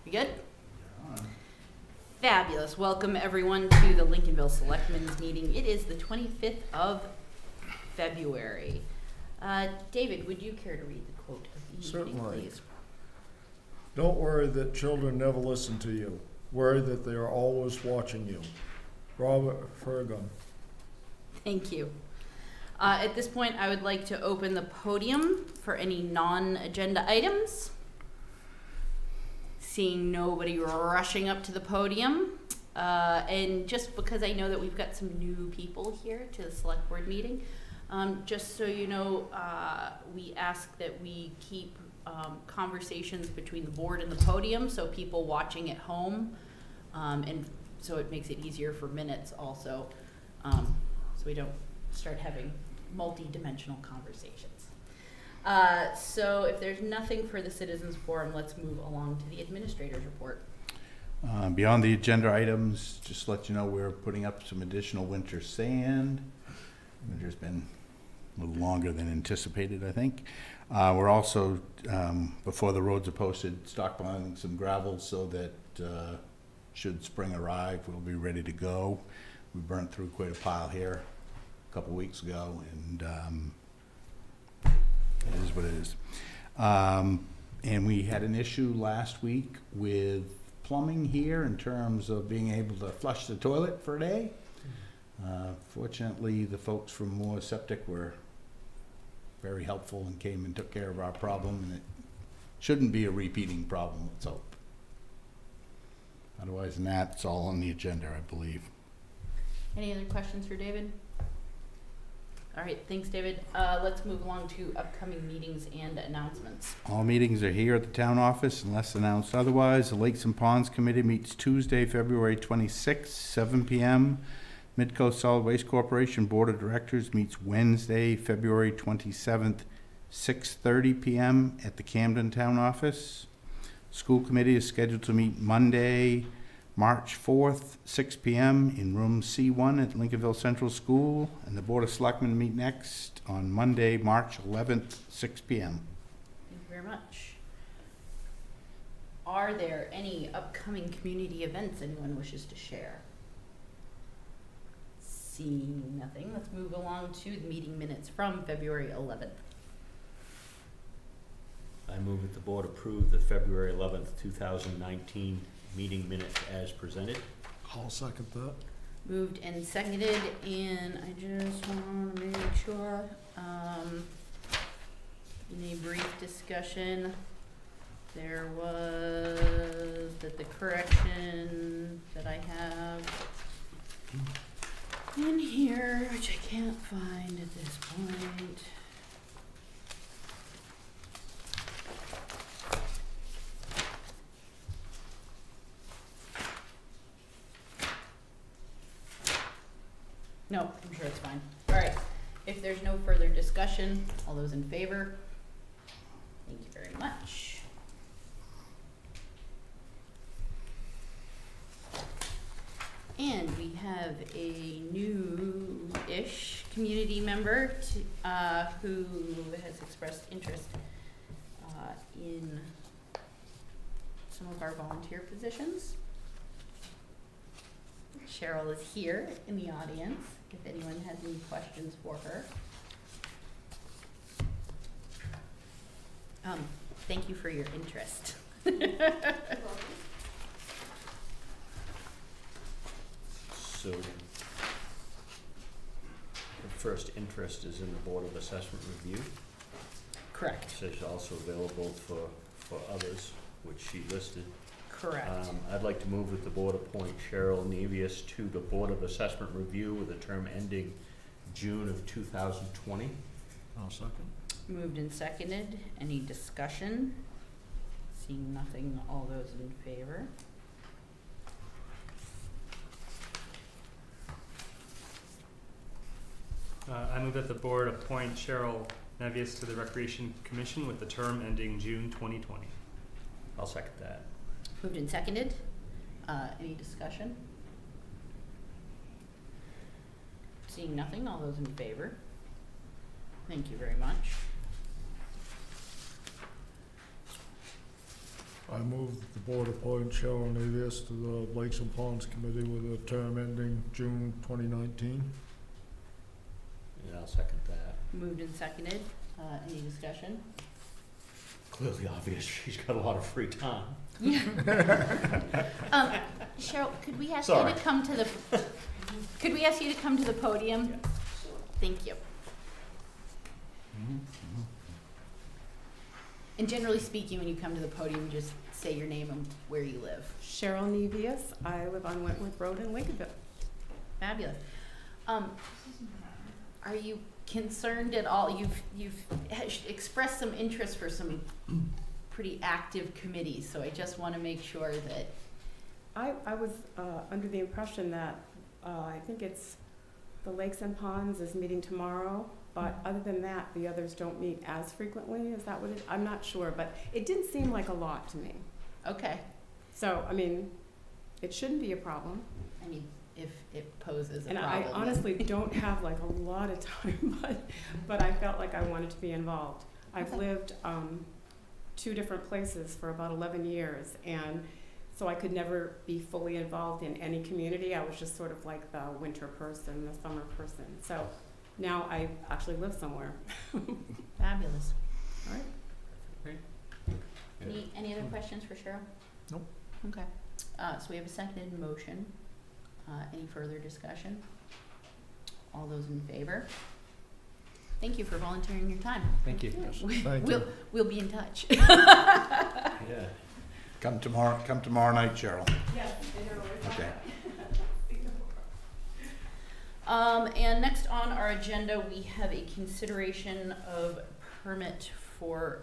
You good? Fabulous. Welcome everyone to the Lincolnville Selectmen's meeting. It is the 25th of February. David, would you care to read the quote of the evening, Certainly. please? Don't worry that children never listen to you. Worry that they are always watching you. Robert Fergum. Thank you. At this point, I would like to open the podium for any non-agenda items. Seeing nobody rushing up to the podium. And just because I know that we've got some new people here to the select board meeting, just so you know, we ask that we keep conversations between the board and the podium, so people watching at home, and so it makes it easier for minutes also, so we don't start having multi-dimensional conversations. So if there's nothing for the citizens forum, let's move along to the administrator's report. Beyond the agenda items, just to let you know we're putting up some additional winter sand. Winter's been a little longer than anticipated, I think. We're also, before the roads are posted, stockpiling some gravel so that should spring arrive, we'll be ready to go. We burnt through quite a pile here a couple weeks ago, and it is what it is. And we had an issue last week with plumbing here in terms of being able to flush the toilet for a day. Fortunately, the folks from Moore Septic were very helpful and came and took care of our problem, and it shouldn't be a repeating problem, let's hope. Otherwise than that, it's all on the agenda, I believe. Any other questions for David? All right, thanks, David. Let's move along to upcoming meetings and announcements. All meetings are here at the town office unless announced otherwise. The Lakes and Ponds Committee meets Tuesday, February 26th, 7 p.m. Midcoast Solid Waste Corporation Board of Directors meets Wednesday, February 27th, 6:30 p.m. at the Camden Town Office. School Committee is scheduled to meet Monday, March 4th, 6 p.m. in room C1 at Lincolnville Central School, and the Board of Selectmen meet next on Monday, March 11th, 6 p.m. Thank you very much. Are there any upcoming community events anyone wishes to share? Seeing nothing, let's move along to the meeting minutes from February 11th. I move that the board approve the February 11th, 2019 meeting minutes as presented. I'll second that. Moved and seconded, and I just want to make sure, in a brief discussion, there was that the correction that I have in here, which I can't find at this point. No, I'm sure it's fine. All right, if there's no further discussion, all those in favor? Thank you very much. And we have a new-ish community member who has expressed interest in some of our volunteer positions. Cheryl is here in the audience if anyone has any questions for her. Thank you for your interest. So the first interest is in the Board of Assessment Review. Correct. It says also available for others, which she listed. Correct. I'd like to move that the board appoint Cheryl Nevius to the Board of Assessment Review with a term ending June of 2020. I'll second. Moved and seconded. Any discussion? Seeing nothing, all those in favor? I move that the board appoint Cheryl Nevius to the Recreation Commission with the term ending June 2020. I'll second that. Moved and seconded. Any discussion? Seeing nothing, all those in favor? Thank you very much. I move that the board appoint Cheryl Navius to the Lakes and Ponds Committee with a term ending June 2019. Yeah, I'll second that. Moved and seconded. Any discussion? Clearly obvious, she's got a lot of free time. Cheryl, could we ask Sorry. you to come to the, could we ask you to come to the podium? Yeah. Thank you. And generally speaking, when you come to the podium, just say your name and where you live. Cheryl Nevius. I live on Wentworth Road in Lincolnville. Fabulous. Are you concerned at all? You've expressed some interest for some pretty active committees, so I just want to make sure that. I was under the impression that I think it's the Lakes and Ponds is meeting tomorrow, but other than that, the others don't meet as frequently. Is that what it? I'm not sure, but it didn't seem like a lot to me. Okay. So, I mean, it shouldn't be a problem. I mean, if it poses a And problem. I honestly don't have like a lot of time, but I felt like I wanted to be involved. I've Okay. lived 2 different places for about 11 years, and so I could never be fully involved in any community. I was just sort of like the winter person, the summer person. So now I actually live somewhere. Fabulous. All right. Any other questions for Cheryl? Nope. Okay. So we have a seconded motion. Any further discussion? All those in favor? Thank you for volunteering your time. Thank you. Thank you. We'll be in touch. Yeah. Come tomorrow night, Cheryl. Yes, Okay. And next on our agenda, we have a consideration of permit for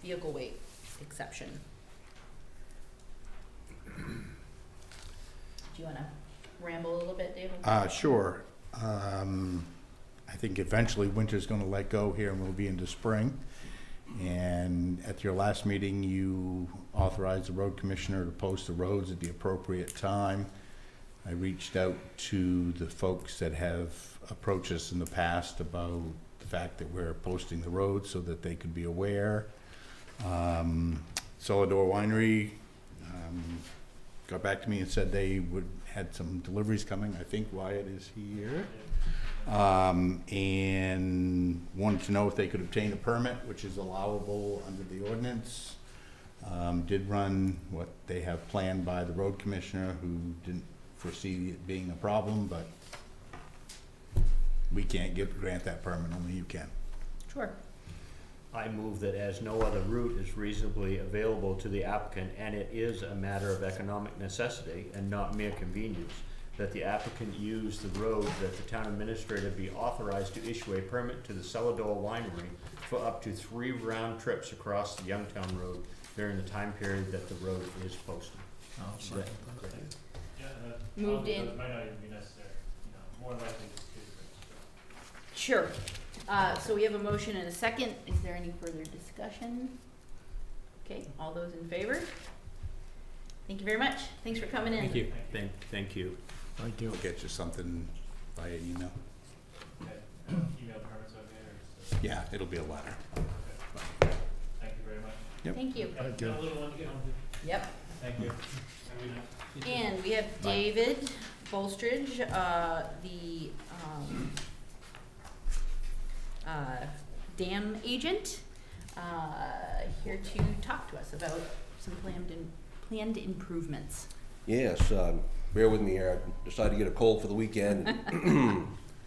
vehicle weight exception. Do you want to ramble a little bit, David? Sure. I think eventually winter's gonna let go here and we'll be into spring. And at your last meeting, you authorized the road commissioner to post the roads at the appropriate time. I reached out to the folks that have approached us in the past about the fact that we're posting the roads so that they could be aware. Solidor Winery got back to me and said they had some deliveries coming. I think Wyatt is here. And wanted to know if they could obtain a permit, which is allowable under the ordinance. Did run what they have planned by the road commissioner, who didn't foresee it being a problem, but we can't grant that permit, only you can. Sure. I move that as no other route is reasonably available to the applicant, and it is a matter of economic necessity and not mere convenience, that the applicant use the road, that the town administrator be authorized to issue a permit to the Selador Winery for up to 3 round trips across the Youngtown Road during the time period that the road is posted. I'll second that. Yeah, Moved in. Might not even be necessary, more likely just do it. Sure. So we have a motion and a second. Is there any further discussion? Okay, all those in favor? Thank you very much. Thanks for coming in. Thank you. Thank you. Thank you. I'll get you something via email. Okay, email permits okay, or just, Yeah, it'll be a letter. thank you very much. Yep. Thank you. Thank you. Got a little one to get home to. Yep. Thank you. Have a good night. And we have Bye. David Bolstridge, the dam agent, here to talk to us about some planned improvements. Yes, bear with me here. I decided to get a cold for the weekend.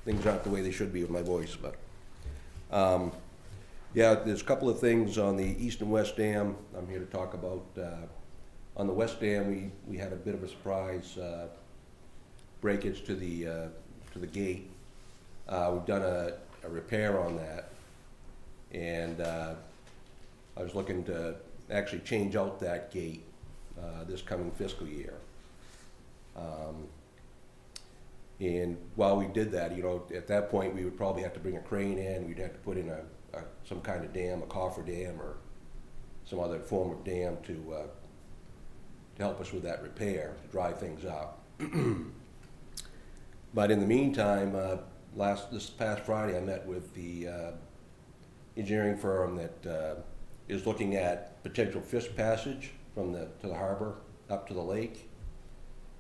Things aren't the way they should be with my voice, but yeah, there's a couple of things on the east and west dam I'm here to talk about. On the west dam, we had a bit of a surprise breakage to the gate. We've done a repair on that, and I was looking to actually change out that gate this coming fiscal year. And while we did that, at that point we would probably have to bring a crane in. We'd have to put in some kind of dam, a coffer dam or some other form of dam to help us with that repair, to dry things up. But in the meantime, this past Friday I met with the engineering firm that is looking at potential fish passage from the harbor up to the lake.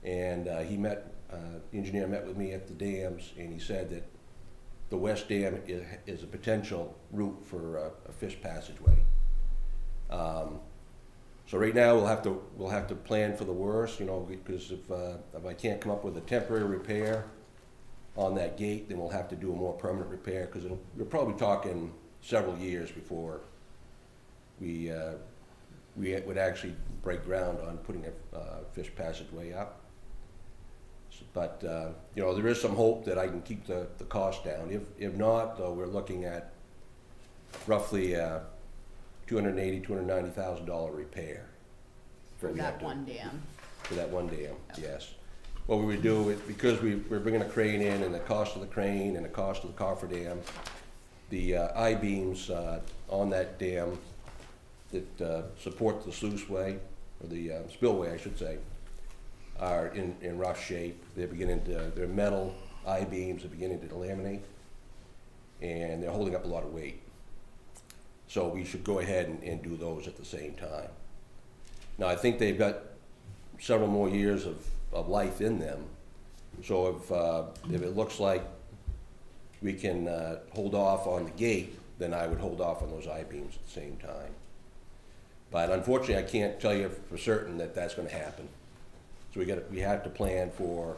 And the engineer met with me at the dams, and he said that the west dam is a potential route for a fish passageway. So right now we'll have to plan for the worst, you know, because if I can't come up with a temporary repair on that gate, then we'll have to do a more permanent repair, because we're probably talking several years before we would actually break ground on putting a fish passageway up. But you know, there is some hope that I can keep the cost down. If not, though, we're looking at roughly $280,000, $290,000 repair For that one dam. For that one dam, yes. What we would do is, because we're bringing a crane in, and the cost of the crane and the cost of the cofferdam, the I-beams on that dam that support the sluiceway, or the spillway, I should say, are in rough shape. They're metal I-beams are beginning to delaminate, and they're holding up a lot of weight. So we should go ahead and do those at the same time. Now, I think they've got several more years of life in them. So if it looks like we can hold off on the gate, then I would hold off on those I-beams at the same time. But unfortunately, I can't tell you for certain that that's going to happen. So we have to plan for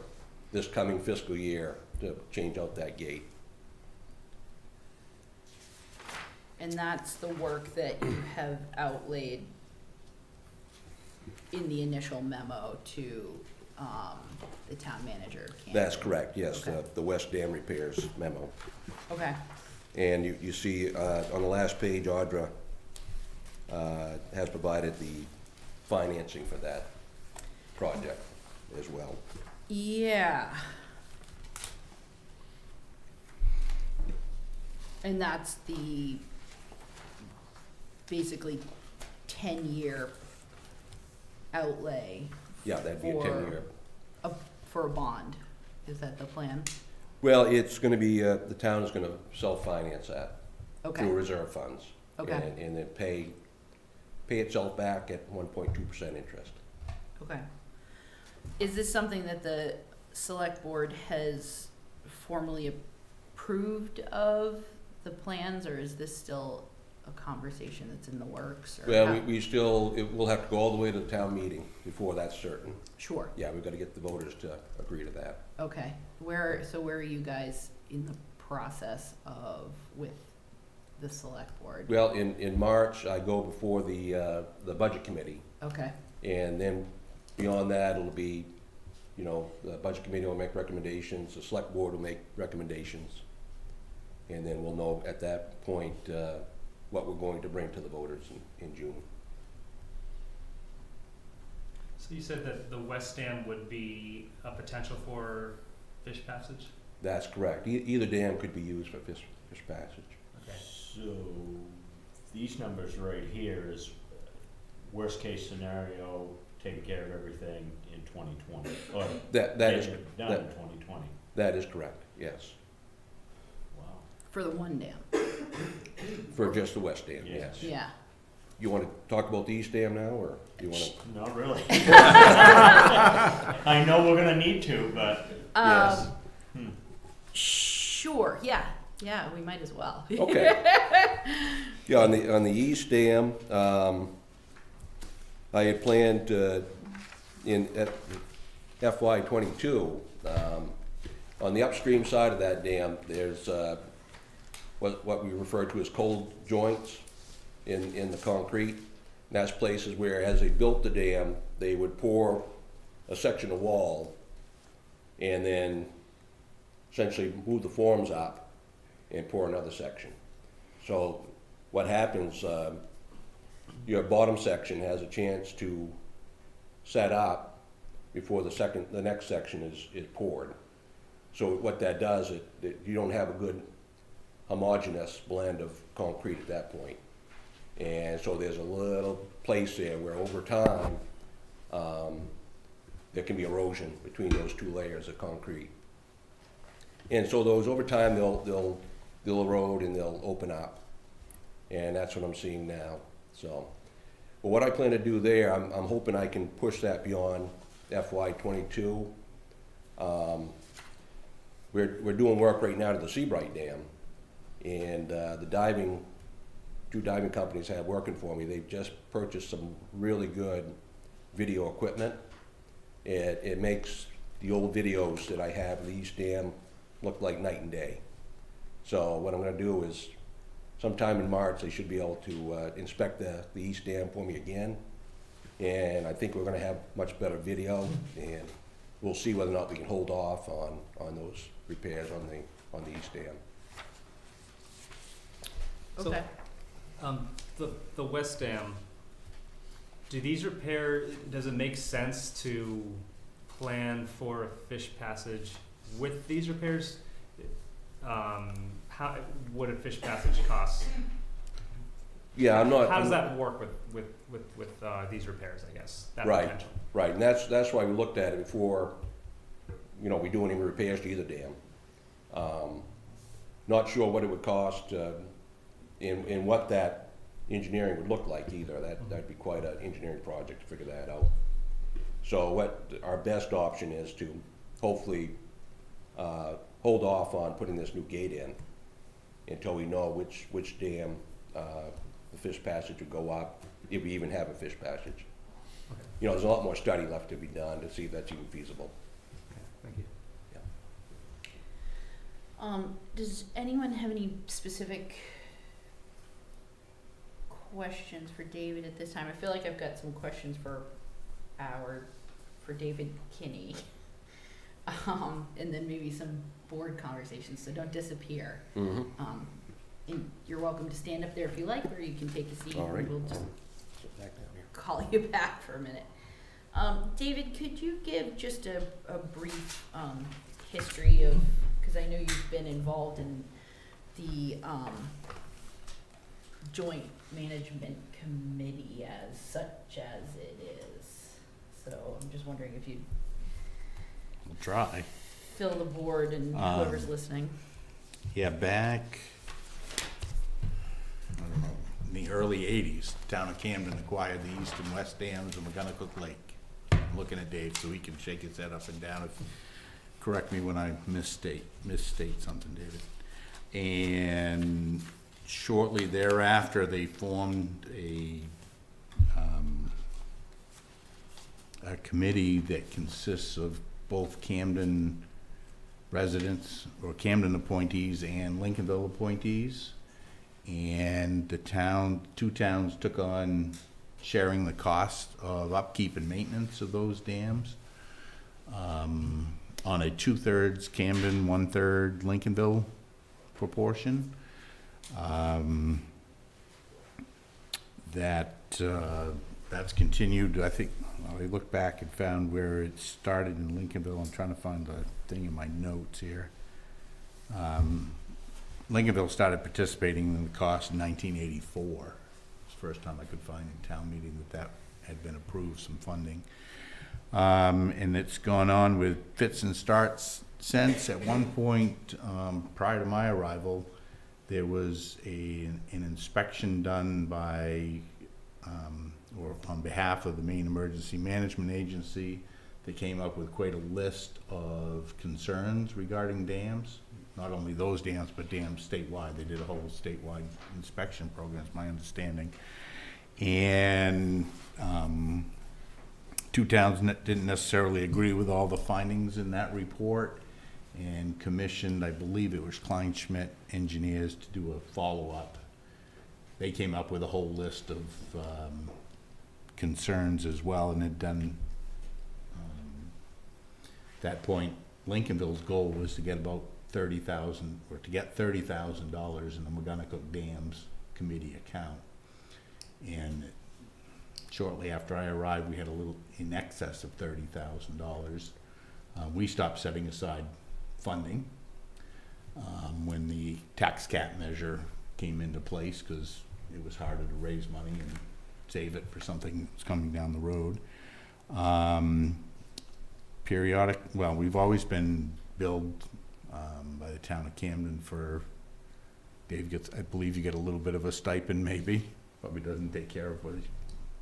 this coming fiscal year to change out that gate. And that's the work that you have outlaid in the initial memo to the town manager. That's correct, yes, Okay. the West Dam repairs memo. Okay. And you see on the last page, Audra has provided the financing for that project as well. Yeah. And that's the basically 10-year outlay. Yeah, that'd be a 10-year. For a bond. Is that the plan? Well, it's going to be, the town is going to self-finance that Okay. through reserve funds. Okay. And then pay itself back at 1.2% interest. Okay. Is this something that the select board has formally approved of the plans, or is this still a conversation that's in the works? Or Well, how- we'll have to go all the way to the town meeting before that's certain. Sure. Yeah, we've got to get the voters to agree to that. Okay. Where are you guys in the process of with the select board? Well, in March, I go before the budget committee, Okay. and then beyond that, it'll be, you know, the budget committee will make recommendations, the select board will make recommendations, and then we'll know at that point what we're going to bring to the voters in June. So you said that the West Dam would be a potential for fish passage? That's correct. Either dam could be used for fish passage. Okay. So these numbers right here is worst case scenario, taking care of everything in 2020, or That is getting it done in 2020. that is correct. Yes, Wow. For the one dam? for just the West Dam. Yeah. Yes. Yeah. You want to talk about the East Dam now, or do you want to? Not really. I know we're gonna need to, but Yes. Sure. Yeah. Yeah. We might as well. Okay. Yeah, on the East Dam, I had planned at FY '22, on the upstream side of that dam, there's what we refer to as cold joints in the concrete. And that's places where, as they built the dam, they would pour a section of wall and then essentially move the forms up and pour another section. So what happens, your bottom section has a chance to set up before the next section is poured. So what that does, you don't have a good homogeneous blend of concrete at that point. And so there's a little place there where over time, there can be erosion between those two layers of concrete. And so those over time, they'll erode and they'll open up. And that's what I'm seeing now. So, but what I plan to do there, I'm hoping I can push that beyond FY '22. We're doing work right now to the Seabright Dam, and two diving companies have working for me. They've just purchased some really good video equipment. It makes the old videos that I have of the East Dam look like night and day. So what I'm gonna do is, sometime in March, they should be able to inspect the East Dam for me again. And I think we're gonna have much better video, and we'll see whether or not we can hold off on those repairs on the East Dam. So, Okay. the West Dam, does it make sense to plan for a fish passage with these repairs? How would a fish passage cost? Yeah, I'm not. How does that work with these repairs, I guess, that Right. potential? Right, and that's why we looked at it before, we do any repairs to either dam. Not sure what it would cost, and what that engineering would look like either. That'd be quite an engineering project to figure that out. So what our best option is to hopefully hold off on putting this new gate in until we know which dam the fish passage would go up, if we even have a fish passage. Okay. There's a lot more study left to be done to see if that's even feasible. Okay, thank you. Does anyone have any specific questions for David at this time? I feel like I've got some questions for David Kinney. And then maybe some board conversations, so don't disappear. Mm-hmm. And you're welcome to stand up there if you like, or you can take a seat. All right. And we'll just Sit back down here. call you back for a minute. David, could you give just a brief history of, because I know you've been involved in the Joint Management Committee as such as it is. So I'm just wondering if you'd We'll try. fill the board and whoever's listening. Yeah, back, I don't know, in the early 80s, the town of Camden acquired the east and west dams of McGonagall Lake. I'm looking at Dave so he can shake his head up and down. Correct me when I misstate something, David. And shortly thereafter, they formed a committee that consists of both Camden residents or Camden appointees and Lincolnville appointees. And the two towns took on sharing the cost of upkeep and maintenance of those dams on a 2/3 Camden, 1/3 Lincolnville proportion. That's continued. I think I looked back and found where it started in Lincolnville. I'm trying to find the thing in my notes here. Lincolnville started participating in the cost in 1984. It's the first time I could find in town meeting that had been approved, some funding. And it's gone on with fits and starts since. At one point, prior to my arrival, there was an inspection done by, or on behalf of the Maine Emergency Management Agency. They came up with quite a list of concerns regarding dams. Not only those dams, but dams statewide. They did a whole statewide inspection program, is my understanding. And two towns didn't necessarily agree with all the findings in that report and commissioned, I believe it was Kleinschmidt engineers, to do a follow-up. They came up with a whole list of concerns as well, and had done, at that point, Lincolnville's goal was to get about $30,000 in the McGonagall Dams Committee account. And shortly after I arrived, we had a little in excess of $30,000. We stopped setting aside funding when the tax cap measure came into place, because it was harder to raise money and save it for something that's coming down the road. We've always been billed by the town of Camden for, Dave gets, I believe you get a little bit of a stipend maybe probably doesn't take care of what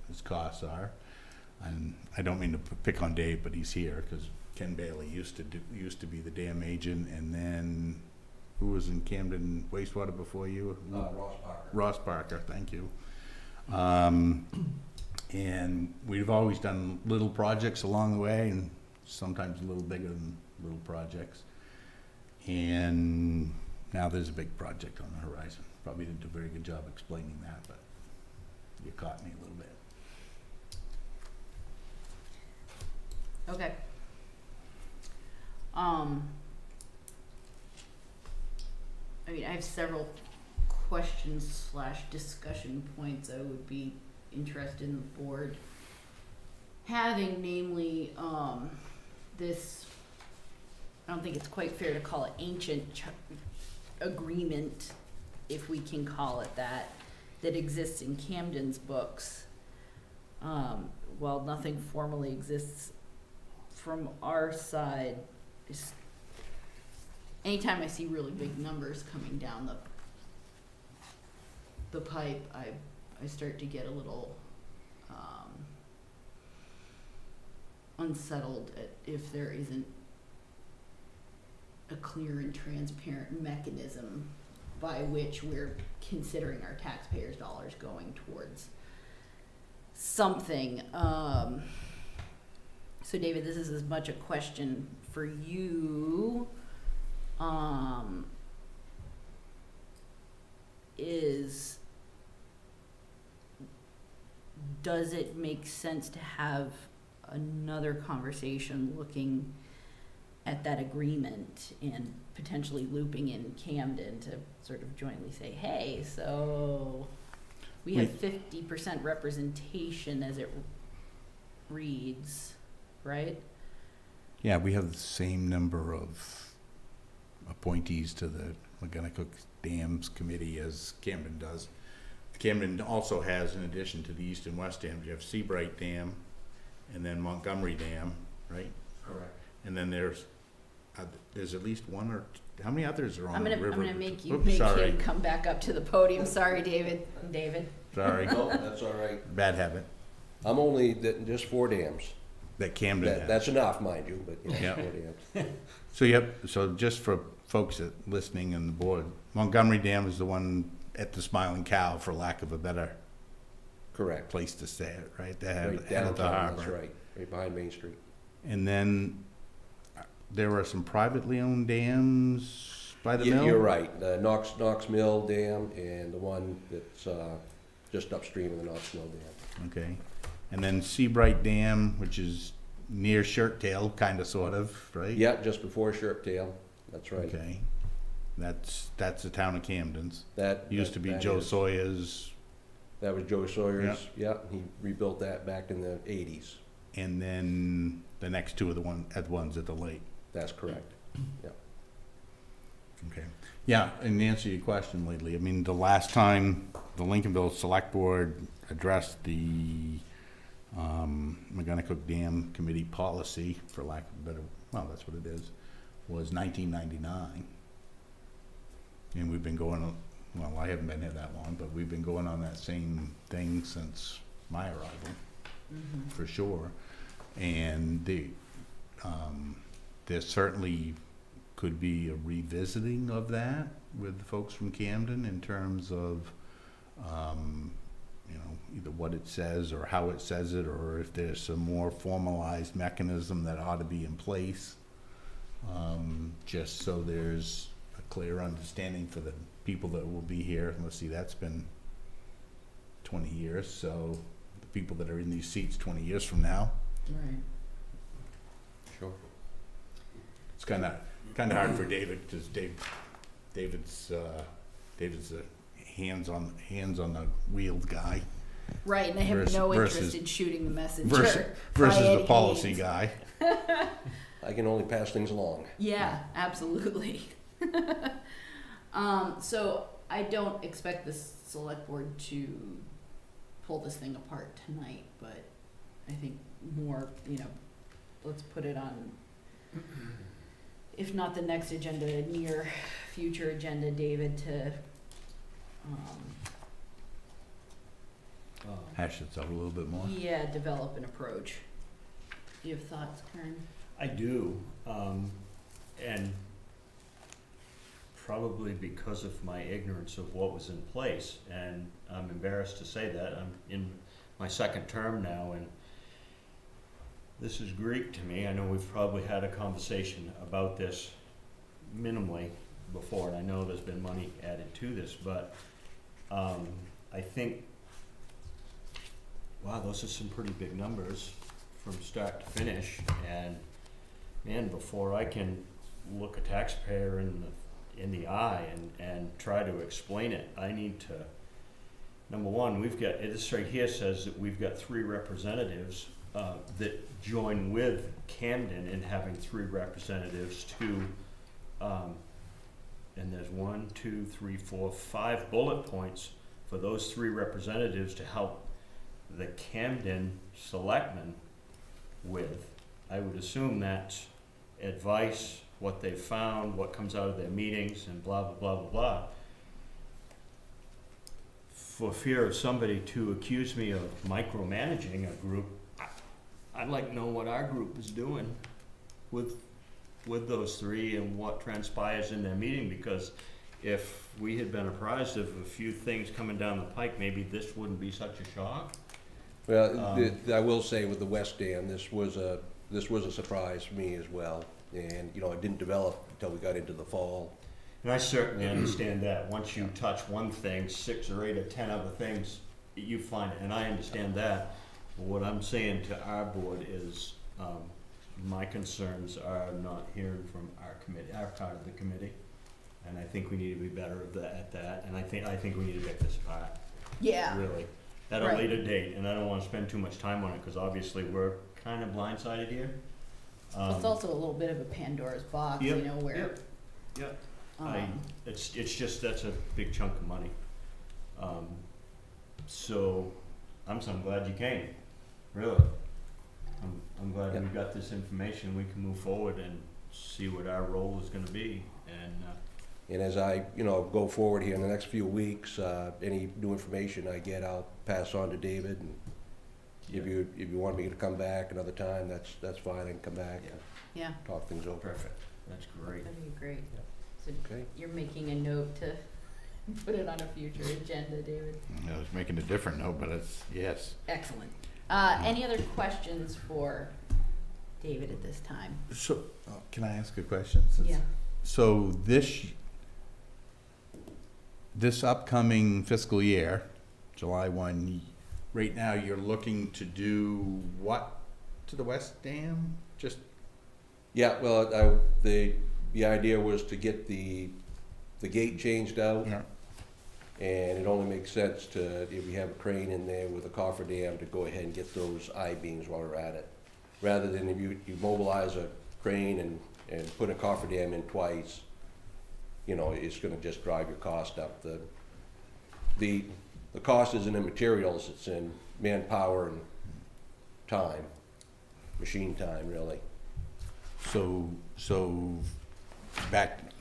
his costs are. And I don't mean to pick on Dave, but he's here, because Ken Bailey used to be the dam agent, and then who was in Camden wastewater before you? Ross Parker. Ross Parker, thank you. And we've always done little projects along the way, and sometimes a little bigger than little projects. And now there's a big project on the horizon. Probably didn't do a very good job explaining that, but you caught me a little bit. Okay. I mean, I have several questions / discussion points I would be interested in the board having, namely, this, I don't think it's quite fair to call it ancient agreement, if we can call it that, that exists in Camden's books. While nothing formally exists from our side, anytime I see really big numbers coming down the pipe, I start to get a little unsettled if there isn't a clear and transparent mechanism by which we're considering our taxpayers' dollars going towards something. So David, this is as much a question for you, does it make sense to have another conversation looking at that agreement and potentially looping in Camden to sort of jointly say, hey, so we have 50% representation as it reads, right? Yeah, we have the same number of appointees to the McGonagall Dams Committee as Camden does. Camden also has, in addition to the East and West dams, you have Seabright Dam and then Montgomery Dam, right? Correct. And then there's at least one or two, how many others are on the river? I'm gonna make you Oops, sorry. him come back up to the podium. Sorry, David. Sorry, No, that's all right. bad habit. I'm only, just 4 dams. That Camden has. That's enough, mind you, but yeah, Yeah. 4 dams. So just for folks that listening and the board, Montgomery Dam is the one at the Smiling Cow, for lack of a better Correct. place to say it, right? They have Right at the downtown, harbor. that's right, right behind Main Street. And then there are some privately owned dams by the mill? You're right, the Knox Mill Dam and the one that's just upstream of the Knox Mill Dam. Okay. And then Seabright Dam, which is near Shirttail, kind of, sort of, right? Yeah, just before Shirttail, that's right. Okay. That's the town of Camden's. That Used to be that Joe is- Sawyer's, That was Joe Sawyer's, yeah, he rebuilt that back in the 80s. and then the next two are the ones at the lake. That's correct. Okay. Yeah, and to answer your question, lately, I mean, the last time the Lincolnville Select Board addressed the McGonagall Dam Committee policy, for lack of a better, well, that's what it is, was 1999. And we've been going on, well, I haven't been here that long, but we've been going on that same thing since my arrival, for sure. And there certainly could be a revisiting of that with the folks from Camden in terms of, either what it says or how it says it, or if there's some more formalized mechanism that ought to be in place, just so there's a clear understanding for the people that will be here. Let's see, that's been 20 years, so the people that are in these seats 20 years from now. Right. Sure. It's kind of hard for David, because David's a hands on the wheeled guy Right, and I have no versus- interest in shooting the messenger. versus by the any policy means. guy. I can only pass things along. Yeah, absolutely. So I don't expect the select board to pull this thing apart tonight, but I think more, let's put it on, if not the next agenda, near future agenda, David, to hash this out a little bit more. Yeah, develop an approach. Do you have thoughts, Karen? I do, and probably because of my ignorance of what was in place, and I'm embarrassed to say that, I'm in my second term now, and this is Greek to me. I know we've probably had a conversation about this minimally before, and I know there's been money added to this, but I think, wow, those are some pretty big numbers from start to finish, and man, before I can look a taxpayer in the eye and try to explain it, I need to, number one, we've got, this right here says that we've got 3 representatives that join with Camden in having 3 representatives to, and there's 1, 2, 3, 4, 5 bullet points for those 3 representatives to help the Camden Selectmen with. I would assume that's advice, what they've found, what comes out of their meetings, and blah, blah, blah, blah, blah. For fear of somebody to accuse me of micromanaging a group, I'd like to know what our group is doing with those 3 and what transpires in their meeting, because if we had been apprised of a few things coming down the pike, maybe this wouldn't be such a shock. Well, I will say with the West Dam, this was a surprise for me as well. And, you know, it didn't develop until we got into the fall. And I certainly understand that. Once you touch one thing, 6 or 8 or 10 other things, you find it, and I understand that. But what I'm saying to our board is, my concerns are not hearing from our committee, our part of the committee. And I think we need to be better at that, and I think we need to pick this apart. Yeah. Really. At a later date, and I don't wanna spend too much time on it, because obviously we're kind of blindsided here. It's also a little bit of a Pandora's box, Yep, you know, where. Yep. It's just, that's a big chunk of money. So, I'm glad you came, really. I'm glad we got this information, we can move forward and see what our role is gonna be, And as I, you know, go forward here in the next few weeks, any new information I get, I'll pass on to David. And if you want me to come back another time, that's fine. I can come back and Yeah, talk things over. perfect, that's great. that'd be great. So Okay. you're making a note to put it on a future agenda, David. I was making a different note, but it's, yes. Excellent. Any other questions for David at this time? So, can I ask a question? Yeah. So this upcoming fiscal year, July 1, right now you're looking to do what to the West Dam? Just Yeah, well, the idea was to get the gate changed out. Yeah. And it only makes sense to, if we have a crane in there with a cofferdam, to go ahead and get those I-beams while we're at it. Rather than if you mobilize a crane and put a cofferdam in twice, you know, it's gonna just drive your cost up. The cost isn't in materials, it's in manpower and time, machine time, really. so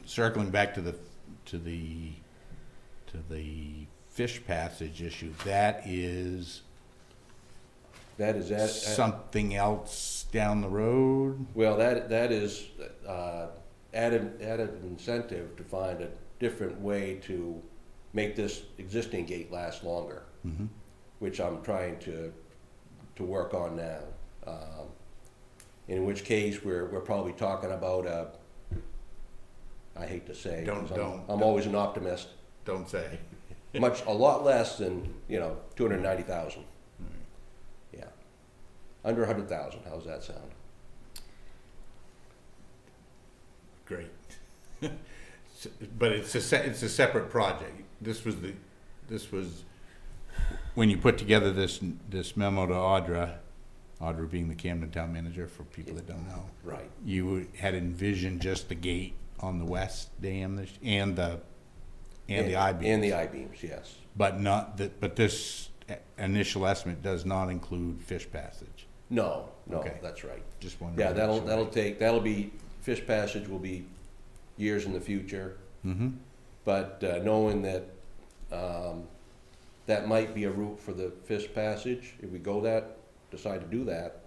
circling back to the fish passage issue, that is something else down the road? Well, that is added incentive to find a different way to make this existing gate last longer, Mm-hmm. which I'm trying to work on now. In which case, we're probably talking about I hate to say, 'cause I'm always an optimist. Don't say. A lot less than, you know, 290,000. Yeah, under 100,000. How's that sound? Great. But it's a separate project. This was when you put together this memo to Audra being the Camden Town Manager, for people that don't know. Right. You had envisioned just the gate on the West Dam and the I-beams. And the I-beams, yes. But this initial estimate does not include fish passage. No, Okay. that's right. Just wondering. Yeah, that'll be, fish passage will be years in the future. Mm-hmm. But knowing that that might be a route for the fish passage. If we decide to do that,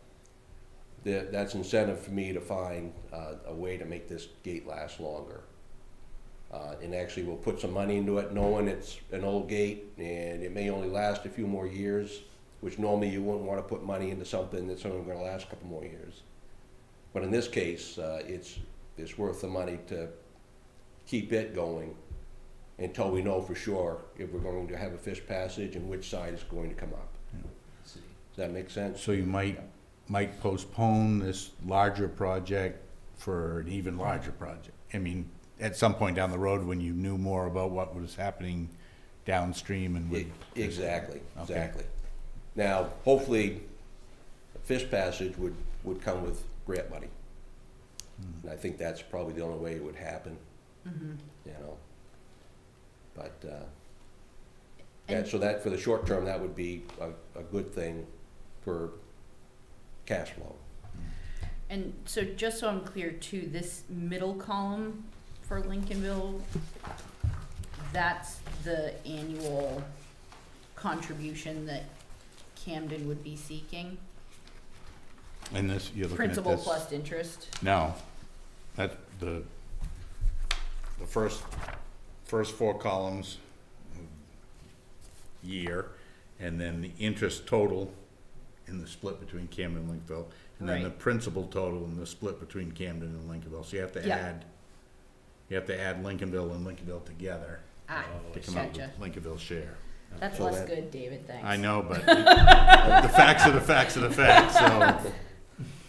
that's incentive for me to find a way to make this gate last longer. And actually we'll put some money into it, knowing it's an old gate and it may only last a few more years, which normally you wouldn't want to put money into something that's only going to last a couple more years. But in this case, it's worth the money to keep it going until we know for sure if we're going to have a fish passage and which side is going to come up. Does that make sense? So you might postpone this larger project for an even larger project. I mean, at some point down the road when you knew more about what was happening downstream and would... Exactly, Okay. exactly. Now, hopefully, a fish passage would come with grant money. And I think that's probably the only way it would happen, you know. But, yeah, so that, for the short term, that would be a good thing for cash flow. And so just so I'm clear too, this middle column for Lincolnville, that's the annual contribution that Camden would be seeking? And this, you're looking Principal at this. plus interest? No, that's the first four columns, year, and then the interest total in the split between Camden and Lincolnville, and then the Right. principal total in the split between Camden and Lincolnville. So you have to Yeah. add Lincolnville and Lincolnville together Ah, to come out gotcha. with Lincolnville's share. That's So less that- good, David, thanks. I know, but the facts are the facts are the facts, so.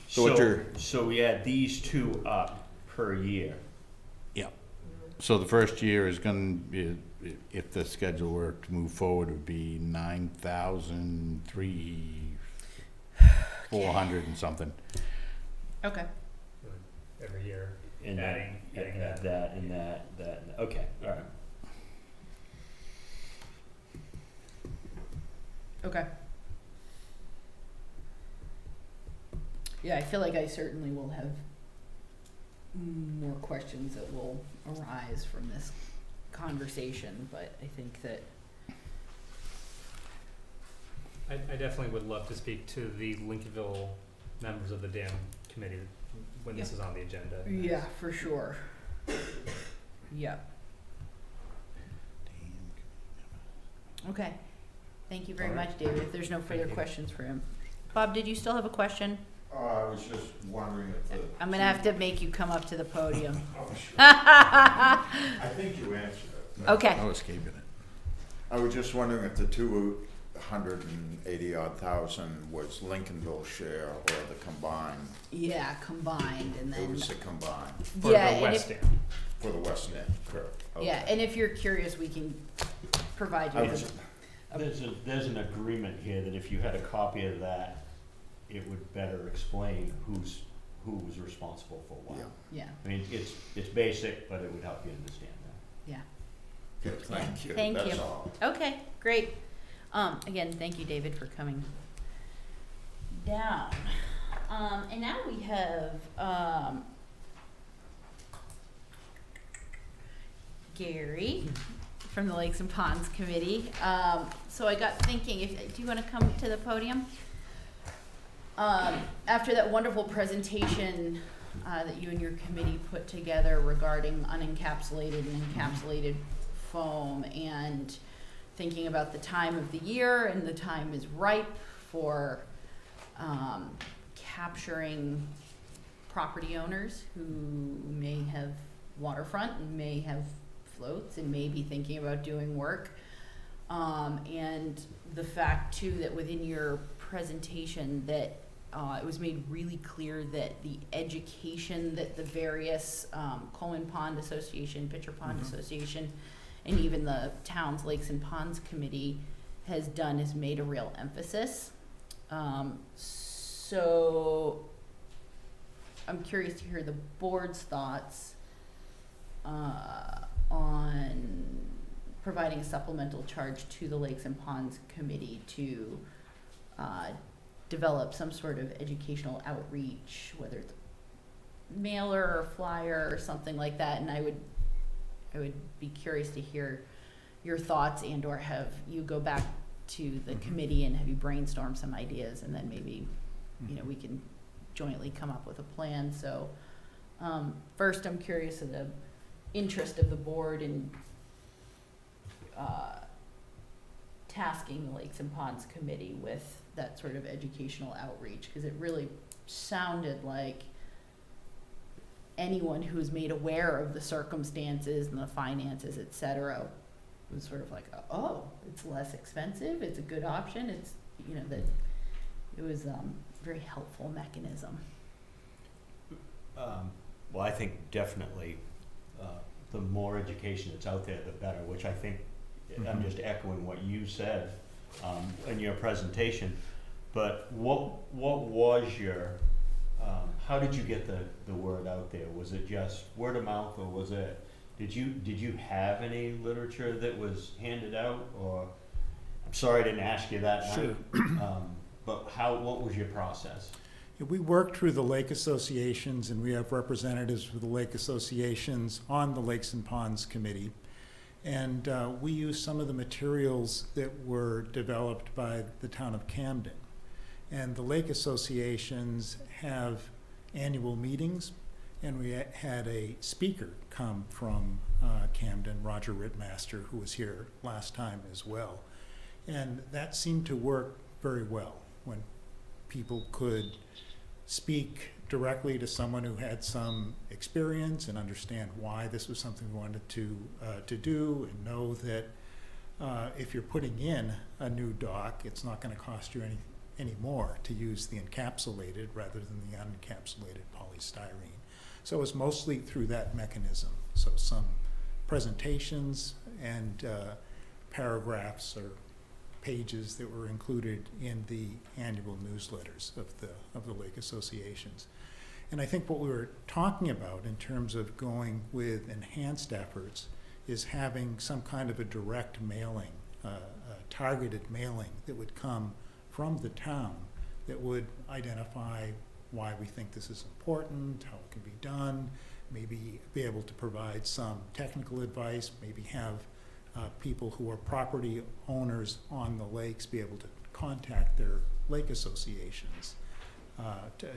So what you're- So we add these two up per year. Yeah. So the first year is gonna be, if the schedule were to move forward, would be 9,400 and something. Okay. Every year, And adding that, that. that, and that, okay, all right. Okay. Yeah, I feel like I certainly will have more questions that will arise from this conversation, but I think that, I definitely would love to speak to the Lincolnville members of the dam committee when this is on the agenda. yeah, for sure. Yeah. Okay. Thank you very All right. much, David. If there's no further Thank you. questions for him. Bob, did you still have a question? I was just wondering if the... I'm gonna have to make you come up to the podium. Oh, sure. I think you answered it. Okay. I was escaping it. I was just wondering if the 280-odd thousand was Lincolnville share or the combined. Yeah, combined and It then, was the combined For yeah, the and West if, End. for the West End, correct. yeah, Okay. and if you're curious, we can provide you I with. was- There's an agreement here that if you had a copy of that, it would better explain who was responsible for what. Yeah. Yeah, I mean, it's basic, but it would help you understand that. yeah. Good, thank you. Thank That's you. all. Okay, great. Again, thank you, David, for coming down. And now we have, Gary from the Lakes and Ponds Committee. So I got thinking, do you wanna come to the podium? After that wonderful presentation, that you and your committee put together regarding unencapsulated and encapsulated foam, and thinking about the time of the year and the time is ripe for capturing property owners who may have waterfront and may have floats and may be thinking about doing work. And the fact too that within your presentation that it was made really clear that the education that the various Coleman Pond Association, Pitcher Pond Association, and even the town's Lakes and Ponds Committee has done has made a real emphasis. So I'm curious to hear the board's thoughts on providing a supplemental charge to the Lakes and Ponds Committee to develop some sort of educational outreach, whether it's mailer or flyer or something like that. And I would be curious to hear your thoughts, and or have you go back to the committee and have you brainstorm some ideas, and then maybe, you know, we can jointly come up with a plan. So first, I'm curious of the interest of the board in tasking the Lakes and Ponds Committee with that sort of educational outreach, because it really sounded like anyone who's made aware of the circumstances and the finances, et cetera, was sort of like, oh, it's less expensive, it's a good option, it's, you know, that it was a very helpful mechanism. Well, I think definitely the more education that's out there, the better, which I think, I'm just echoing what you said in your presentation. But what was your, how did you get the word out there? Was it just word of mouth, or was it, did you have any literature that was handed out? Or, I'm sorry I didn't ask you that Sure. night, but what was your process? We work through the lake associations, and we have representatives for the lake associations on the Lakes and Ponds Committee. And we use some of the materials that were developed by the town of Camden. And the lake associations have annual meetings, and we had a speaker come from Camden, Roger Rittmaster, who was here last time as well. And that seemed to work very well when people could speak directly to someone who had some experience and understand why this was something we wanted to do, and know that if you're putting in a new dock, it's not going to cost you any more to use the encapsulated rather than the unencapsulated polystyrene. So it was mostly through that mechanism. So some presentations and paragraphs or pages that were included in the annual newsletters of the lake associations. And I think what we were talking about in terms of going with enhanced efforts is having some kind of a direct mailing, a targeted mailing that would come from the town that would identify why we think this is important, how it can be done, maybe be able to provide some technical advice, maybe have people who are property owners on the lakes be able to contact their lake associations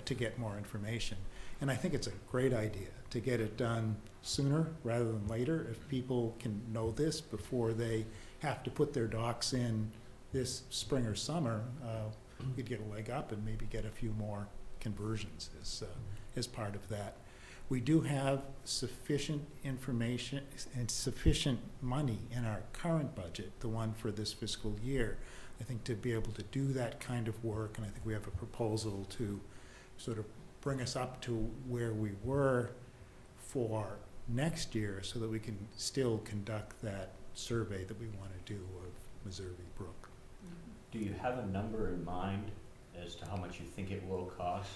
to get more information. And I think it's a great idea to get it done sooner rather than later. If people can know this before they have to put their docks in this spring or summer, we'd get a leg up and maybe get a few more conversions as part of that. We do have sufficient information and sufficient money in our current budget, the one for this fiscal year, I think, to be able to do that kind of work. And I think we have a proposal to sort of bring us up to where we were for next year so that we can still conduct that survey that we want to do of Missouri Brook. Do you have a number in mind as to how much you think it will cost?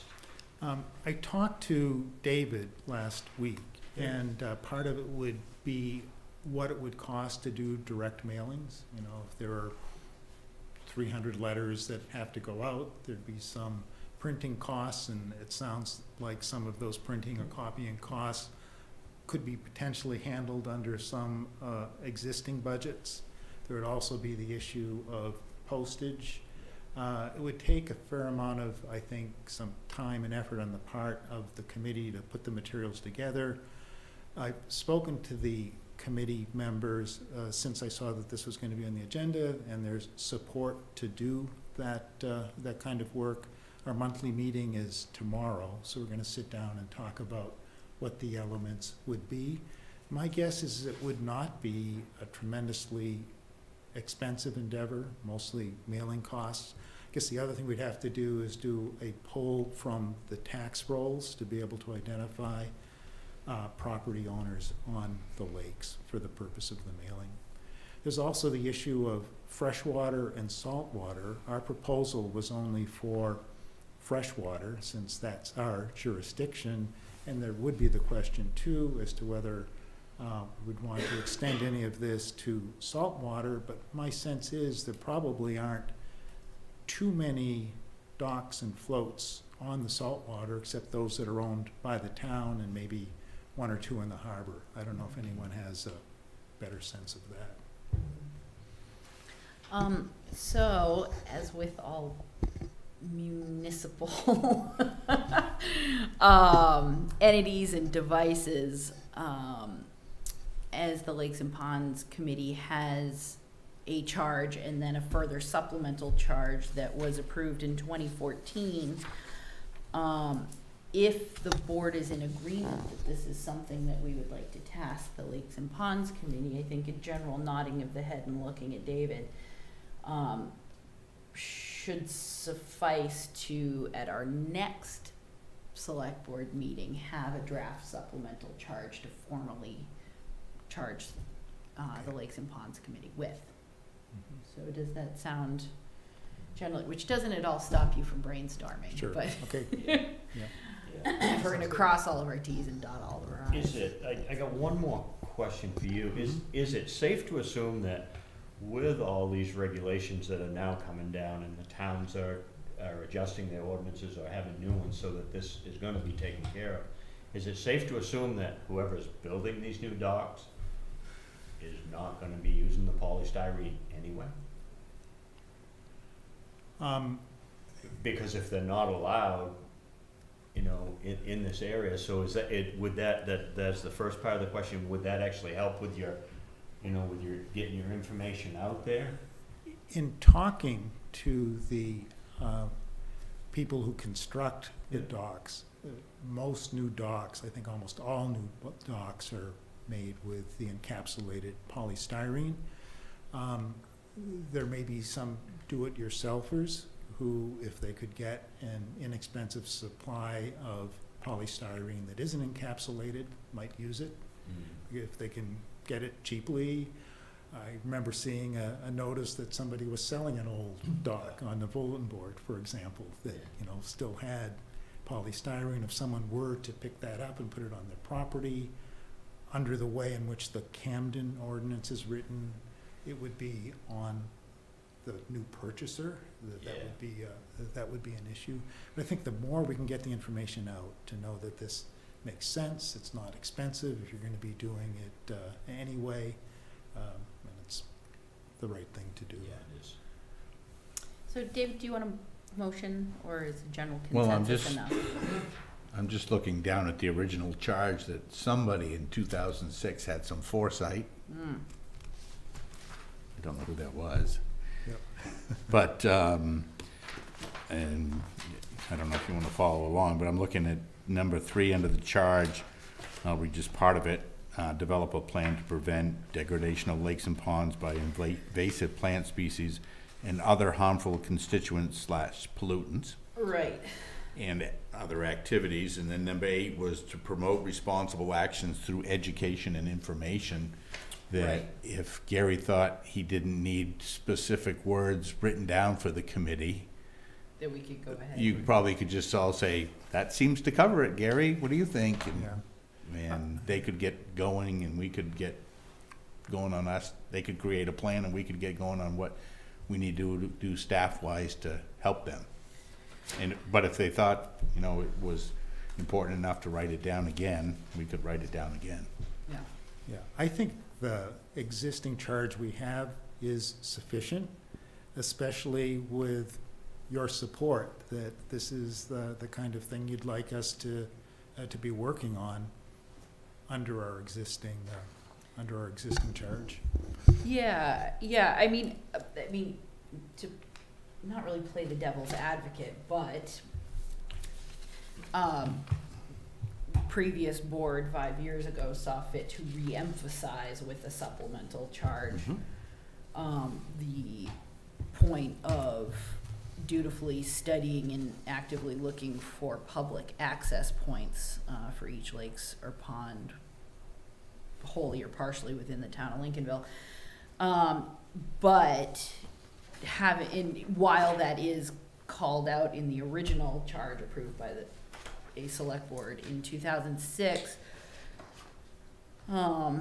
I talked to David last week, and part of it would be what it would cost to do direct mailings. You know, if there are 300 letters that have to go out, there'd be some printing costs, and it sounds like some of those printing or copying costs could be potentially handled under some existing budgets. There would also be the issue of postage. It would take a fair amount of, I think, some time and effort on the part of the committee to put the materials together. I've spoken to the committee members since I saw that this was going to be on the agenda, and there's support to do that kind of work. Our monthly meeting is tomorrow, so we're going to sit down and talk about what the elements would be. My guess is it would not be a tremendously expensive endeavor, mostly mailing costs. I guess the other thing we'd have to do is do a poll from the tax rolls to be able to identify property owners on the lakes for the purpose of the mailing. There's also the issue of freshwater and saltwater. Our proposal was only for freshwater, since that's our jurisdiction, and there would be the question too as to whether we'd want to extend any of this to saltwater, but my sense is there probably aren't too many docks and floats on the saltwater except those that are owned by the town, and maybe one or two in the harbor. I don't know if anyone has a better sense of that. So, as with all municipal entities and devices, as the Lakes and Ponds Committee has a charge and then a further supplemental charge that was approved in 2014, if the board is in agreement that this is something that we would like to task the Lakes and Ponds Committee, I think a general nodding of the head and looking at David should suffice to, at our next select board meeting, have a draft supplemental charge to formally charge the Lakes and Ponds Committee with. So does that sound generally, which doesn't at all stop you from brainstorming, Sure. but Okay. if we're gonna cross all of our T's and dot all of our I's. Is it, I got one more question for you. Is it safe to assume that with all these regulations that are now coming down and the towns are adjusting their ordinances or having new ones so that this is gonna be taken care of, is it safe to assume that whoever's building these new docks is not gonna be using the polystyrene anyway? Because if they're not allowed, you know, in this area, so is that, that's the first part of the question, would that actually help with your, you know, with your, getting your information out there? In talking to the people who construct the docks, most new docks, I think almost all new docks are made with the encapsulated polystyrene. There may be some do-it-yourselfers who, if they could get an inexpensive supply of polystyrene that isn't encapsulated, might use it. If they can get it cheaply. I remember seeing a notice that somebody was selling an old dock on the bulletin board, for example, that, you know, still had polystyrene. If someone were to pick that up and put it on their property, under the way in which the Camden ordinance is written, it would be on the new purchaser. That would be an issue. But I think the more we can get the information out to know that this makes sense, it's not expensive if you're going to be doing it anyway, and it's the right thing to do. Yeah, it is. So David, do you want a motion, or is a general Well, consensus enough? I'm just looking down at the original charge that somebody in 2006 had some foresight. I don't know who that was. Yep. But, and I don't know if you want to follow along, but I'm looking at number 3 under the charge. I'll read just part of it. Develop a plan to prevent degradation of lakes and ponds by invasive plant species and other harmful constituents / pollutants. Right. And other activities. And then number 8 was to promote responsible actions through education and information. That Right. if Gary thought he didn't need specific words written down for the committee, That we could go ahead. you probably could just all say, that seems to cover it, Gary, what do you think? Yeah. And they could get going and we could get going on us. They could create a plan and we could get going on what we need to do staff-wise to help them. But if they thought, you know, it was important enough to write it down again, we could write it down again. Yeah. Yeah, I think the existing charge we have is sufficient, especially with your support, that this is the kind of thing you'd like us to be working on under our existing charge. Yeah, I mean, to not really play the devil's advocate, but previous board 5 years ago saw fit to re-emphasize with a supplemental charge the point of dutifully studying and actively looking for public access points for each lakes or pond, wholly or partially within the town of Lincolnville. But while that is called out in the original charge approved by a select board in 2006, I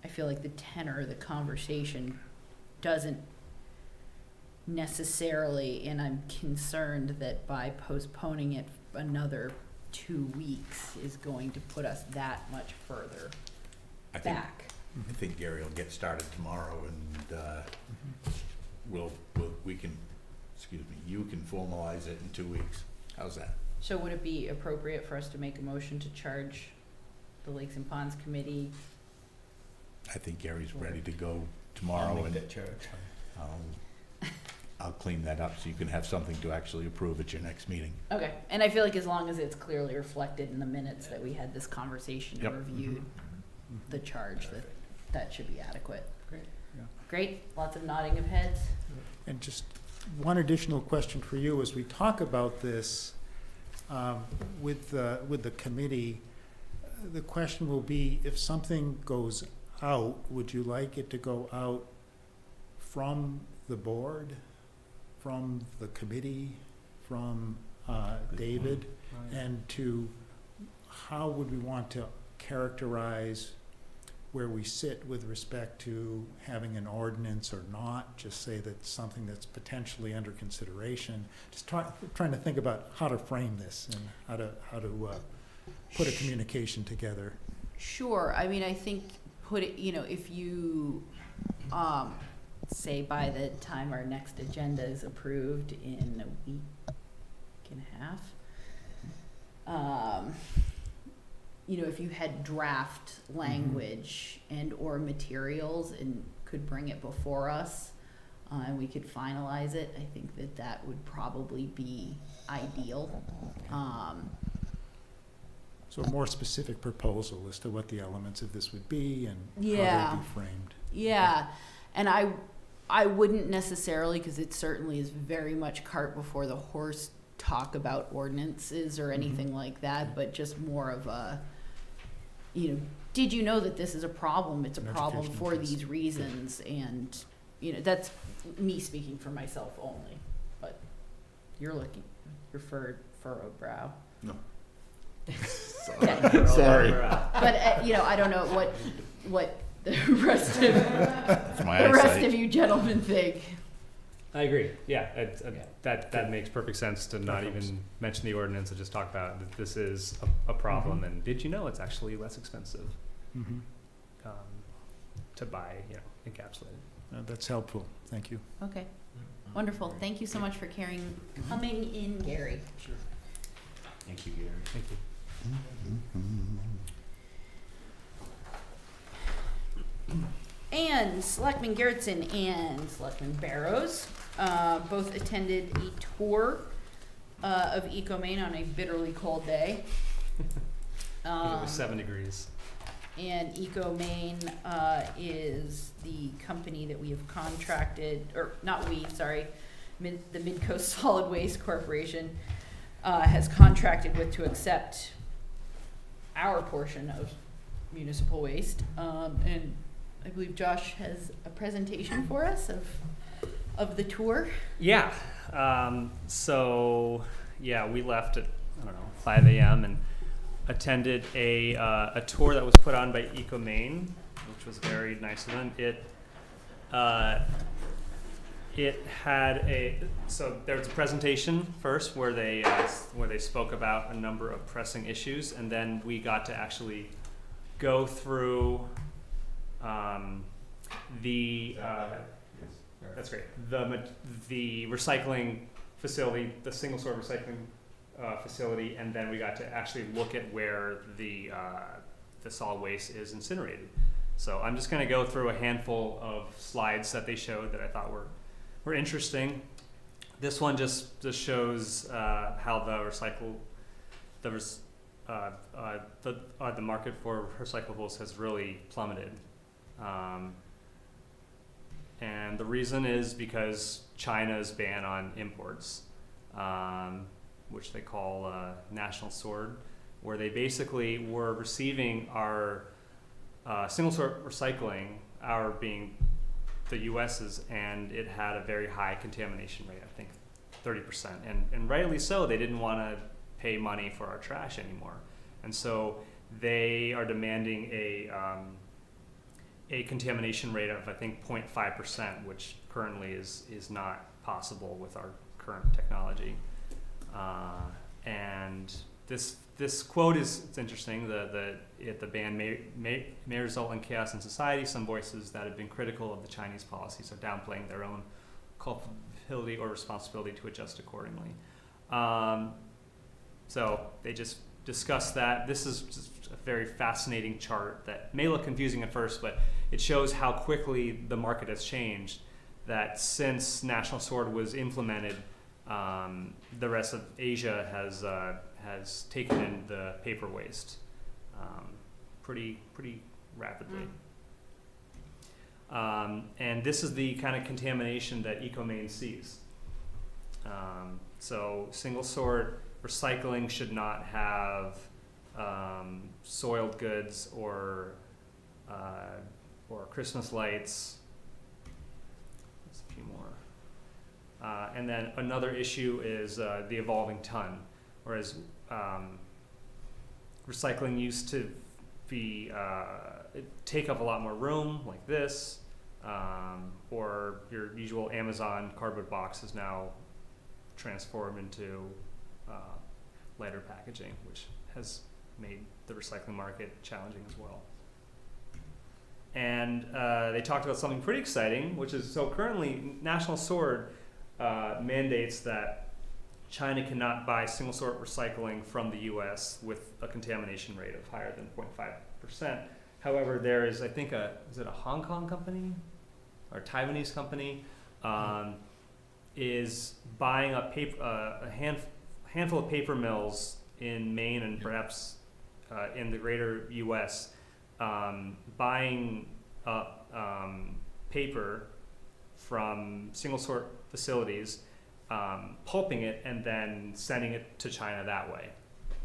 feel like the tenor of the conversation doesn't necessarily, and I'm concerned that by postponing it another 2 weeks is going to put us that much further back. I think Gary will get started tomorrow, and we can, excuse me, you can formalize it in 2 weeks. How's that? So would it be appropriate for us to make a motion to charge the Lakes and Ponds Committee? I think Gary's ready to go tomorrow, I'll make and that charge. I'll clean that up so you can have something to actually approve at your next meeting. Okay, and I feel like as long as it's clearly reflected in the minutes that we had this conversation and Yep. reviewed the charge, that should be adequate. Great. Yeah. Great, lots of nodding of heads. And just one additional question for you, as we talk about this with the committee, the question will be, if something goes out, would you like it to go out from the board, from the committee, from David? And to, how would we want to characterize where we sit with respect to having an ordinance or not? Just say that something that's potentially under consideration. Just trying to think about how to frame this and how to put a communication together. Sure, I mean, I think if you, say by the time our next agenda is approved in a week and a half, if you had draft language and or materials and could bring it before us, and we could finalize it, I think that would probably be ideal. So a more specific proposal as to what the elements of this would be and Yeah. how they'd be framed. Yeah, and I wouldn't necessarily, because it certainly is very much cart before the horse, talk about ordinances or anything like that, but just more of a, did you know that this is a problem? It's a An problem educational for piece. these reasons, and that's me speaking for myself only. But you're furrowed brow. No. Okay. Sorry. But I don't know what the rest of It's my the rest eyesight. of you gentlemen think. I agree. Yeah, that makes perfect sense to not even mention the ordinance and just talk about that this is a problem. And did you know it's actually less expensive to buy, encapsulated? That's helpful. Thank you. Okay, wonderful. Thank you so much for coming in, Gary. Sure. Thank you, Gary. Thank you. And Selectman Garrettson and Selectman Barrows both attended a tour of EcoMaine on a bitterly cold day. It was 7 degrees. And EcoMaine is the company that we have contracted, or not we, sorry, the Midcoast Solid Waste Corporation has contracted with to accept our portion of municipal waste. And I believe Josh has a presentation for us of the tour. Yeah. We left at 5 a.m. and attended a tour that was put on by EcoMaine, which was very nice of them. It had there was a presentation first where they spoke about a number of pressing issues, and then we got to actually go through that's great. The recycling facility, the single sort recycling facility, and then we got to actually look at where the solid waste is incinerated. So I'm just going to go through a handful of slides that they showed that I thought were interesting. This one just shows how the market for recyclables has really plummeted. And the reason is because China's ban on imports, which they call National Sword, where they basically were receiving our single sort recycling, our being the US's, and it had a very high contamination rate, I think 30%. And rightly so, they didn't want to pay money for our trash anymore. And so they are demanding a contamination rate of, I think, 0.5%, which currently is not possible with our current technology. And this this quote it's interesting. The ban may result in chaos in society. Some voices that have been critical of the Chinese policies are downplaying their own culpability or responsibility to adjust accordingly. So they just discuss that. This is just a very fascinating chart that may look confusing at first, but it shows how quickly the market has changed. That since National Sword was implemented, the rest of Asia has taken in the paper waste pretty rapidly. And this is the kind of contamination that EcoMaine sees. So single sword recycling should not have soiled goods or Christmas lights. There's a few more. And then another issue is the evolving ton, whereas recycling used to be take up a lot more room, like this, or your usual Amazon cardboard box is now transformed into lighter packaging, which has made the recycling market challenging as well. And they talked about something pretty exciting, which is, so currently National Sword mandates that China cannot buy single sword recycling from the US with a contamination rate of higher than 0.5%. However, there is, I think, is it a Hong Kong company or a Taiwanese company, is buying up paper, a handful of paper mills in Maine and perhaps in the greater US, buying up paper from single sort facilities, pulping it, and then sending it to China that way.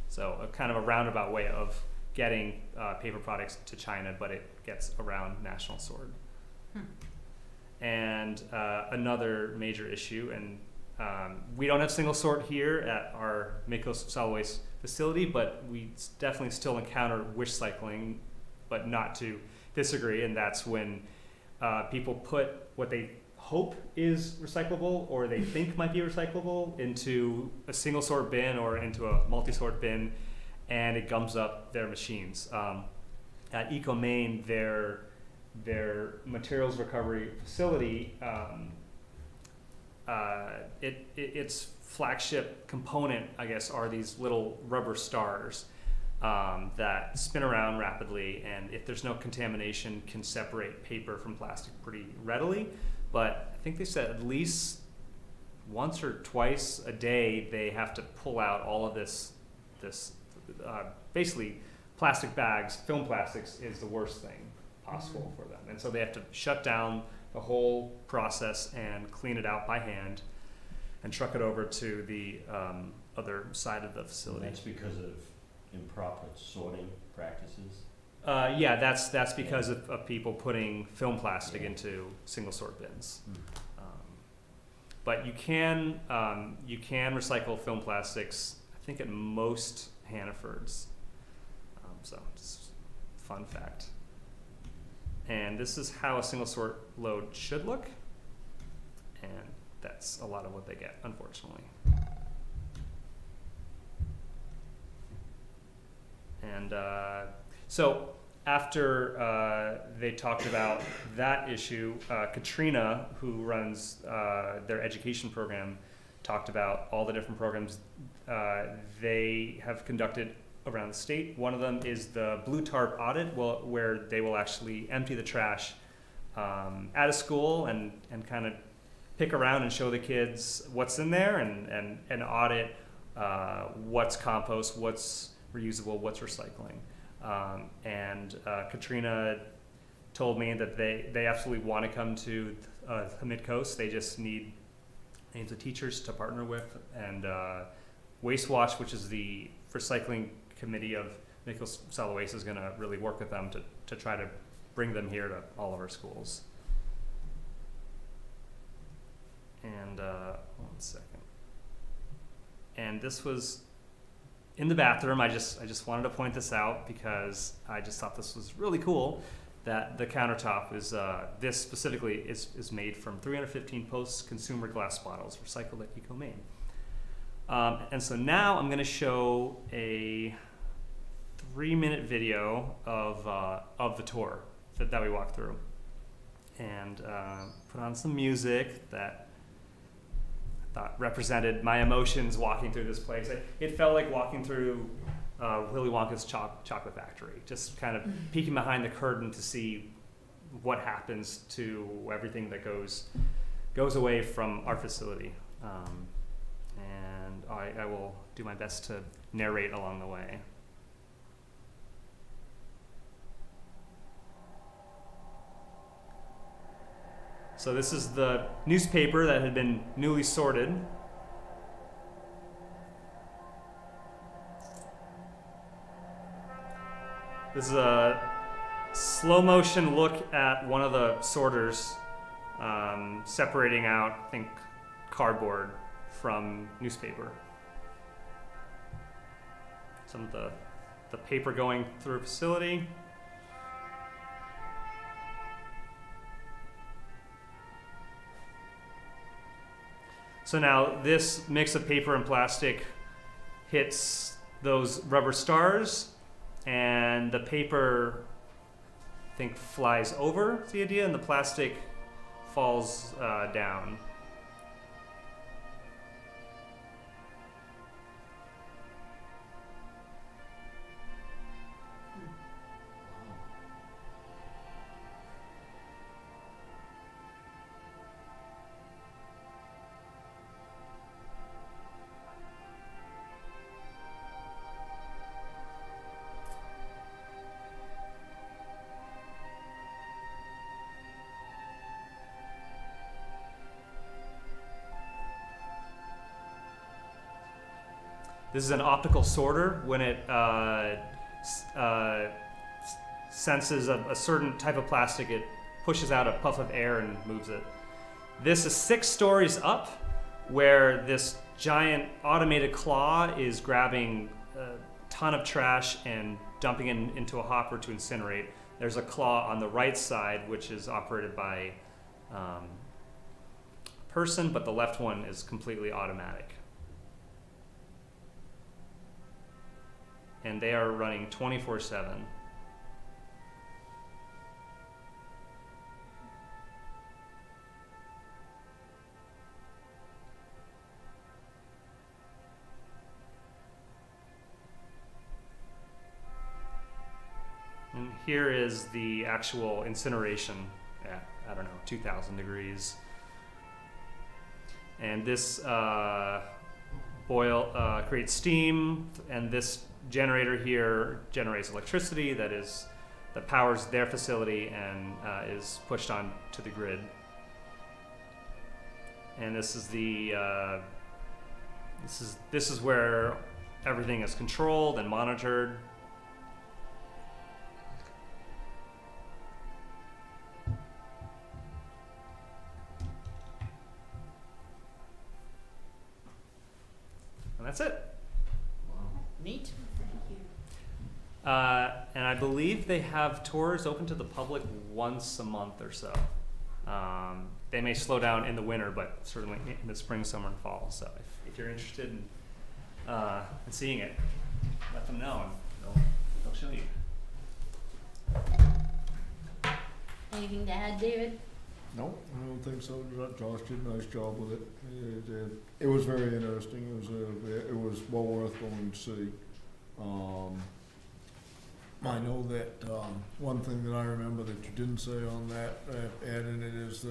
So a kind of a roundabout way of getting paper products to China, but it gets around National Sword. And another major issue, and we don't have single sort here at our Midcoast Solid Waste facility, but we definitely still encounter wish cycling, but not to this degree, and that's when people put what they hope is recyclable or they think might be recyclable into a single sort bin or into a multi-sort bin, and it gums up their machines. At EcoMaine, their materials recovery facility, its flagship component, I guess, are these little rubber stars that spin around rapidly, and if there's no contamination, can separate paper from plastic pretty readily. But I think they said at least once or twice a day they have to pull out all of this basically plastic bags. Film plastics is the worst thing possible for them, and so they have to shut down the whole process and clean it out by hand and truck it over to the other side of the facility. That's because of improper sorting practices? Yeah, that's because of people putting film plastic into single sort bins. But you can recycle film plastics, I think, at most Hannafords. So just fun fact. And this is how a single sort load should look, and that's a lot of what they get, unfortunately. And so after they talked about that issue, Katrina, who runs their education program, talked about all the different programs they have conducted around the state. One of them is the Blue Tarp audit, where they will actually empty the trash at a school and kind of pick around and show the kids what's in there and audit what's compost, what's reusable, what's recycling. Katrina told me that they absolutely want to come to the Midcoast. They just need names of teachers to partner with, and Waste Watch, which is the recycling committee of Midcoast Solid Waste, is going to really work with them to try to bring them here to all of our schools. And 1 second. And this was in the bathroom. I just wanted to point this out because I just thought this was really cool, that the countertop is this specifically is made from 315 post-consumer glass bottles recycled at EcoMaine. And so now I'm going to show a 3-minute video of the tour that we walked through, and put on some music that I thought represented my emotions walking through this place. It felt like walking through Willy Wonka's chocolate factory, just kind of peeking behind the curtain to see what happens to everything that goes away from our facility. And I will do my best to narrate along the way. So this is the newspaper that had been newly sorted. This is a slow motion look at one of the sorters separating out, I think, cardboard from newspaper. Some of the paper going through a facility. So now this mix of paper and plastic hits those rubber stars, and the paper, I think, flies over, is the idea, and the plastic falls down. This is an optical sorter. When it senses a certain type of plastic, it pushes out a puff of air and moves it. This is 6 stories up, where this giant automated claw is grabbing a ton of trash and dumping it into a hopper to incinerate. There's a claw on the right side, which is operated by a person, but the left one is completely automatic. And they are running 24/7. And here is the actual incineration at, I don't know, 2,000 degrees. And this creates steam, and this generator here generates electricity that powers their facility and is pushed on to the grid. And this is this is where everything is controlled and monitored. And that's it. Neat. And I believe they have tours open to the public once a month or so. They may slow down in the winter, but certainly in the spring, summer, and fall. So if you're interested in seeing it, let them know, and they'll show you. Anything to add, David? No, I don't think so. Josh did a nice job with it. It was very interesting. It was well worth going to see. I know that one thing that I remember that you didn't say on that, Ed, and it is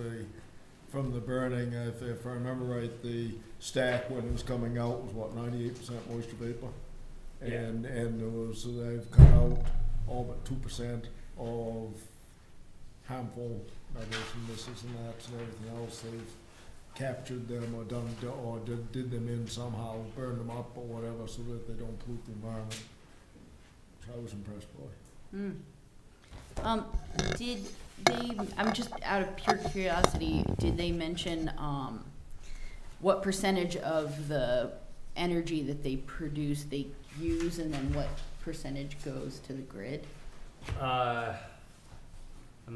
from the burning, if I remember right, the stack when it was coming out was what, 98% moisture vapor? Yeah. And they've cut out all but 2% of harmful vibration misses and that and everything else. They've captured them or did them in somehow, burned them up or whatever so that they don't pollute the environment. I was impressed by. Did they, I'm just out of pure curiosity, did they mention what percentage of the energy that they produce they use, and then what percentage goes to the grid? I'm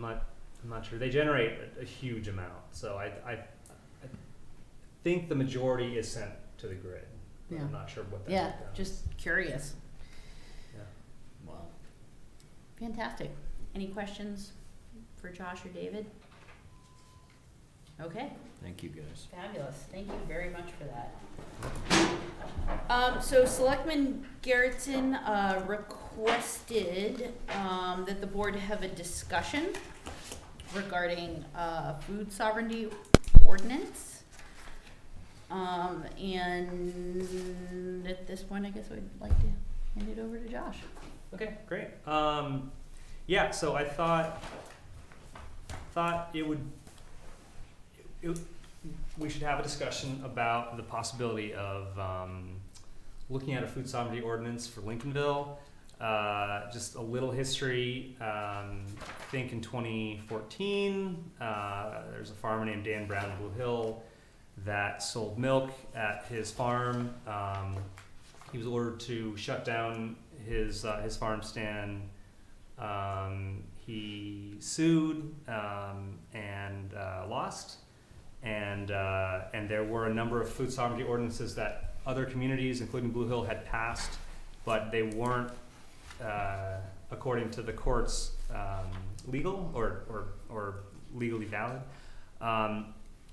not sure. They generate a huge amount, so I think the majority is sent to the grid. But Yeah. I'm not sure what that Yeah, breakdown is. just curious. Wow. Fantastic. Any questions for Josh or David? Okay. Thank you, guys. Fabulous. Thank you very much for that. So Selectman Garrettson requested that the board have a discussion regarding food sovereignty ordinance. And at this point, I guess I'd like to hand it over to Josh. Okay, great. Yeah, so I thought we should have a discussion about the possibility of looking at a food sovereignty ordinance for Lincolnville. Just a little history. I think in 2014, there's a farmer named Dan Brown in Blue Hill that sold milk at his farm. He was ordered to shut down his farm stand. He sued and lost. And there were a number of food sovereignty ordinances that other communities, including Blue Hill, had passed, but they weren't, according to the courts, legal or legally valid.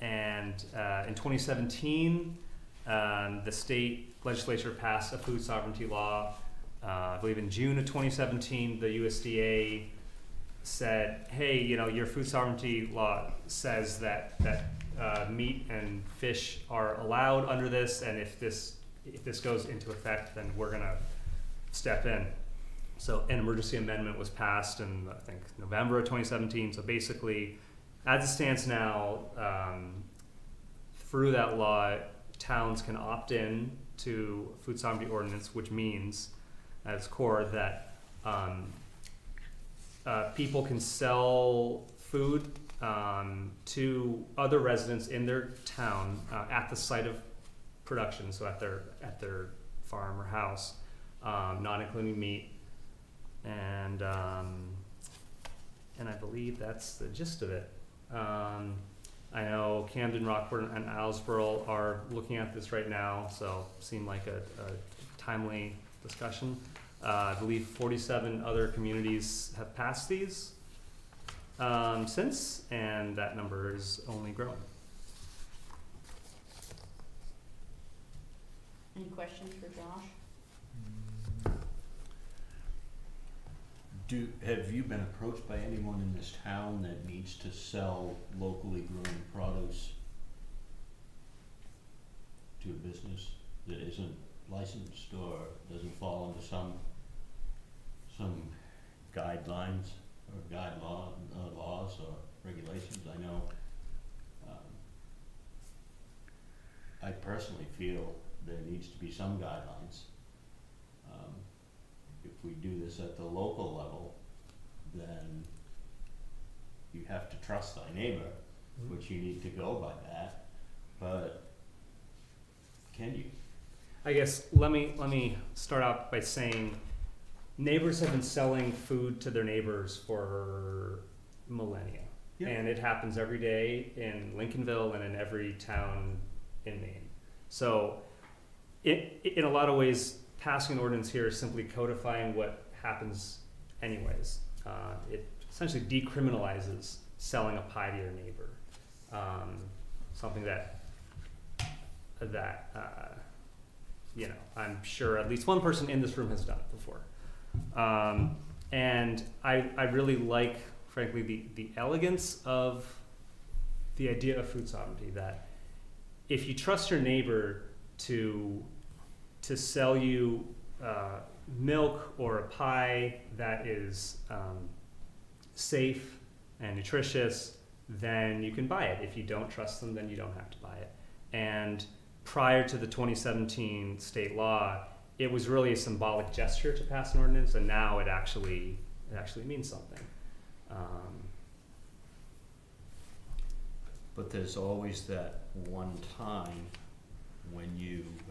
In 2017, the state legislature passed a food sovereignty law. I believe in June of 2017, the USDA said, "Hey, your food sovereignty law says that meat and fish are allowed under this, and if this goes into effect, then we're gonna step in." So an emergency amendment was passed in, I think, November of 2017. So basically, as it stands now, through that law, towns can opt in to food sovereignty ordinance, which means at its core that people can sell food to other residents in their town at the site of production, so at their farm or house, not including meat, and I believe that's the gist of it. I know Camden, Rockford, and Islesboro are looking at this right now, so seemed like a timely discussion. I believe 47 other communities have passed these since, and that number is only growing. Any questions for Josh? Have you been approached by anyone in this town that needs to sell locally grown produce to a business that isn't licensed or doesn't fall under some guidelines or laws or regulations? I know I personally feel there needs to be some guidelines. If we do this at the local level, then you have to trust thy neighbor, which you need to go by that, but can you? I guess let me start out by saying neighbors have been selling food to their neighbors for millennia. Yep. And it happens every day in Lincolnville and in every town in Maine. So in a lot of ways, passing an ordinance here is simply codifying what happens anyways. It essentially decriminalizes selling a pie to your neighbor. Something that I'm sure at least one person in this room has done it before. And I really like, frankly, the elegance of the idea of food sovereignty, that if you trust your neighbor to sell you milk or a pie that is safe and nutritious, then you can buy it. If you don't trust them, then you don't have to buy it. And prior to the 2017 state law, it was really a symbolic gesture to pass an ordinance, and now it actually means something. But there's always that one time when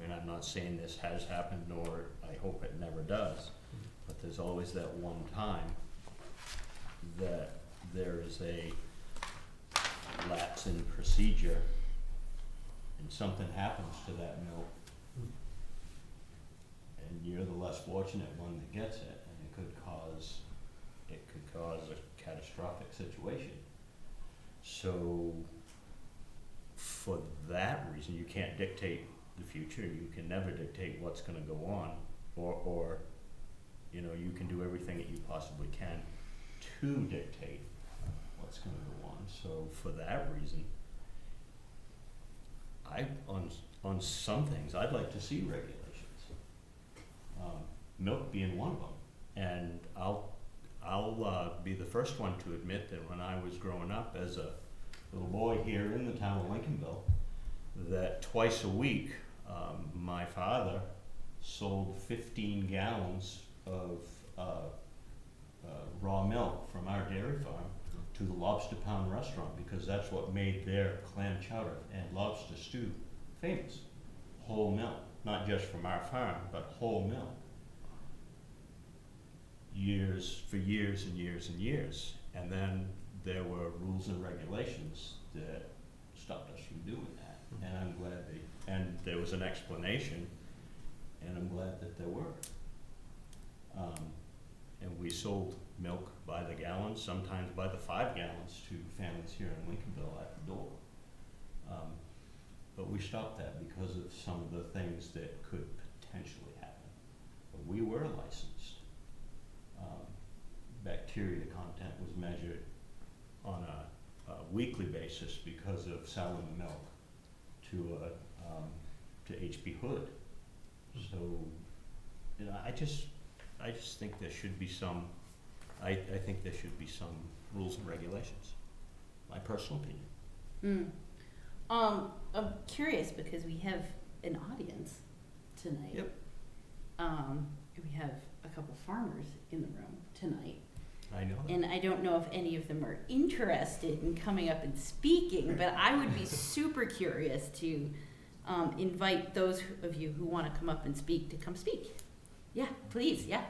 and I'm not saying this has happened, nor I hope it never does, but there's always that one time that there is a lapse in procedure and something happens to that milk, and you're the less fortunate one that gets it, and it it could cause a catastrophic situation. So for that reason, you can't dictate the future. You can never dictate what's going to go on, or you know, you can do everything that you possibly can to dictate what's going to go on. So for that reason, on some things, I'd like to see regulations. Milk being one of them, and I'll be the first one to admit that when I was growing up as a little boy here in the town of Lincolnville, that twice a week my father sold 15 gallons of raw milk from our dairy farm to the Lobster Pound restaurant, because that's what made their clam chowder and lobster stew famous. Whole milk, not just from our farm, but whole milk. For years and years and years. And then there were rules and regulations that stopped us from doing that. And I'm glad and there was an explanation, and I'm glad that there were. And we sold milk by the gallons, sometimes by the 5 gallons to families here in Lincolnville at the door. But we stopped that because of some of the things that could potentially happen. But we were licensed. Bacteria content was measured on a weekly basis because of selling milk to H.B. Hood. So, you know, I just think there should be some. I think there should be some rules and regulations. My personal opinion. I'm curious because we have an audience tonight. Yep. We have a couple farmers in the room tonight. I know that. And I don't know if any of them are interested in coming up and speaking, but I would be super curious to invite those of you who want to come up and speak to come speak. Yeah, please, yeah.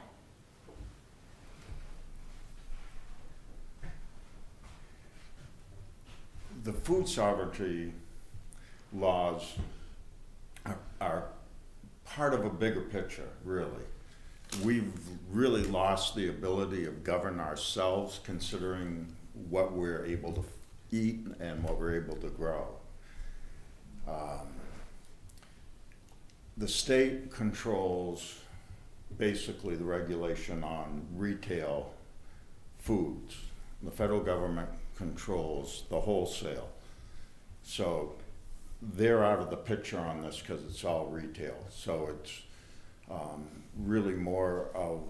The food sovereignty laws are part of a bigger picture, really. We've really lost the ability to govern ourselves, considering what we're able to eat and what we're able to grow. The state controls basically the regulation on retail foods. The federal government controls the wholesale. So they're out of the picture on this because it's all retail. So it's really more of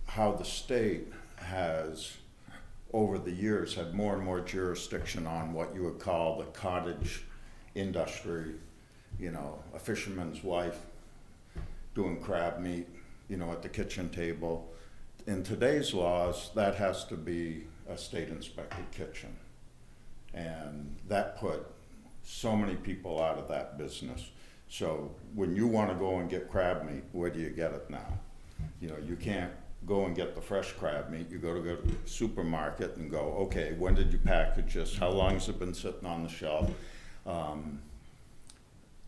how the state has, over the years, had more and more jurisdiction on what you would call the cottage industry. You know, a fisherman's wife doing crab meat, you know, at the kitchen table. In today's laws, that has to be a state inspected kitchen. And that put so many people out of that business. So when you want to go and get crab meat, where do you get it now? You know, you can't go and get the fresh crab meat. You go to the supermarket and go, okay, when did you package this? How long has it been sitting on the shelf?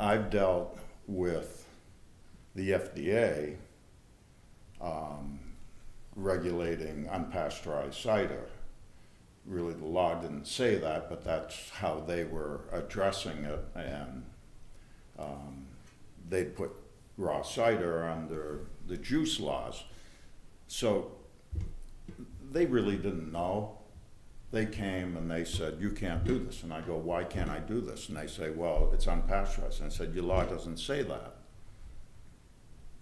I've dealt with the FDA regulating unpasteurized cider. Really, the law didn't say that, but that's how they were addressing it, and they put raw cider under the juice laws. So they really didn't know. They came and they said, you can't do this. And I go, why can't I do this? And they say, well, it's unpasteurized. And I said, your law doesn't say that.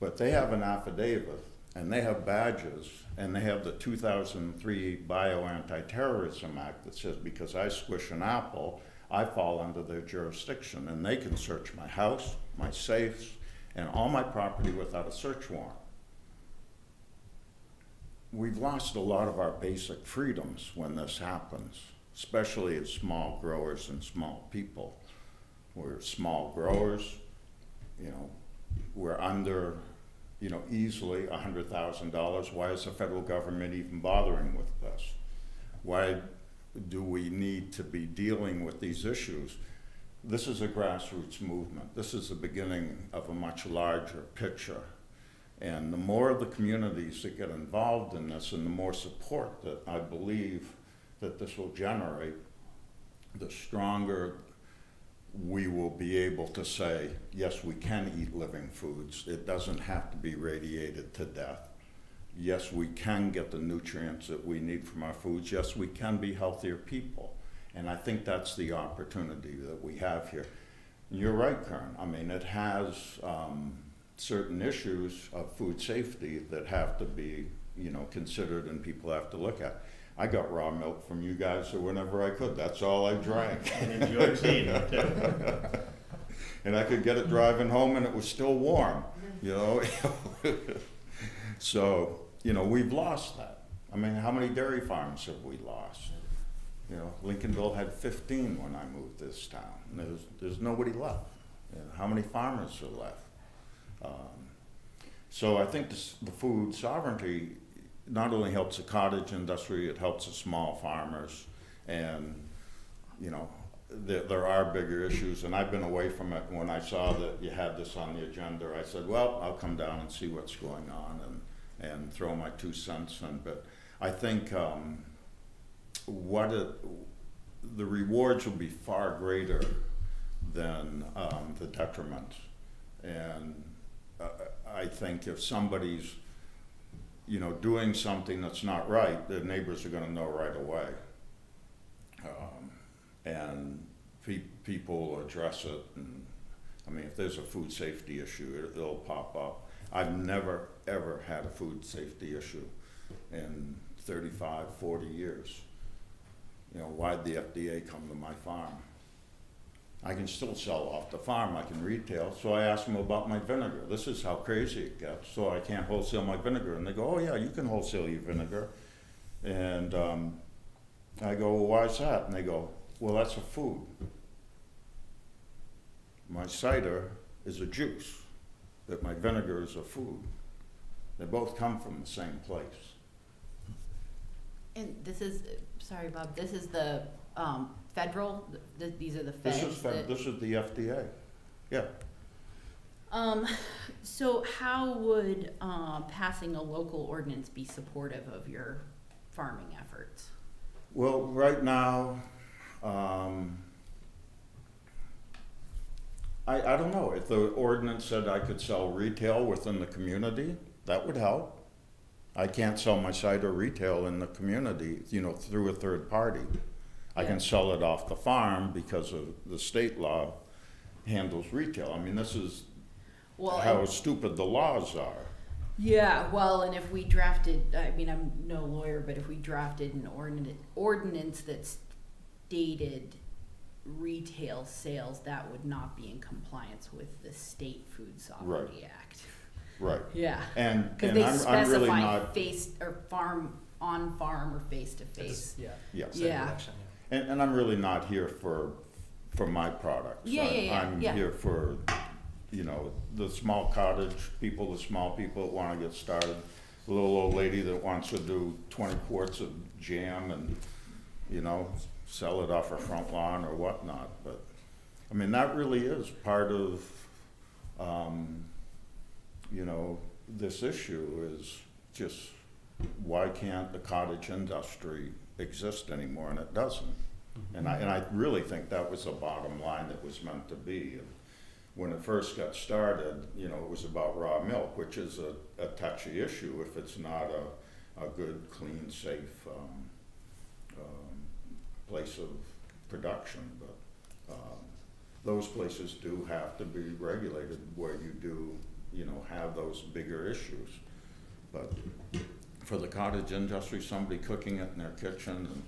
But they have an affidavit, and they have badges, and they have the 2003 Bio-Anti-Terrorism Act that says because I squish an apple, I fall under their jurisdiction, and they can search my house, my safes, and all my property without a search warrant. We've lost a lot of our basic freedoms when this happens, especially as small growers and small people. We're small growers, you know, we're under, you know, easily $100,000. Why is the federal government even bothering with this? Why do we need to be dealing with these issues? This is a grassroots movement. This is the beginning of a much larger picture. And the more of the communities that get involved in this and the more support that I believe that this will generate, the stronger we will be able to say, yes, we can eat living foods. It doesn't have to be radiated to death. Yes, we can get the nutrients that we need from our foods. Yes, we can be healthier people. And I think that's the opportunity that we have here. And you're right, Karen. I mean, it has certain issues of food safety that have to be, you know, considered and people have to look at. I got raw milk from you guys whenever I could. That's all I drank. And enjoyed seeing it too. And I could get it driving home and it was still warm, you know? So, you know, we've lost that. I mean, how many dairy farms have we lost? You know, Lincolnville had 15 when I moved this town. And there's nobody left. You know, how many farmers are left? So I think the food sovereignty not only helps the cottage industry, it helps the small farmers. And, you know, there are bigger issues. And I've been away from it. When I saw that you had this on the agenda, I said, well, I'll come down and see what's going on and throw my 2 cents in. But I think the rewards will be far greater than the detriment. And I think if somebody's, you know, doing something that's not right, the neighbors are going to know right away. And people address it. And I mean, if there's a food safety issue, it'll pop up. I've never, ever had a food safety issue in 35, 40 years. You know, why'd the FDA come to my farm? I can still sell off the farm, I can retail. So I asked them about my vinegar. This is how crazy it gets. So I can't wholesale my vinegar. And they go, oh yeah, you can wholesale your vinegar. And I go, well, why is that? And they go, well, that's a food. My cider is a juice, but my vinegar is a food. They both come from the same place. And this is, sorry, Bob, this is the federal, these are the feds? This is the FDA, yeah. So how would passing a local ordinance be supportive of your farming efforts? Well, right now, I don't know. If the ordinance said I could sell retail within the community, that would help. I can't sell my cider retail in the community, you know, through a third party. I can sell it off the farm because of the state law handles retail. I mean, this is how stupid the laws are. Yeah, well, and if we drafted, I mean, I'm no lawyer, but if we drafted an ordinance that stated retail sales, that would not be in compliance with the State Food Sovereignty Act. Right. Yeah. And because they specify I'm really not, face or on farm or face to face. Yeah. Yeah. Yeah. And I'm really not here for my products. I'm here for, you know, the small cottage people, the small people that want to get started. The little old lady that wants to do 20 quarts of jam and, you know, sell it off her front lawn or whatnot. But I mean, that really is part of, you know, this issue is just why can't the cottage industry exist anymore, and it doesn't. And I really think that was the bottom line that was meant to be. And when it first got started, you know, it was about raw milk, which is a touchy issue if it's not a good, clean, safe place of production. But those places do have to be regulated where you do, you know, have those bigger issues. But for the cottage industry, somebody cooking it in their kitchen and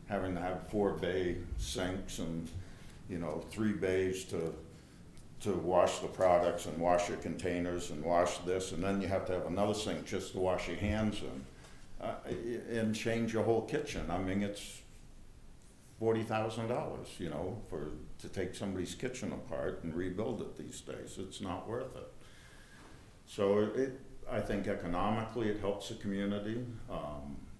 having to have 4 bay sinks and, you know, 3 bays to wash the products and wash your containers and wash this, and then you have to have another sink just to wash your hands in, and change your whole kitchen. I mean, it's $40,000, you know, to take somebody's kitchen apart and rebuild it these days. It's not worth it. So I think economically it helps the community.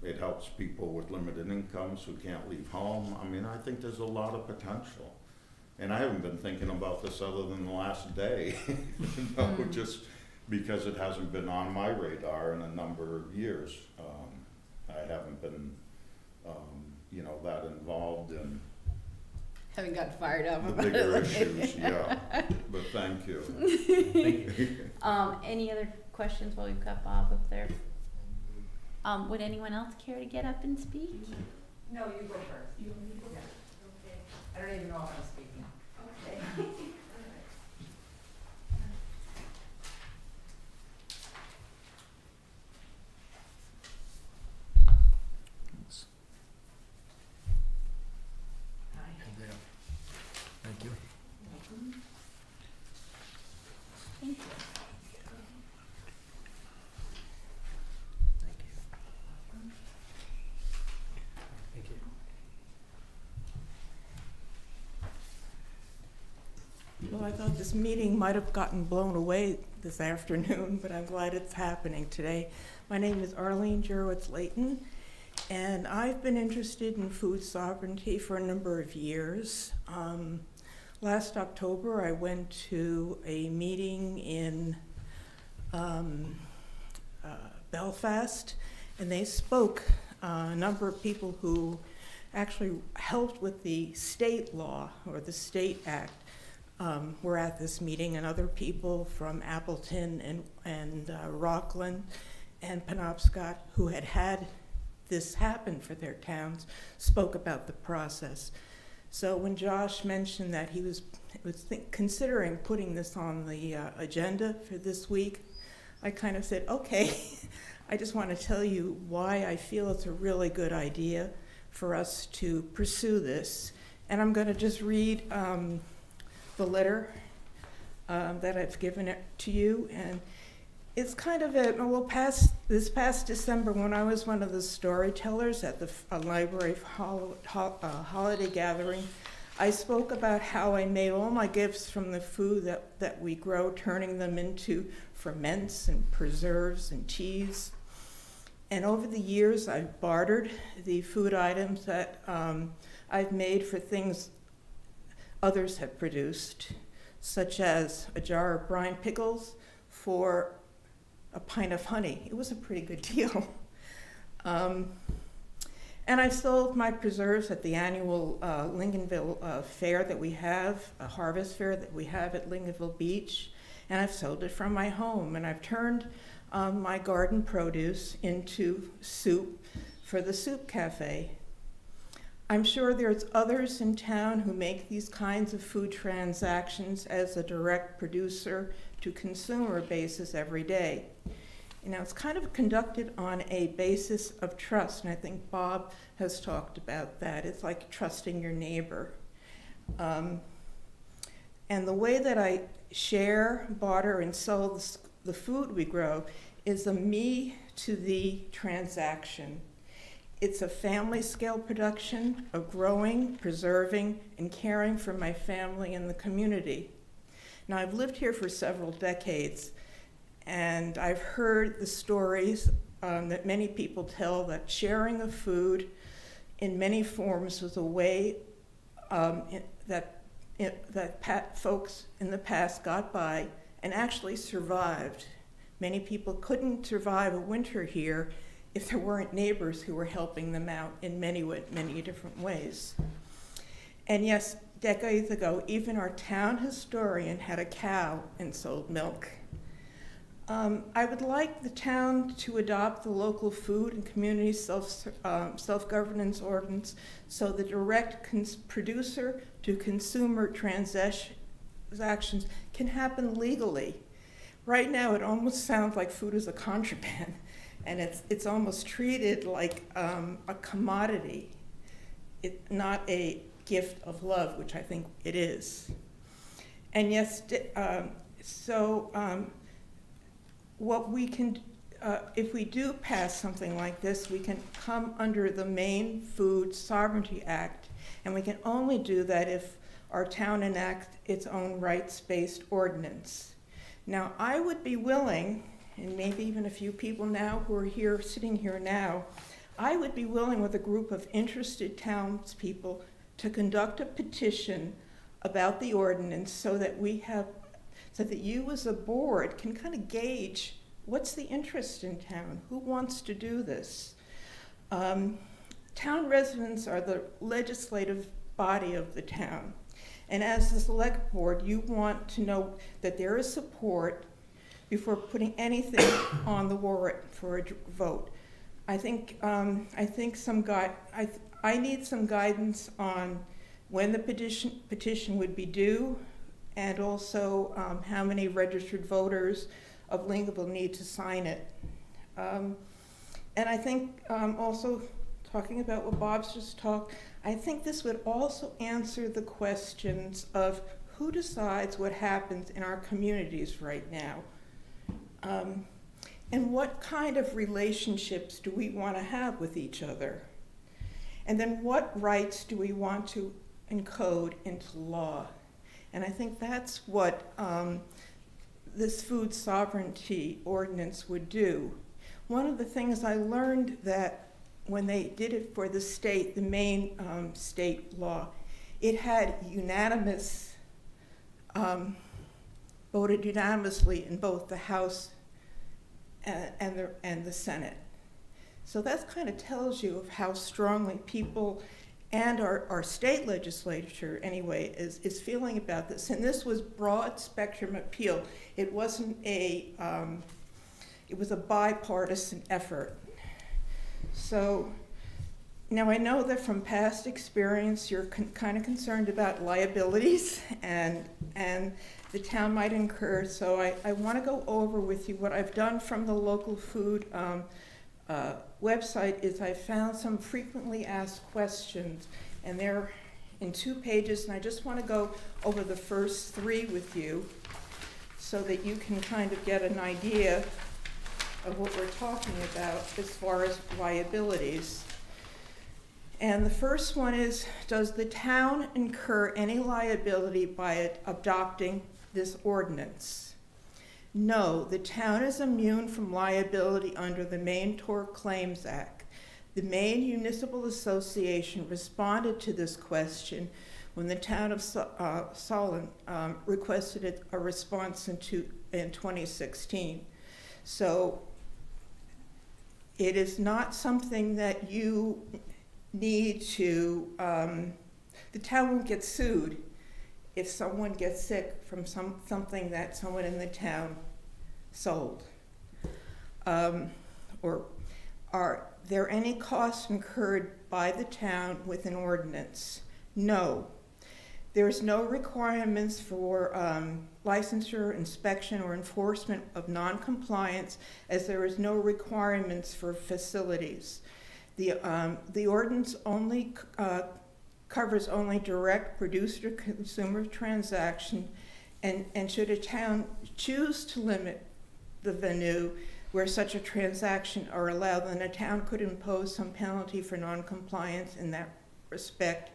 It helps people with limited incomes who can't leave home. I mean, I think there's a lot of potential. And I haven't been thinking about this other than the last day, you know, just because it hasn't been on my radar in a number of years. I haven't been, you know, that involved in Haven't gotten fired up the about bigger it. issues, yeah, but thank you. Thank you. Any other questions while we've got Bob up there? Would anyone else care to get up and speak? No, you go first. You go first. Okay. I don't even know if I'm speaking. Okay. Thank you. Thank you. Thank you. Well, I thought this meeting might have gotten blown away this afternoon, but I'm glad it's happening today. My name is Arlene Jurowitz-Layton, and I've been interested in food sovereignty for a number of years. Last October, I went to a meeting in Belfast, and they spoke, a number of people who actually helped with the state law or the state act were at this meeting, and other people from Appleton and Rockland and Penobscot who had this happen for their towns spoke about the process. So when Josh mentioned that he was considering putting this on the agenda for this week, I kind of said, okay, I just want to tell you why I feel it's a really good idea for us to pursue this. And I'm going to just read the letter that I've given it to you. And it's kind of this past December, when I was one of the storytellers at the library holiday gathering, I spoke about how I made all my gifts from the food that we grow, turning them into ferments and preserves and teas. And over the years, I've bartered the food items that I've made for things others have produced, such as a jar of brine pickles for a pint of honey. It was a pretty good deal. And I've sold my preserves at the annual Lincolnville fair that we have, a harvest fair that we have at Lincolnville Beach. And I've sold it from my home. And I've turned my garden produce into soup for the Soup Cafe. I'm sure there's others in town who make these kinds of food transactions as a direct producer to consumer basis every day. You know, it's kind of conducted on a basis of trust, and I think Bob has talked about that. It's like trusting your neighbor. And the way that I share, barter, and sell the food we grow is a me to the transaction. It's a family scale production of growing, preserving, and caring for my family and the community. Now, I've lived here for several decades, and I've heard the stories that many people tell that sharing of food in many forms was a way that folks in the past got by and actually survived. Many people couldn't survive a winter here if there weren't neighbors who were helping them out in many different ways. And yes, decades ago, even our town historian had a cow and sold milk. I would like the town to adopt the local food and community self-governance ordinance so the direct producer to consumer transactions can happen legally. Right now, it almost sounds like food is a contraband, and it's almost treated like a commodity, not a gift of love, which I think it is. And yes, what we can, if we do pass something like this, we can come under the Maine Food Sovereignty Act, and we can only do that if our town enacts its own rights-based ordinance. Now, I would be willing, and maybe even a few people now who are here, sitting here now, I would be willing with a group of interested townspeople to conduct a petition about the ordinance so that we have so that you as a board can kind of gauge what's the interest in town, who wants to do this. Town residents are the legislative body of the town. And as the select board, you want to know that there is support before putting anything on the warrant for a vote. I need some guidance on when the petition would be due, and also how many registered voters of Lincolnville need to sign it. And I think also, talking about what Bob's just talked, I think this would also answer the questions of who decides what happens in our communities right now. And what kind of relationships do we want to have with each other? And then what rights do we want to encode into law? And I think that's what this food sovereignty ordinance would do. One of the things I learned that when they did it for the state, the main state law, it had unanimous, voted unanimously in both the House and the Senate. So that kind of tells you of how strongly people and our state legislature, anyway, is feeling about this. And this was broad spectrum appeal. It wasn't it was a bipartisan effort. So now I know that from past experience, you're kind of concerned about liabilities and the town might incur. So I want to go over with you what I've done from the local food website is I found some frequently asked questions, and they're in 2 pages, and I just want to go over the first 3 with you so that you can kind of get an idea of what we're talking about as far as liabilities. And the first one is, does the town incur any liability by adopting this ordinance? No, the town is immune from liability under the Maine Tort Claims Act. The Maine Municipal Association responded to this question when the town of Solon requested a response in 2016. So it is not something that you need to, the town won't get sued if someone gets sick from something that someone in the town sold. Or are there any costs incurred by the town with an ordinance? No. There's no requirements for licensure, inspection, or enforcement of non-compliance, as there is no requirements for facilities. The ordinance only covers only direct producer-consumer transaction, and should a town choose to limit the venue where such a transaction are allowed, then a town could impose some penalty for non-compliance in that respect,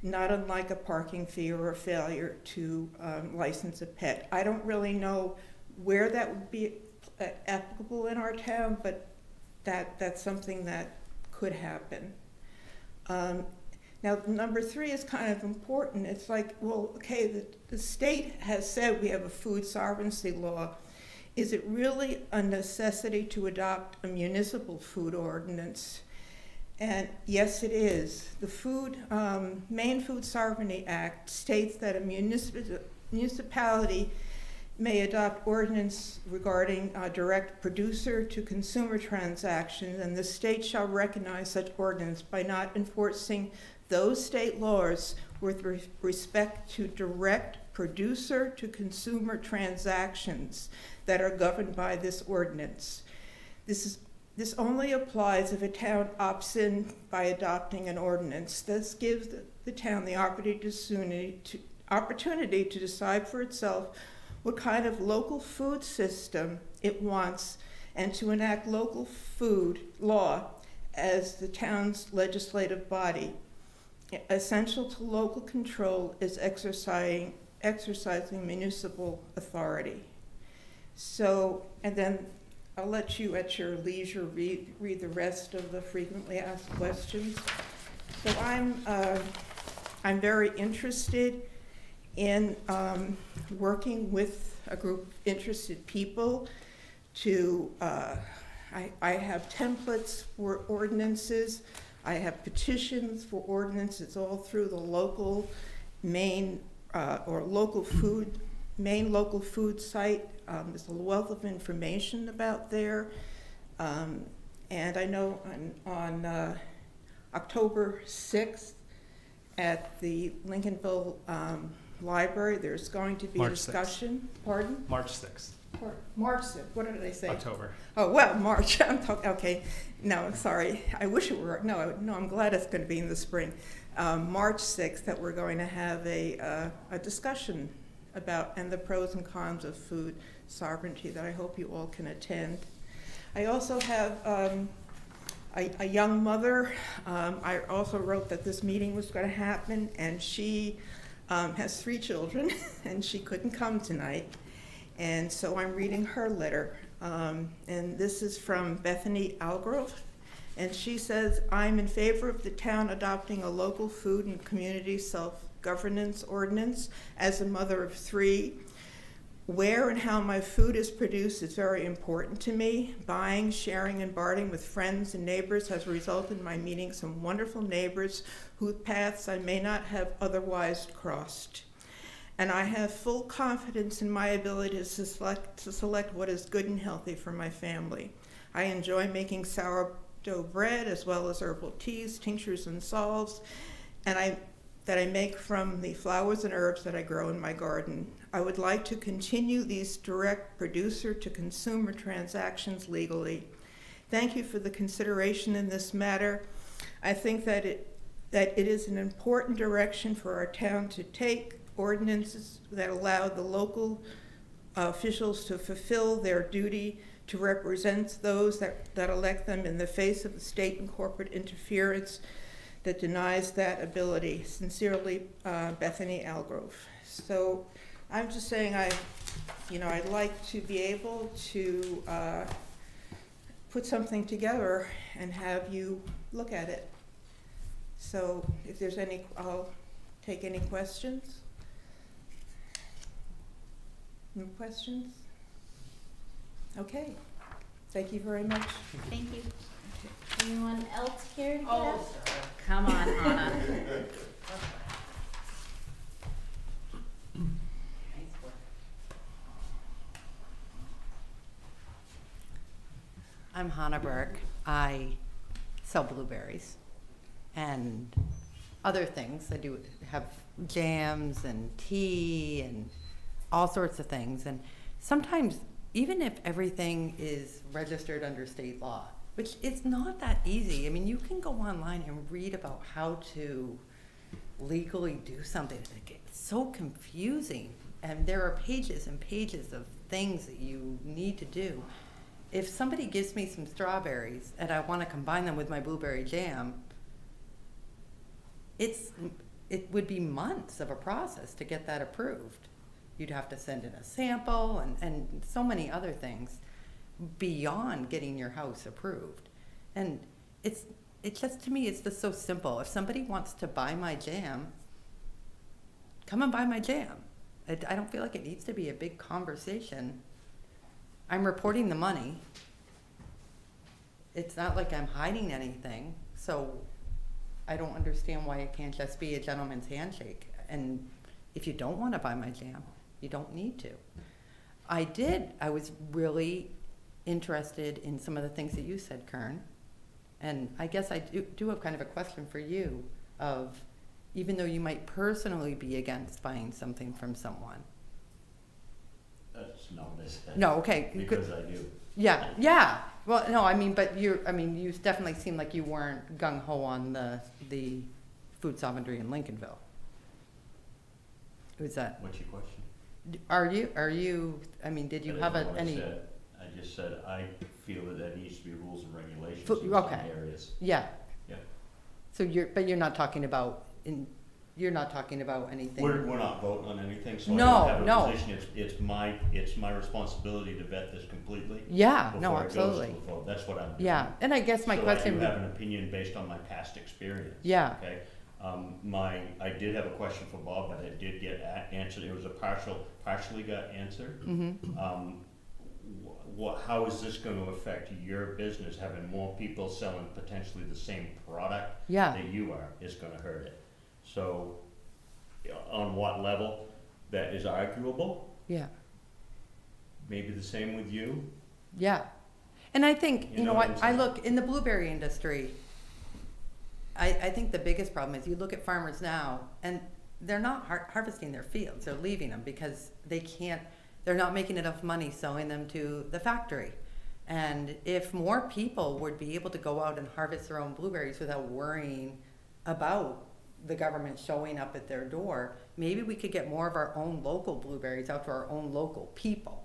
not unlike a parking fee or a failure to license a pet. I don't really know where that would be applicable in our town, but that's something that could happen. Now, number 3 is kind of important. It's like, well, okay, the state has said we have a food sovereignty law. Is it really a necessity to adopt a municipal food ordinance? And yes, it is. The Maine Food Sovereignty Act states that a municipality may adopt ordinance regarding direct producer-to-consumer transactions, and the state shall recognize such ordinance by not enforcing those state laws with respect to direct producer-to-consumer transactions that are governed by this ordinance. This only applies if a town opts in by adopting an ordinance. This gives the town the opportunity to decide for itself what kind of local food system it wants and to enact local food law as the town's legislative body. Essential to local control is exercising municipal authority. So, and then I'll let you at your leisure read the rest of the frequently asked questions. So I'm very interested in working with a group of interested people to, I have templates for ordinances, I have petitions for ordinances all through the local main main local food site. There's a wealth of information about there. And I know on October 6th at the Lincolnville Library, there's going to be a March 6th. discussion. Pardon? March 6th, March 6th. What did I say? October. Oh, well, March. I'm talking, okay. No, sorry. I wish it were, no, I'm glad it's going to be in the spring. March 6th, that we're going to have a discussion about, and the pros and cons of food sovereignty, that I hope you all can attend. I also have a young mother. I also wrote that this meeting was going to happen, and she has 3 children, and she couldn't come tonight. And so I'm reading her letter. And this is from Bethany Algrove. And she says, I'm in favor of the town adopting a local food and community self-governance ordinance. As a mother of 3, where and how my food is produced is very important to me. Buying, sharing, and bartering with friends and neighbors has resulted in my meeting some wonderful neighbors whose paths I may not have otherwise crossed. And I have full confidence in my ability to select what is good and healthy for my family. I enjoy making sourdough bread as well as herbal teas, tinctures, and salves, and that I make from the flowers and herbs that I grow in my garden. I would like to continue these direct producer-to-consumer transactions legally. Thank you for the consideration in this matter. I think that it is an important direction for our town to take, ordinances that allow the local officials to fulfill their duty to represent those that elect them in the face of the state and corporate interference that denies that ability. Sincerely, Bethany Algrove. So I'm just saying I'd like to be able to put something together and have you look at it. So if there's any, I'll take any questions. No questions? Okay. Thank you very much. Thank you. Anyone else care to get up? Come on, Anna. I'm Hannah Burke. I sell blueberries and other things. I do have jams and tea and all sorts of things. And sometimes, even if everything is registered under state law, which is not that easy. I mean, you can go online and read about how to legally do something. It's so confusing. And there are pages and pages of things that you need to do. If somebody gives me some strawberries and I want to combine them with my blueberry jam, it would be months of a process to get that approved. You'd have to send in a sample and so many other things beyond getting your house approved. And it's just, to me, it's just so simple. If somebody wants to buy my jam, come and buy my jam. I don't feel like it needs to be a big conversation. I'm reporting the money. It's not like I'm hiding anything. So I don't understand why it can't just be a gentleman's handshake. And if you don't want to buy my jam, you don't need to. I was really interested in some of the things that you said, Kern. And I guess I do have kind of a question for you of, even though you might personally be against buying something from someone. That's not what I said. No, okay. Because I do. Yeah. Well, no, I mean, but you definitely seemed like you weren't gung-ho on the food sovereignty in Lincolnville. Who's that? What's your question? Are you, I mean, did you have any? I just said I feel that there needs to be rules and regulations in some areas. Yeah. Yeah. So you're not talking about anything. We're not voting on anything, so No, I don't have a no. position. It's my responsibility to vet this completely. Yeah, no, before it goes absolutely. to a vote. That's what I'm doing. Yeah, and I guess my so question. I do have an opinion based on my past experience. Yeah. Okay. I did have a question for Bob, but it did get answered. It was a partially got answered. How is this going to affect your business? Having more people selling potentially the same product that you are is going to hurt it. So, on what level? That is arguable. Yeah. Maybe the same with you. Yeah. And I think, You know what I'm I saying? look in the blueberry industry, I think the biggest problem is you look at farmers now and they're not harvesting their fields. They're leaving them because they're not making enough money selling them to the factory. And if more people would be able to go out and harvest their own blueberries without worrying about the government showing up at their door, maybe we could get more of our own local blueberries out to our own local people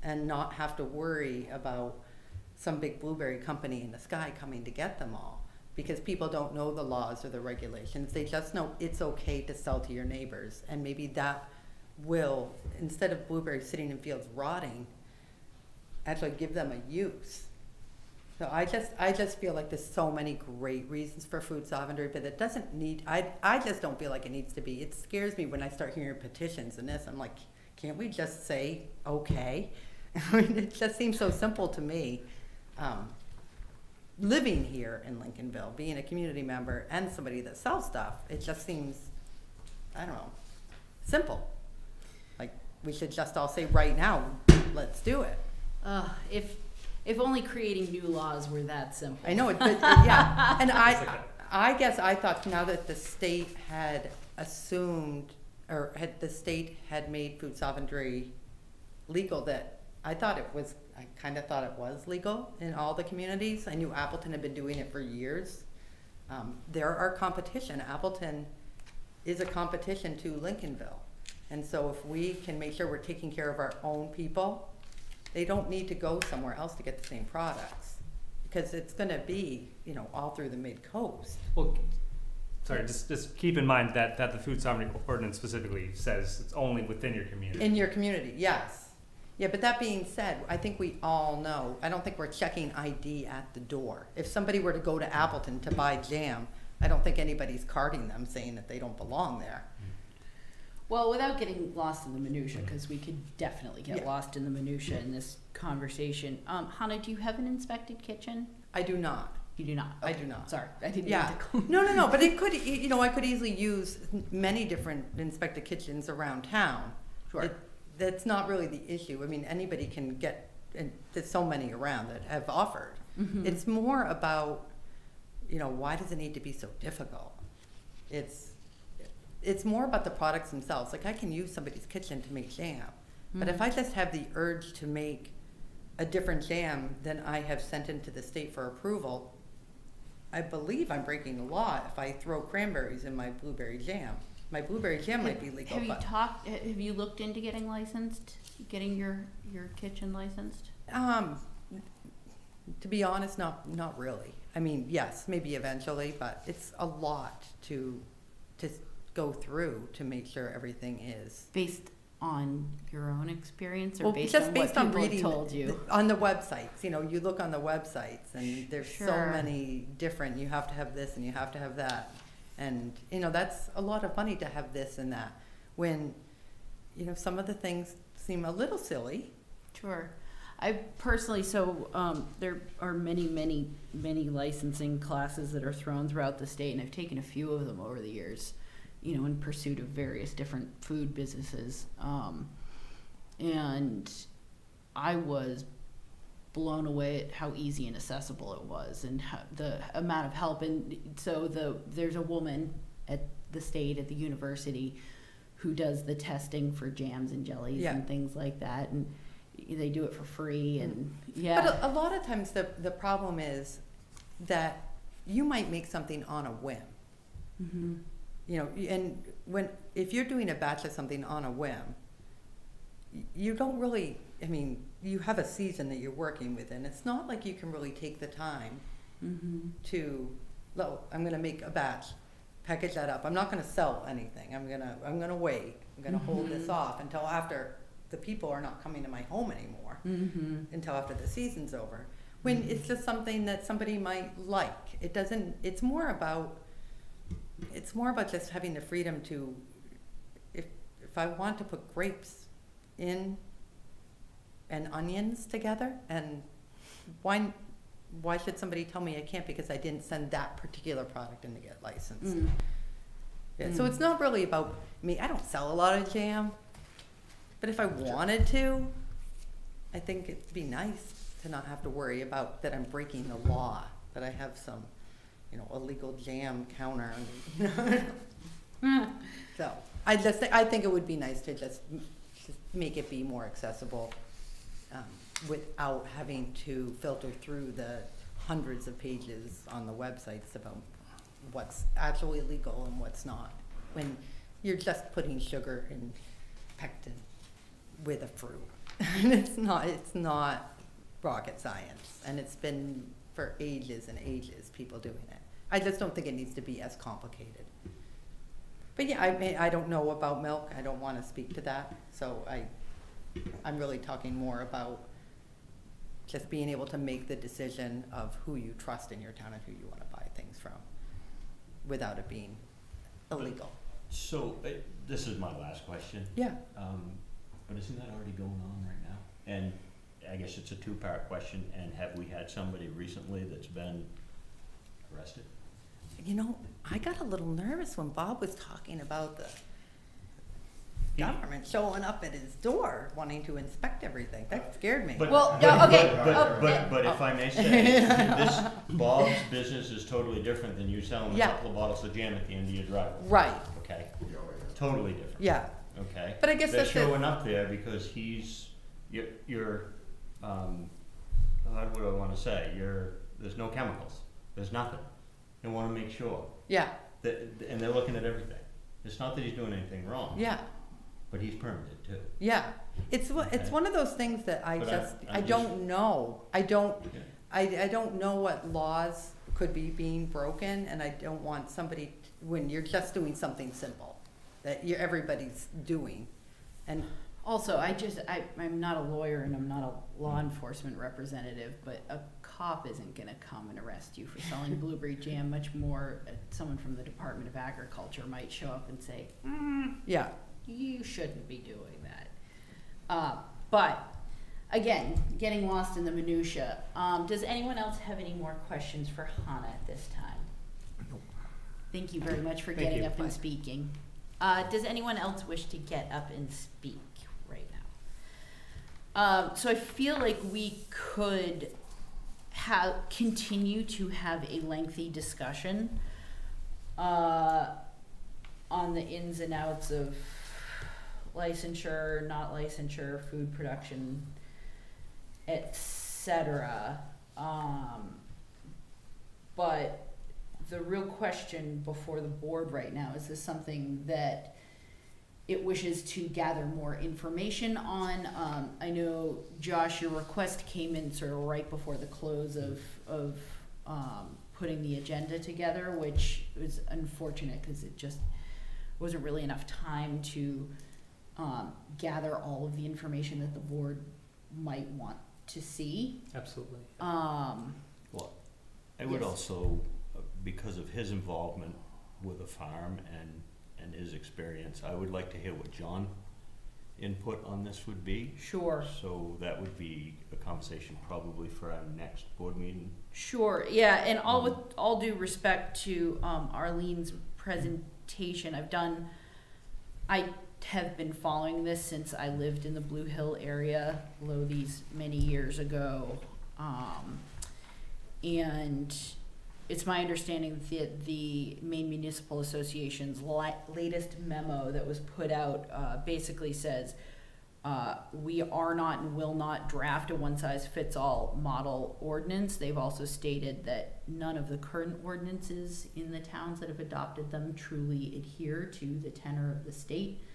and not have to worry about some big blueberry company in the sky coming to get them all, because people don't know the laws or the regulations. They just know it's okay to sell to your neighbors, and maybe that will, instead of blueberries sitting in fields rotting, actually give them a use. So I just feel like there's so many great reasons for food sovereignty, but it doesn't need, I just don't feel like it needs to be. It scares me when I start hearing petitions and this. I'm like, can't we just say okay? I mean, it just seems so simple to me. Living here in Lincolnville, being a community member and somebody that sells stuff, it just seems, I don't know, simple. Like, we should just all say right now, let's do it. If only creating new laws were that simple. I know it, but yeah. And I guess I thought now that the state had assumed, or the state had made food sovereignty legal, that I kind of thought it was legal in all the communities. I knew Appleton had been doing it for years. There are competition. Appleton is a competition to Lincolnville. And so if we can make sure we're taking care of our own people, they don't need to go somewhere else to get the same products, because it's going to be, all through the mid-coast. Well, sorry, just keep in mind that the food sovereignty ordinance specifically says it's only within your community. In your community, yes. Yeah, but that being said, I think we all know, I don't think we're checking ID at the door. If somebody were to go to Appleton to buy jam, I don't think anybody's carding them saying that they don't belong there. Well, without getting lost in the minutia, because we could definitely get lost in the minutia in this conversation. Hannah, do you have an inspected kitchen? I do not. You do not? I do not. Sorry, I didn't Yeah. mean to No, but it could, I could easily use many different inspected kitchens around town. Sure. That's not really the issue. I mean, anybody can get, and there's so many around that have offered. Mm-hmm. It's more about, why does it need to be so difficult? It's more about the products themselves. Like, I can use somebody's kitchen to make jam, but if I just have the urge to make a different jam than I have sent into the state for approval, I believe I'm breaking the law if I throw cranberries in my blueberry jam. My blueberry jam might be legal. Have you looked into getting licensed, getting your kitchen licensed? To be honest, not really. I mean, yes, maybe eventually, but it's a lot to go through to make sure everything is Based on your own experience, or well, based just on based what on people reading have told you? on the websites. You look on the websites, and there's so Sure. many different. You have to have this, and you have to have that, and that's a lot of money to have this and that. When some of the things seem a little silly. Sure. I personally, there are many licensing classes that are thrown throughout the state, and I've taken a few of them over the years, in pursuit of various different food businesses. And I was blown away at how easy and accessible it was, and how, the amount of help. And so there's a woman at the state, at the university, who does the testing for jams and jellies and things like that, and they do it for free. And But a lot of times the problem is that you might make something on a whim. Mm-hmm. And if you're doing a batch of something on a whim, you don't really, you have a season that you're working within. It's not like you can really take the time to, I'm going to make a batch, package that up. I'm not going to sell anything. I'm going to wait. I'm going to hold this off until after the people are not coming to my home anymore, until after the season's over. When it's just something that somebody might like. It's more about it's more about just having the freedom to, if I want to put grapes in and onions together, and why should somebody tell me I can't because I didn't send that particular product in to get licensed? Yeah, so it's not really about me. I don't sell a lot of jam, but if I wanted to, I think it'd be nice to not have to worry about that I'm breaking the law, that I have some, illegal jam counter. So I think it would be nice to just make it be more accessible without having to filter through the hundreds of pages on the websites about what's actually legal and what's not, when you're just putting sugar and pectin with a fruit. And it's not rocket science, and it's been for ages and ages people doing it. I just don't think it needs to be as complicated. But yeah, I don't know about milk. I don't want to speak to that. So I'm really talking more about just being able to make the decision of who you trust in your town and who you want to buy things from without it being illegal. So, this is my last question. Yeah. But isn't that already going on right now? And I guess it's a two-part question, and have we had somebody recently that's been arrested? I got a little nervous when Bob was talking about the government showing up at his door wanting to inspect everything. That scared me. But, Well, but, okay. but if I may say, Bob's business is totally different than you selling a couple of bottles of jam at the end of your driveway. Right. Okay? Totally different. Yeah. Okay? But I guess they're that's showing up there because you're how would I want to say? There's no chemicals. There's nothing. They want to make sure. Yeah. And they're looking at everything. It's not that he's doing anything wrong. Yeah. But he's permitted too. Yeah. It's one of those things that I don't know. I don't know what laws could be being broken, and I don't want somebody when you're just doing something simple that everybody's doing. And Also, I'm not a lawyer and I'm not a law enforcement representative, but a cop isn't going to come and arrest you for selling blueberry jam. Much more, someone from the Department of Agriculture might show up and say, yeah, you shouldn't be doing that. But again, getting lost in the minutia. Does anyone else have any more questions for Hannah at this time? Nope. Thank you very much for getting up and speaking. Does anyone else wish to get up and speak right now? So I feel like we could continue to have a lengthy discussion on the ins and outs of licensure, not licensure, food production, etc. But the real question before the board right now, is this something that it wishes to gather more information on? I know, Josh, your request came in sort of right before the close of putting the agenda together, which was unfortunate because it just wasn't really enough time to gather all of the information that the board might want to see. Absolutely. Well, I would Yes. also, because of his involvement with the farm and his experience, I would like to hear what John input on this would be. Sure. So that would be a conversation probably for our next board meeting. Sure, yeah, and with all due respect to Arlene's presentation, I have been following this since I lived in the Blue Hill area, Lothies, many years ago. And it's my understanding that the Maine Municipal Association's latest memo that was put out basically says, we are not and will not draft a one-size-fits-all model ordinance. They've also stated that none of the current ordinances in the towns that have adopted them truly adhere to the tenor of the state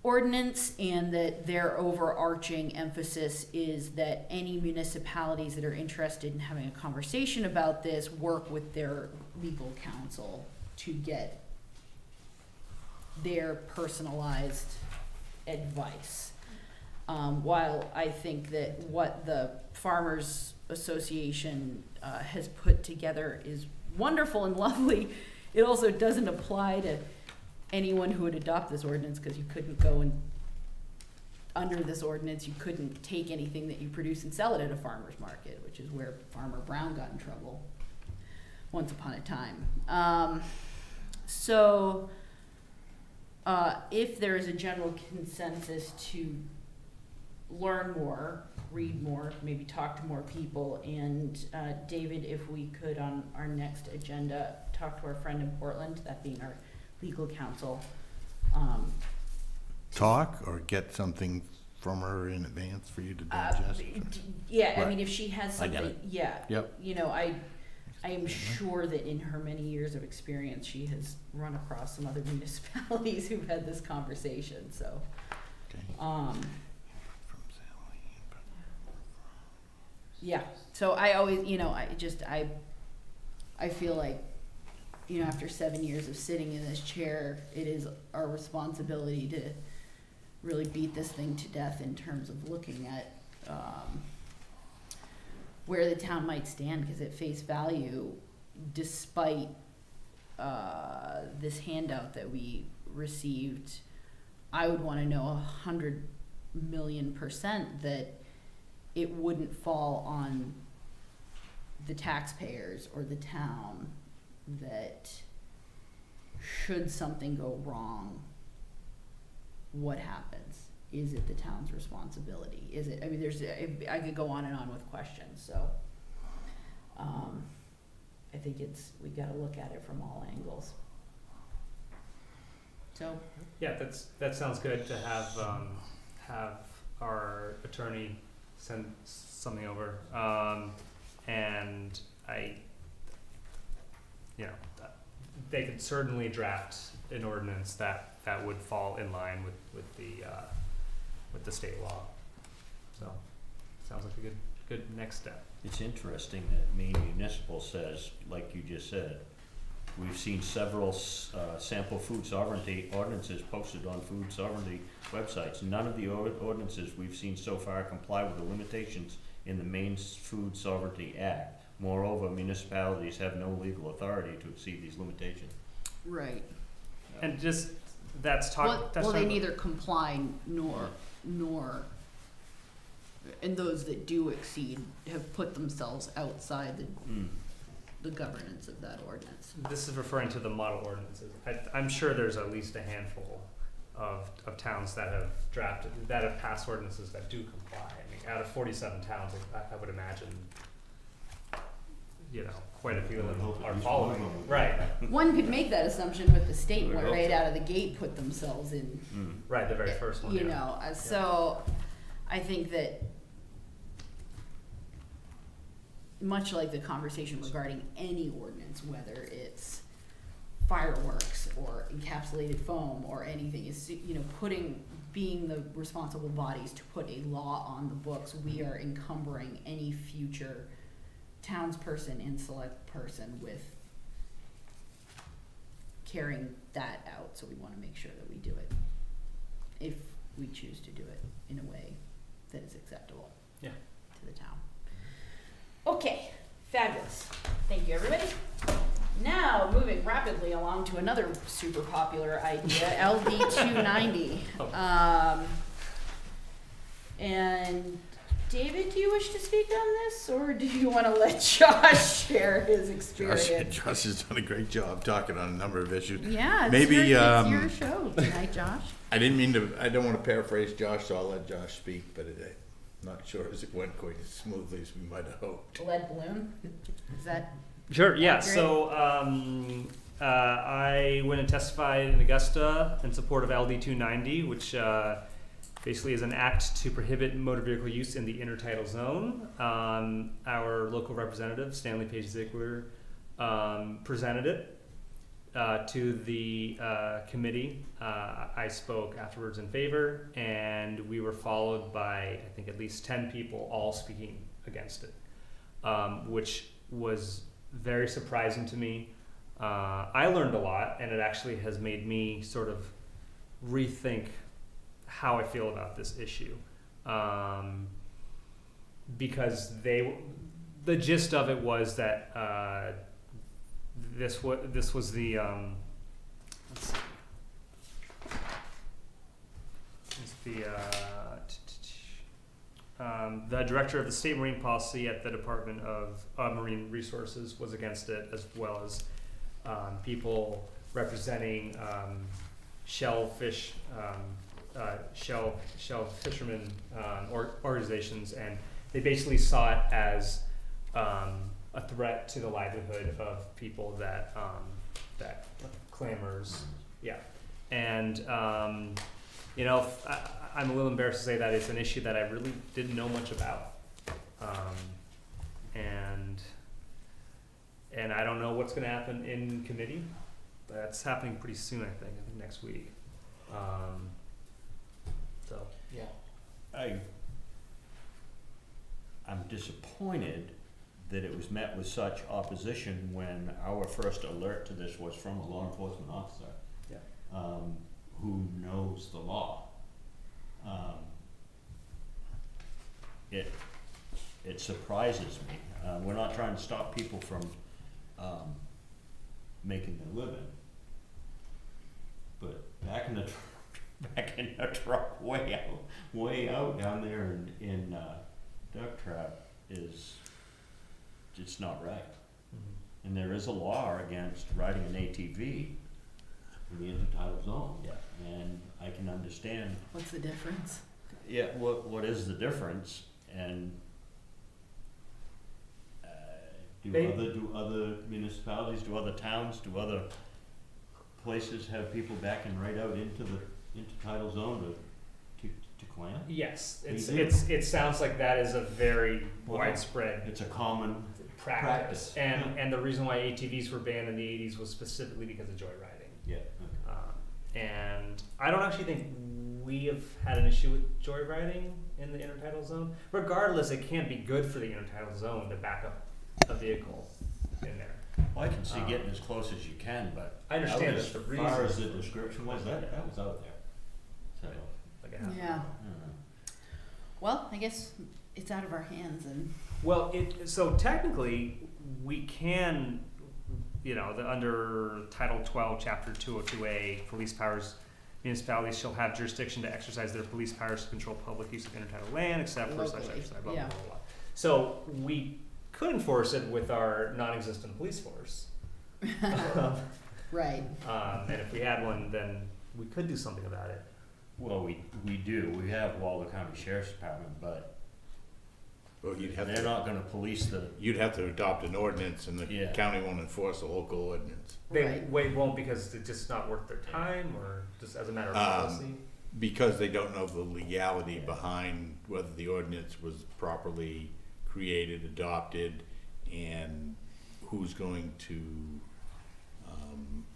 ordinance, and that their overarching emphasis is that any municipalities that are interested in having a conversation about this work with their legal counsel to get their personalized advice. While I think that what the Farmers Association has put together is wonderful and lovely, it also doesn't apply to anyone who would adopt this ordinance, because you couldn't go and, under this ordinance, you couldn't take anything that you produce and sell it at a farmer's market, which is where Farmer Brown got in trouble once upon a time. If there is a general consensus to learn more, read more, maybe talk to more people, and David, if we could on our next agenda, talk to our friend in Portland, that being our legal counsel. Talk or get something from her in advance for you to digest? Yeah, Right. I mean, if she has I get something, it. yeah. Yep. You know, I am sure that in her many years of experience, she has run across some other municipalities who've had this conversation, so. Okay. From Sally. Yeah, so I always, you know, I feel like, you know, after 7 years of sitting in this chair, it is our responsibility to really beat this thing to death in terms of looking at where the town might stand, because at face value, despite this handout that we received, I would want to know 100,000,000% that it wouldn't fall on the taxpayers or the town, that should something go wrong, what happens? Is it the town's responsibility? Is it, I mean, I could go on and on with questions, so I think we gotta look at it from all angles. So. Yeah, that sounds good to have our attorney send something over, and they could certainly draft an ordinance that would fall in line with the state law. So, sounds like a good next step. It's interesting that Maine Municipal says, like you just said, we've seen several sample food sovereignty ordinances posted on food sovereignty websites. None of the ordinances we've seen so far comply with the limitations in the Maine Food Sovereignty Act. Moreover, municipalities have no legal authority to exceed these limitations. Right. And just that's talk. Well, they neither comply nor, and those that do exceed have put themselves outside the governance of that ordinance. This is referring to the model ordinances. I'm sure there's at least a handful of towns that have passed ordinances that do comply. I mean, out of 47 towns, I would imagine, quite a few of them are following. Right. One could make that assumption, but the state went right out of the gate, put themselves in. Right, the very first one. So I think that, much like the conversation regarding any ordinance, whether it's fireworks or encapsulated foam or anything, is, being the responsible bodies to put a law on the books, we are encumbering any future townsperson and select person with carrying that out. So we want to make sure that we do it, if we choose to do it in a way that is acceptable to the town. Okay, fabulous. Thank you, everybody. Now, moving rapidly along to another super popular idea, LD 290. And David, do you wish to speak on this, or do you want to let Josh share his experience? Josh has done a great job talking on a number of issues. Yeah, it's Maybe it's your show tonight, Josh. I don't want to paraphrase Josh, so I'll let Josh speak, but I'm not sure as it went quite as smoothly as we might have hoped. Lead balloon? Is that Sure, yeah. accurate? So I went and testified in Augusta in support of LD 290, which basically is an act to prohibit motor vehicle use in the intertidal zone. Our local representative, Stanley Page Ziegler, presented it to the committee. I spoke afterwards in favor, and we were followed by, I think, at least 10 people all speaking against it, which was very surprising to me. I learned a lot, and it actually has made me sort of rethink how I feel about this issue, because the gist of it was that this was the let's see. The director of the state marine policy at the Department of Marine Resources was against it, as well as people representing shellfish, shell fishermen organizations, and they basically saw it as a threat to the livelihood of people that that clammers, yeah, and you know, I'm a little embarrassed to say that it's an issue that I really didn't know much about, and I don't know what's going to happen in committee. That's happening pretty soon, I think next week. So yeah, I'm disappointed that it was met with such opposition when our first alert to this was from a law enforcement officer. Yeah. Who knows the law. It surprises me. We're not trying to stop people from making their living, but back in the truck way out down there in Duck Trap is just not right. Mm-hmm. And there is a law against riding an ATV in the intertidal zone. Yeah. And I can understand. What's the difference? Yeah, what is the difference? And do other municipalities, do other towns, do other places have people backing right out into the intertidal zone to clam? Yes, it sounds like that is a very widespread. It's a common practice. And the reason why ATVs were banned in the 80s was specifically because of joyriding. Yeah. And I don't actually think we have had an issue with joyriding in the intertidal zone. Regardless, it can't be good for the intertidal zone to back up a vehicle in there. Well, I can see getting as close as you can, but I understand as the far as the reason. description was, that was out there. So, Like Yeah. Well, I guess it's out of our hands, and well, so technically we can, you know, under Title 12, Chapter 202A, police powers, municipalities shall have jurisdiction to exercise their police powers to control public use of intertidal land, except for such exercise, blah, blah, blah, blah. So we could enforce it with our non-existent police force. right. And if we had one, then we could do something about it. well, we do. We have Waldo County Sheriff's Department, but Well, they're not gonna police the, you'd have to adopt an ordinance and the Yeah. county won't enforce a local ordinance. They won't because it's just not worth their time, or just as a matter of policy? Because they don't know the legality behind whether the ordinance was properly created, adopted, and who's going to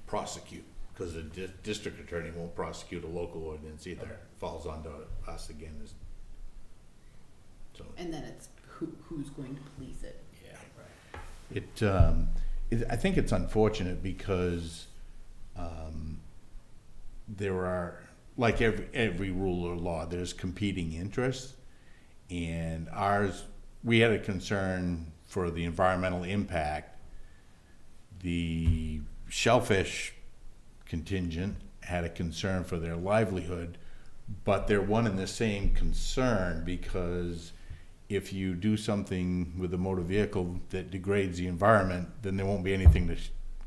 prosecute. Because the district attorney won't prosecute a local ordinance either. Okay. Falls onto us again. So And then it's who's going to police it. Yeah, right. I think it's unfortunate because there are, like every rule or law, there's competing interests, and we had a concern for the environmental impact. The shellfish contingent had a concern for their livelihood, but they're one and the same concern, because if you do something with a motor vehicle that degrades the environment, then there won't be anything to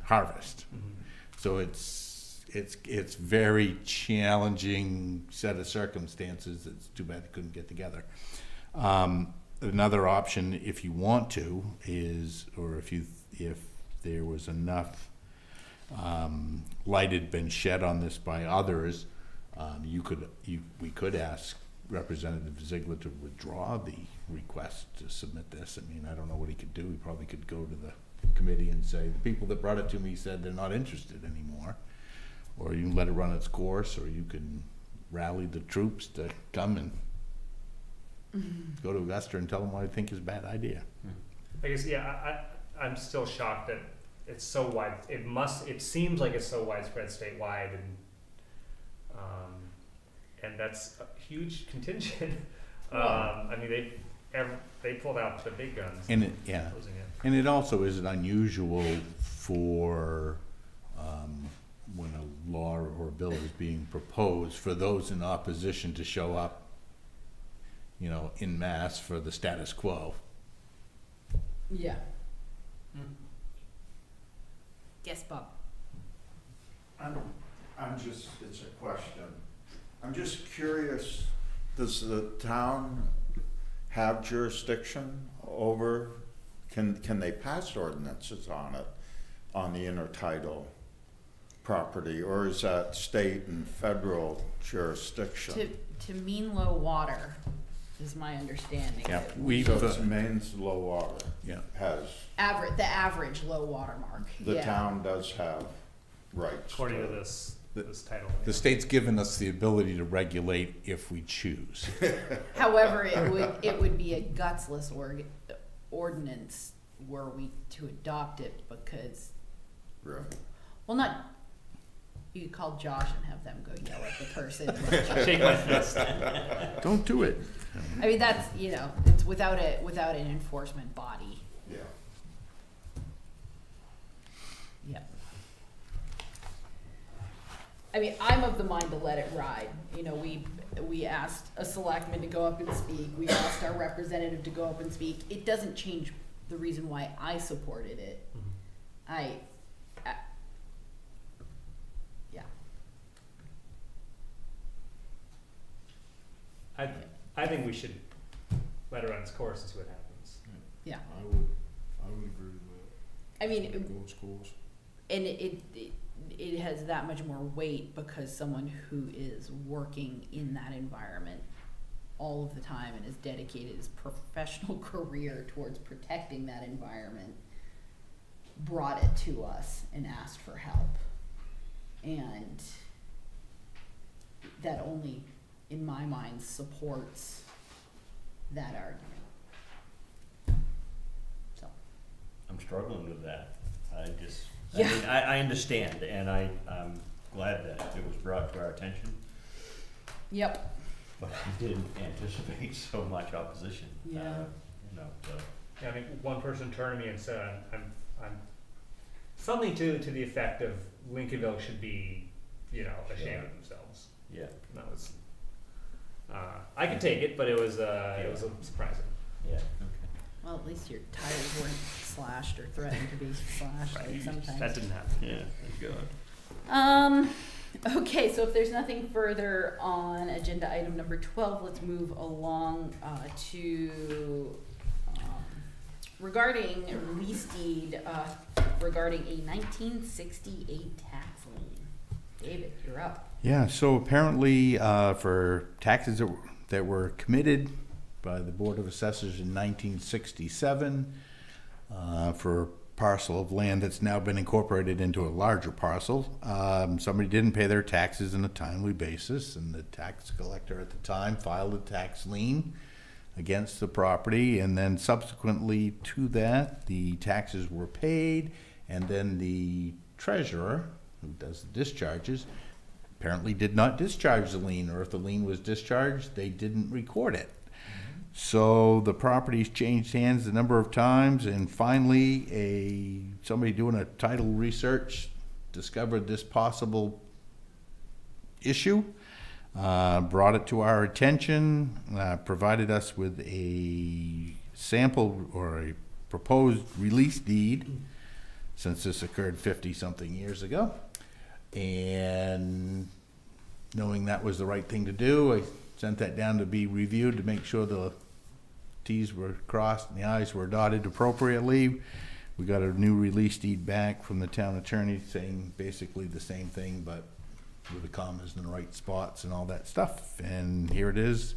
harvest. Mm-hmm. So it's very challenging set of circumstances. It's too bad they couldn't get together. Another option, if you want to, is, or if there was enough light had been shed on this by others, we could ask Representative Ziegler to withdraw the request to submit this. I mean, I don't know what he could do. He probably could go to the committee and say, the people that brought it to me said they're not interested anymore. Or you can let it run its course, or you can rally the troops to come and go to Augusta and tell them what I think is a bad idea. I guess, I'm still shocked that it's so wide. It seems like it's so widespread statewide, and that's a huge contingent. I mean, they pulled out the big guns. And yeah, Closing it. and it also isn't unusual for, when a law or a bill is being proposed, for those in opposition to show up, you know, en masse for the status quo. Yeah. Yes, Bob. I'm just, it's a question. I'm just curious, does the town have jurisdiction over, can they pass ordinances on it, on the intertidal property, or is that state and federal jurisdiction? To mean low water is my understanding. Yeah, that we've, So it's Maine's low water yeah, has, the average low water mark. the Yeah. town does have rights. According to this title. the state's given us the ability to regulate if we choose. However, it would be a gutsless ordinance were we to adopt it, because, Right. well, not, you could call Josh and have them go yell at the person. Shake my fist. Don't do it. I mean, that's, you know, it's without an enforcement body. Yeah. Yep. I mean, I'm of the mind to let it ride. You know, we asked a selectman to go up and speak. We asked our representative to go up and speak. It doesn't change the reason why I supported it. Yeah. I think we should let it run its course and see what happens. Yeah. I would agree with that. I mean, Go its course. and it has that much more weight because someone who is working in that environment all of the time and has dedicated his professional career towards protecting that environment brought it to us and asked for help. And that only, in my mind, supports that argument. So. I'm struggling with that. I Yeah. mean, I understand, and I'm glad that it was brought to our attention, Yep. but I didn't anticipate so much opposition. Yeah. You know, so. Yeah, I mean, one person turned to me and said, I'm something to the effect of Lincolnville should be, you know, ashamed of themselves. Yeah. And that was, I could take it, but it was surprising. Yeah. Okay. Well, at least your tires weren't slashed or threatened to be slashed like sometimes. That didn't happen. Yeah. Thank God. Okay, so if there's nothing further on agenda item number 12, let's move along to regarding a release deed regarding a 1968 tax lien. David, you're up. Yeah, so apparently for taxes that were committed by the Board of Assessors in 1967 for a parcel of land that's now been incorporated into a larger parcel. Somebody didn't pay their taxes on a timely basis, and the tax collector at the time filed a tax lien against the property, and then subsequently to that, the taxes were paid, and then the treasurer, who does the discharges, apparently did not discharge the lien, or if the lien was discharged, they didn't record it. So the property's changed hands a number of times, and finally somebody doing a title research discovered this possible issue, brought it to our attention, provided us with a sample or a proposed release deed, since this occurred 50-something years ago. And knowing that was the right thing to do, I sent that down to be reviewed to make sure the T's were crossed and the I's were dotted appropriately. We got a new release deed back from the town attorney saying basically the same thing, but with the commas in the right spots and all that stuff. And here it is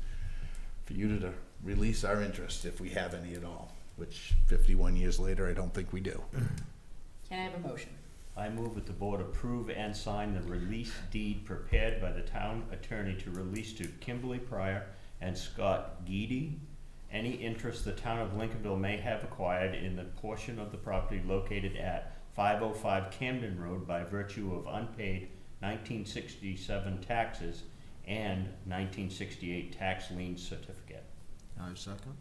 for you to release our interest if we have any at all, which 51 years later, I don't think we do. Can I have a motion? I move that the board approve and sign the release deed prepared by the town attorney to release to Kimberly Pryor and Scott Geedy any interest the town of Lincolnville may have acquired in the portion of the property located at 505 Camden Road by virtue of unpaid 1967 taxes and 1968 tax lien certificate. I second.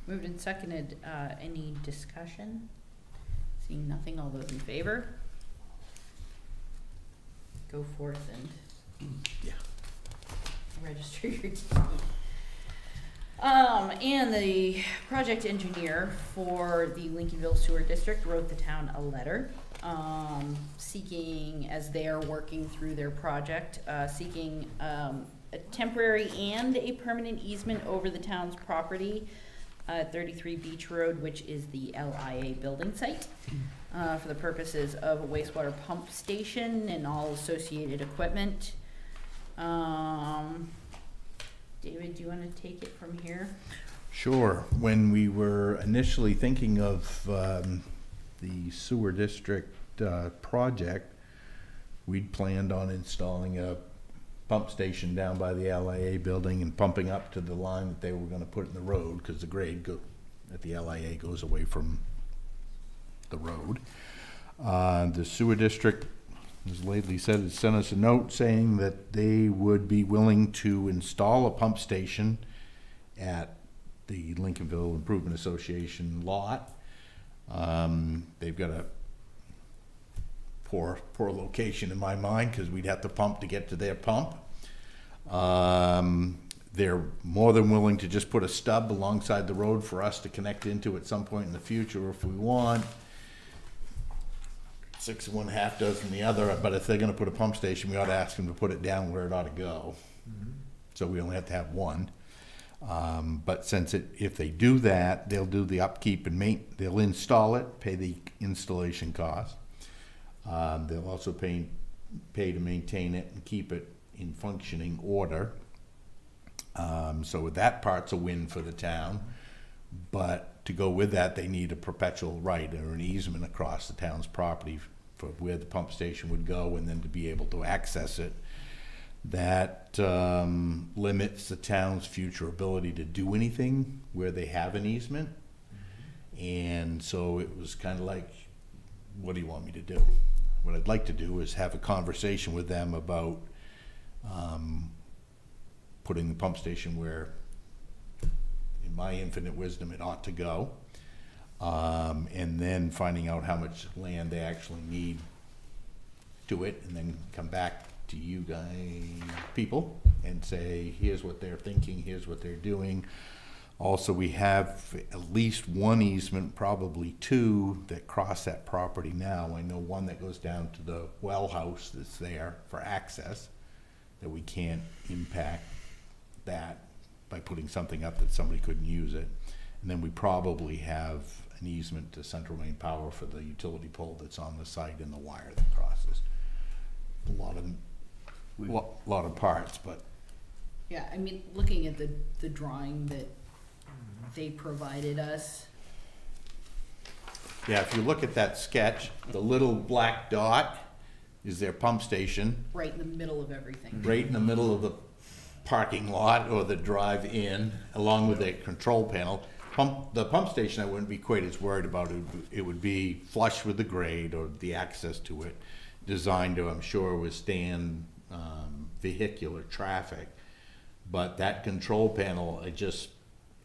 Moved and seconded. Any discussion? Seeing nothing, all those in favor? Go forth and register your deed. And the project engineer for the Lincolnville Sewer District wrote the town a letter, seeking, as they are working through their project, seeking, a temporary and a permanent easement over the town's property, 33 Beach Road, which is the LIA building site, for the purposes of a wastewater pump station and all associated equipment. David, do you want to take it from here? Sure. When we were initially thinking of the sewer district project, we'd planned on installing a pump station down by the LIA building and pumping up to the line that they were going to put in the road, because the grade at the LIA goes away from the road. The sewer district, as lately said, has sent us a note saying that they would be willing to install a pump station at the Lincolnville Improvement Association lot. They've got a poor location in my mind, because we'd have to pump to get to their pump. They're more than willing to just put a stub alongside the road for us to connect into at some point in the future if we want. 6 of one, half dozen the other, but if they're gonna put a pump station, we ought to ask them to put it down where it ought to go. So we only have to have one. But since if they do that, they'll do the upkeep and they'll install it, pay the installation cost. They'll also pay to maintain it and keep it in functioning order. So that part's a win for the town. But to go with that, they need a perpetual right or an easement across the town's property for where the pump station would go, and then to be able to access it. That limits the town's future ability to do anything where they have an easement. And so it was kind of like, what do you want me to do? What I'd like to do is have a conversation with them about putting the pump station where, in my infinite wisdom, it ought to go. And then finding out how much land they actually need to it, and then come back to you guys, people, and say, here's what they're thinking, here's what they're doing. Also, we have at least one easement, probably two, that cross that property now. I know one that goes down to the well house that's there for access, that we can't impact that by putting something up that somebody couldn't use it. And then we probably have an easement to Central Main Power for the utility pole that's on the site and the wire that crosses. A lot of parts, but. Yeah, I mean, looking at the drawing that they provided us. Yeah, if you look at that sketch, the little black dot is their pump station. Right in the middle of everything. Right in the middle of the parking lot or the drive-in, along with the control panel. The pump station I wouldn't be quite as worried about. It would be flush with the grade or the access to it, designed to, I'm sure, withstand vehicular traffic. But that control panel,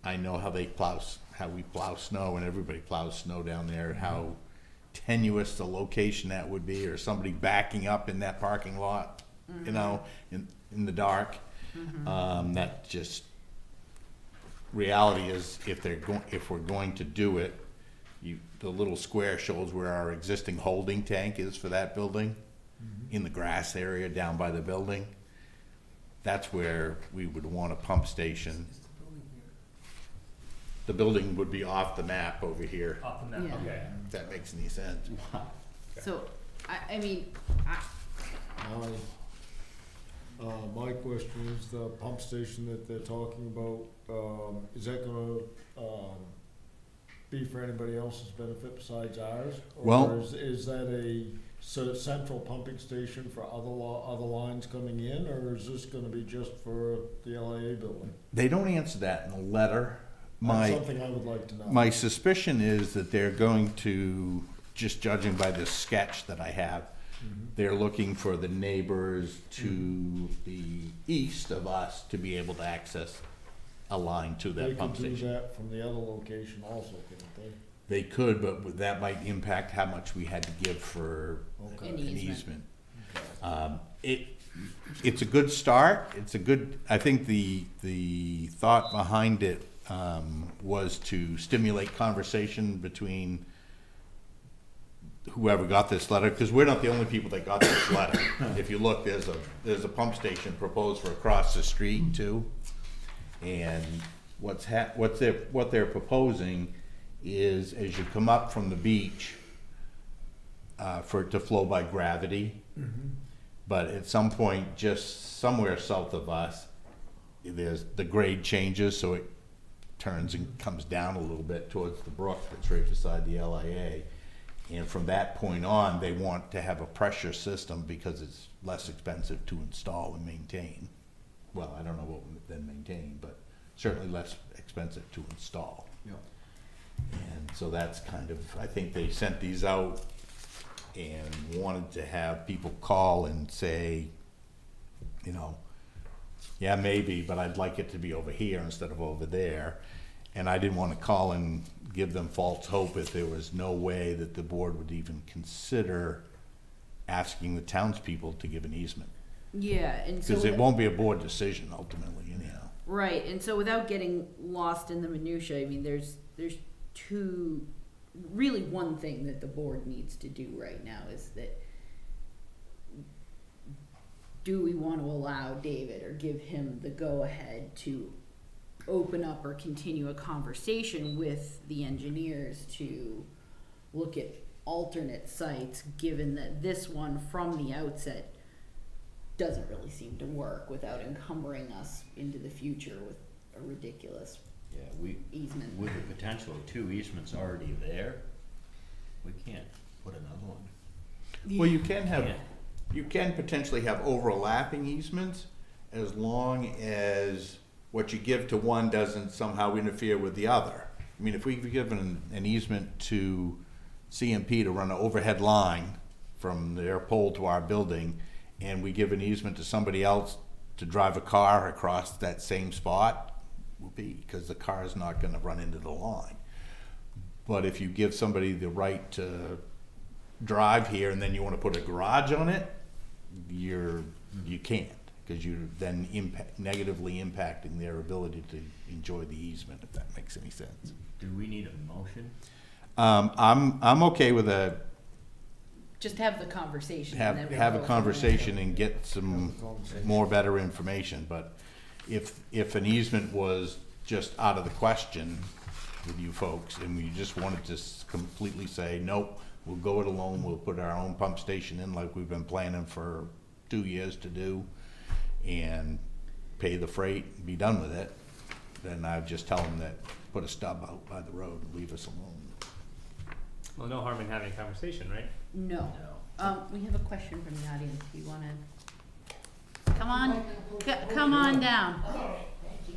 I know how we plow snow, and everybody plows snow down there, how tenuous the location that would be, or somebody backing up in that parking lot, you know, in the dark. That just, reality is, if we're going to do it, the little square shows where our existing holding tank is for that building, in the grass area down by the building. That's where we would want a pump station. The building would be off the map over here. Off the map, Yeah. okay. If that makes any sense. So, I mean, My question is, the pump station that they're talking about, is that gonna be for anybody else's benefit besides ours? Well- Or is that a central pumping station for other lines coming in, or is this gonna be just for the LIA building? They don't answer that in the letter. That's something I would like to know. My suspicion is that they're going to, just judging by this sketch that I have, they're looking for the neighbors to the east of us to be able to access a line to They that could pump do station. that from the other location also, couldn't they? They could, but that might impact how much we had to give for Okay. An an easement. easement. It's a good start. It's a good, I think the thought behind it was to stimulate conversation between whoever got this letter, because we're not the only people that got this letter. If you look, there's a pump station proposed for across the street too. And what they're proposing is, as you come up from the beach, for it to flow by gravity. But at some point, just somewhere south of us, the grade changes, so it turns and comes down a little bit towards the brook that's right beside the LIA. And from that point on, they want to have a pressure system because it's less expensive to install and maintain. Well, I don't know what then maintain, but certainly less expensive to install. Yeah. And so that's kind of, I think they sent these out and wanted to have people call and say, you know, yeah, maybe, but I'd like it to be over here instead of over there. And I didn't want to call and give them false hope if there was no way that the board would even consider asking the townspeople to give an easement. Yeah, and so. Because it won't be a board decision ultimately, anyhow. Right, and so without getting lost in the minutia, I mean, there's really one thing that the board needs to do right now is that, do we want to allow David or give him the go-ahead to open up or continue a conversation with the engineers to look at alternate sites, given that this one from the outset doesn't really seem to work without encumbering us into the future with a ridiculous easement. With the potential of 2 easements already there, we can't put another one. Well, you can potentially have overlapping easements as long as what you give to one doesn't somehow interfere with the other. I mean, if we've given an easement to CMP to run an overhead line from their pole to our building, and we give an easement to somebody else to drive a car across that same spot, will be, because the car is not gonna run into the line. But if you give somebody the right to drive here and then you wanna put a garage on it, you can't, because you're then negatively impacting their ability to enjoy the easement, if that makes any sense. Do we need a motion? I'm okay with Just have the conversation. have and then a we'll go conversation and get some more better information, but if an easement was just out of the question with you folks, and we just wanted to completely say, nope, we'll go it alone, we'll put our own pump station in like we've been planning for 2 years to do, and pay the freight and be done with it, then I'd just tell them that, put a stub out by the road and leave us alone. Well, no harm in having a conversation, right? No. We have a question from the audience. Do you wanna come on? Come on down. All right, thank you.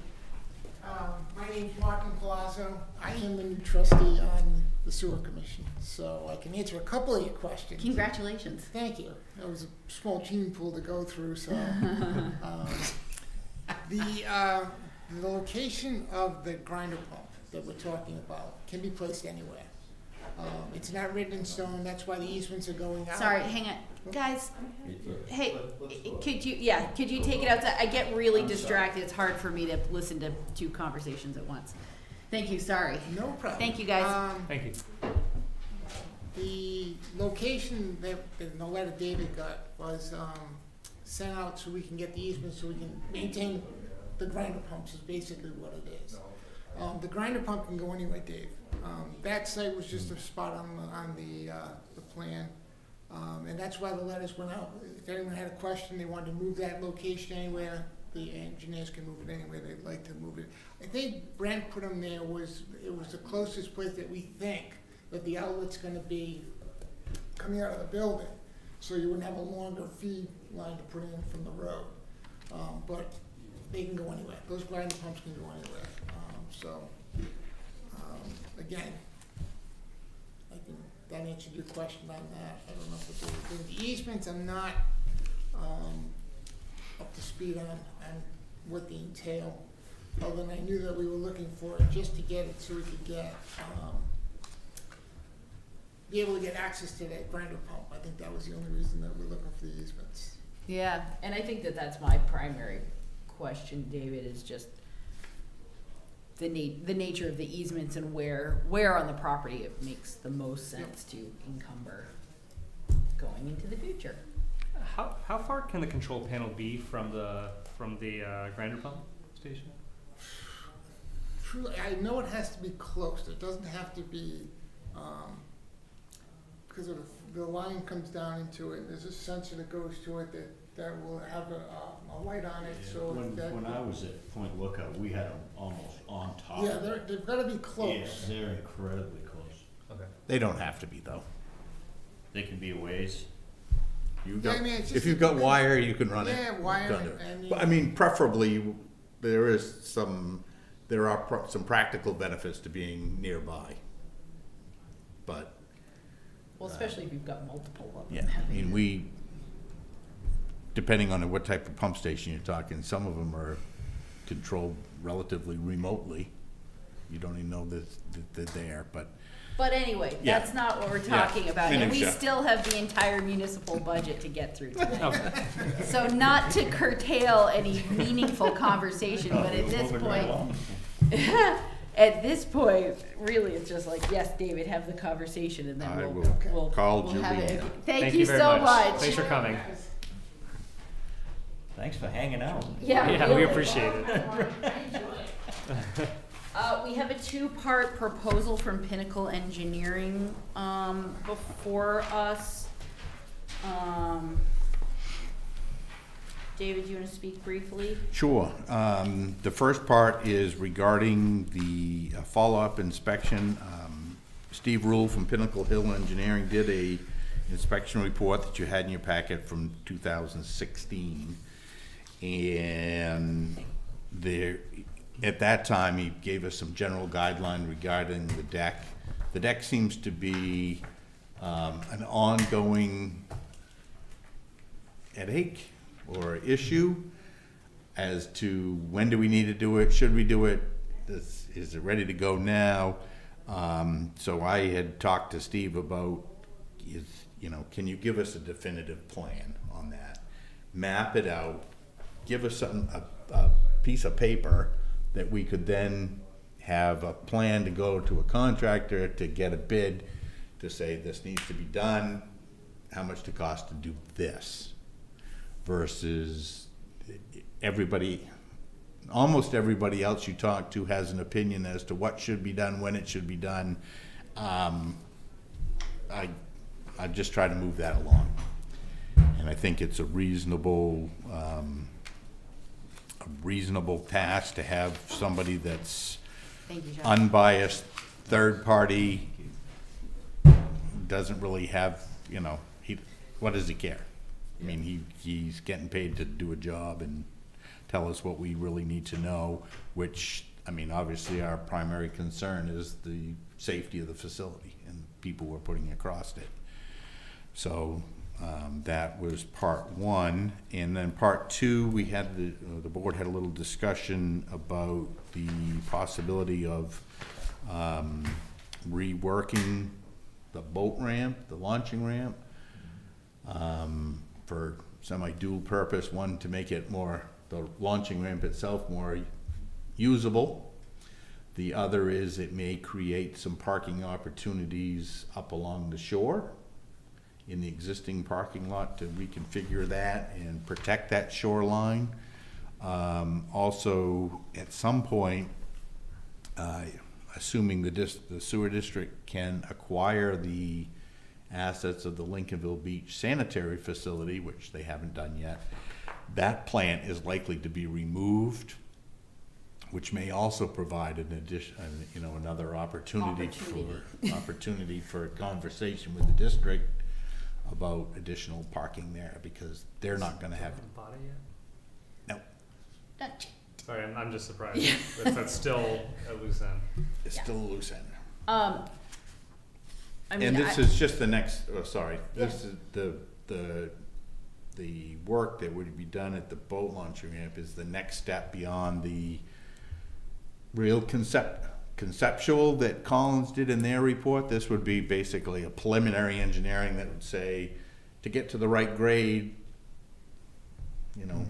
My name's Martin Palazzo. I am the new trustee on the sewer commission, so I can answer a couple of your questions. Congratulations. Thank you. That was a small gene pool to go through, so. The location of the grinder pump that we're talking about can be placed anywhere. It's not written in stone, that's why the easements are going out. Sorry, hang on. Guys, hey, could you take it outside? I get really distracted. It's hard for me to listen to 2 conversations at once. Thank you, sorry. No problem. Thank you, guys. Thank you. The location that the letter David got was sent out so we can get the easement, so we can maintain the grinder pumps is basically what it is. The grinder pump can go anywhere, Dave. That site was just a spot on the plan, and that's why the letters went out. If anyone had a question, they wanted to move that location anywhere, the engineers can move it anywhere they'd like to move it. I think Brent put them there it was the closest place that we think that the outlet's going to be coming out of the building, so you wouldn't have a longer feed line to put in from the road. But they can go anywhere. Those grinder pumps can go anywhere. Again, that answered your question on that. I don't know if the easements I'm not up to speed on what they entail. other than I knew that we were looking for it just to get it so we could get, be able to get access to that grinder pump. I think that was the only reason that we're looking for the easements. Yeah, and I think that that's my primary question, David, is just the nature of the easements and where on the property it makes the most sense to encumber going into the future. How far can the control panel be from the grinder pump station? Truly, I know it has to be close. It doesn't have to be, because of the line comes down into it. There's a sensor that goes to it that will have a light on it. Yeah, So when I was at Point Lookout, we had them almost on top. yeah, they've got to be close. Yeah, they're incredibly close. Okay. They don't have to be, though. They can be a ways. Yeah, I mean, it's If just you've got wire, you can run it. Yeah, wire. But I mean, preferably, there are some practical benefits to being nearby. But Well, especially if you've got multiple of them. yeah, I mean, depending on what type of pump station you're talking, some of them are controlled relatively remotely. You don't even know that they're there, But anyway, Yeah. that's not what we're talking about, and we Exactly. still have the entire municipal budget to get through tonight. So not to curtail any meaningful conversation, but at this point, really, it's just like, yes, David, have the conversation, and then I we'll call we'll have it. Julianne. Thank you very so much. Thanks for coming. Thanks for hanging out. Yeah, Yeah, really. we appreciate it. We have a two-part proposal from Pinnacle Engineering before us. David, do you want to speak briefly? Sure. The first part is regarding the follow-up inspection. Steve Rule from Pinnacle Hill Engineering did a inspection report that you had in your packet from 2016. And at that time, he gave us some general guideline regarding the deck. The deck seems to be an ongoing headache or issue as to when do we need to do it, should we do it, is it ready to go now? So I had talked to Steve about, can you give us a definitive plan on that? Map it out, give us a piece of paper that we could then have a plan to go to a contractor to get a bid to say this needs to be done, how much it costs to do this, versus almost everybody else you talk to has an opinion as to what should be done, when it should be done. I just try to move that along, and I think it's a reasonable task to have somebody that's Thank you, John. unbiased, third party, doesn't really have, what does he care? I mean, he's getting paid to do a job and tell us what we really need to know, which, I mean, obviously our primary concern is the safety of the facility and people we're putting across it. So that was part one. And then part two, we had the board had a little discussion about the possibility of reworking the boat ramp, the launching ramp, for semi-dual purpose. One, to make it the launching ramp itself more usable. The other is it may create some parking opportunities up along the shore in the existing parking lot, to reconfigure that and protect that shoreline. Also, at some point, assuming the sewer district can acquire the assets of the Lincolnville Beach sanitary facility, which they haven't done yet, that plant is likely to be removed, which may also provide an addition, another opportunity for a conversation with the district about additional parking there, because they're not going to have. Bought it yet? No. Sorry, I'm just surprised. That's still a loose end. It's still a loose end. I mean, And this is just the next. This is the work that would be done at the boat launching ramp is the next step beyond the real conceptual that Collins did in their report. This would be basically a preliminary engineering that would say, to get to the right grade, you know,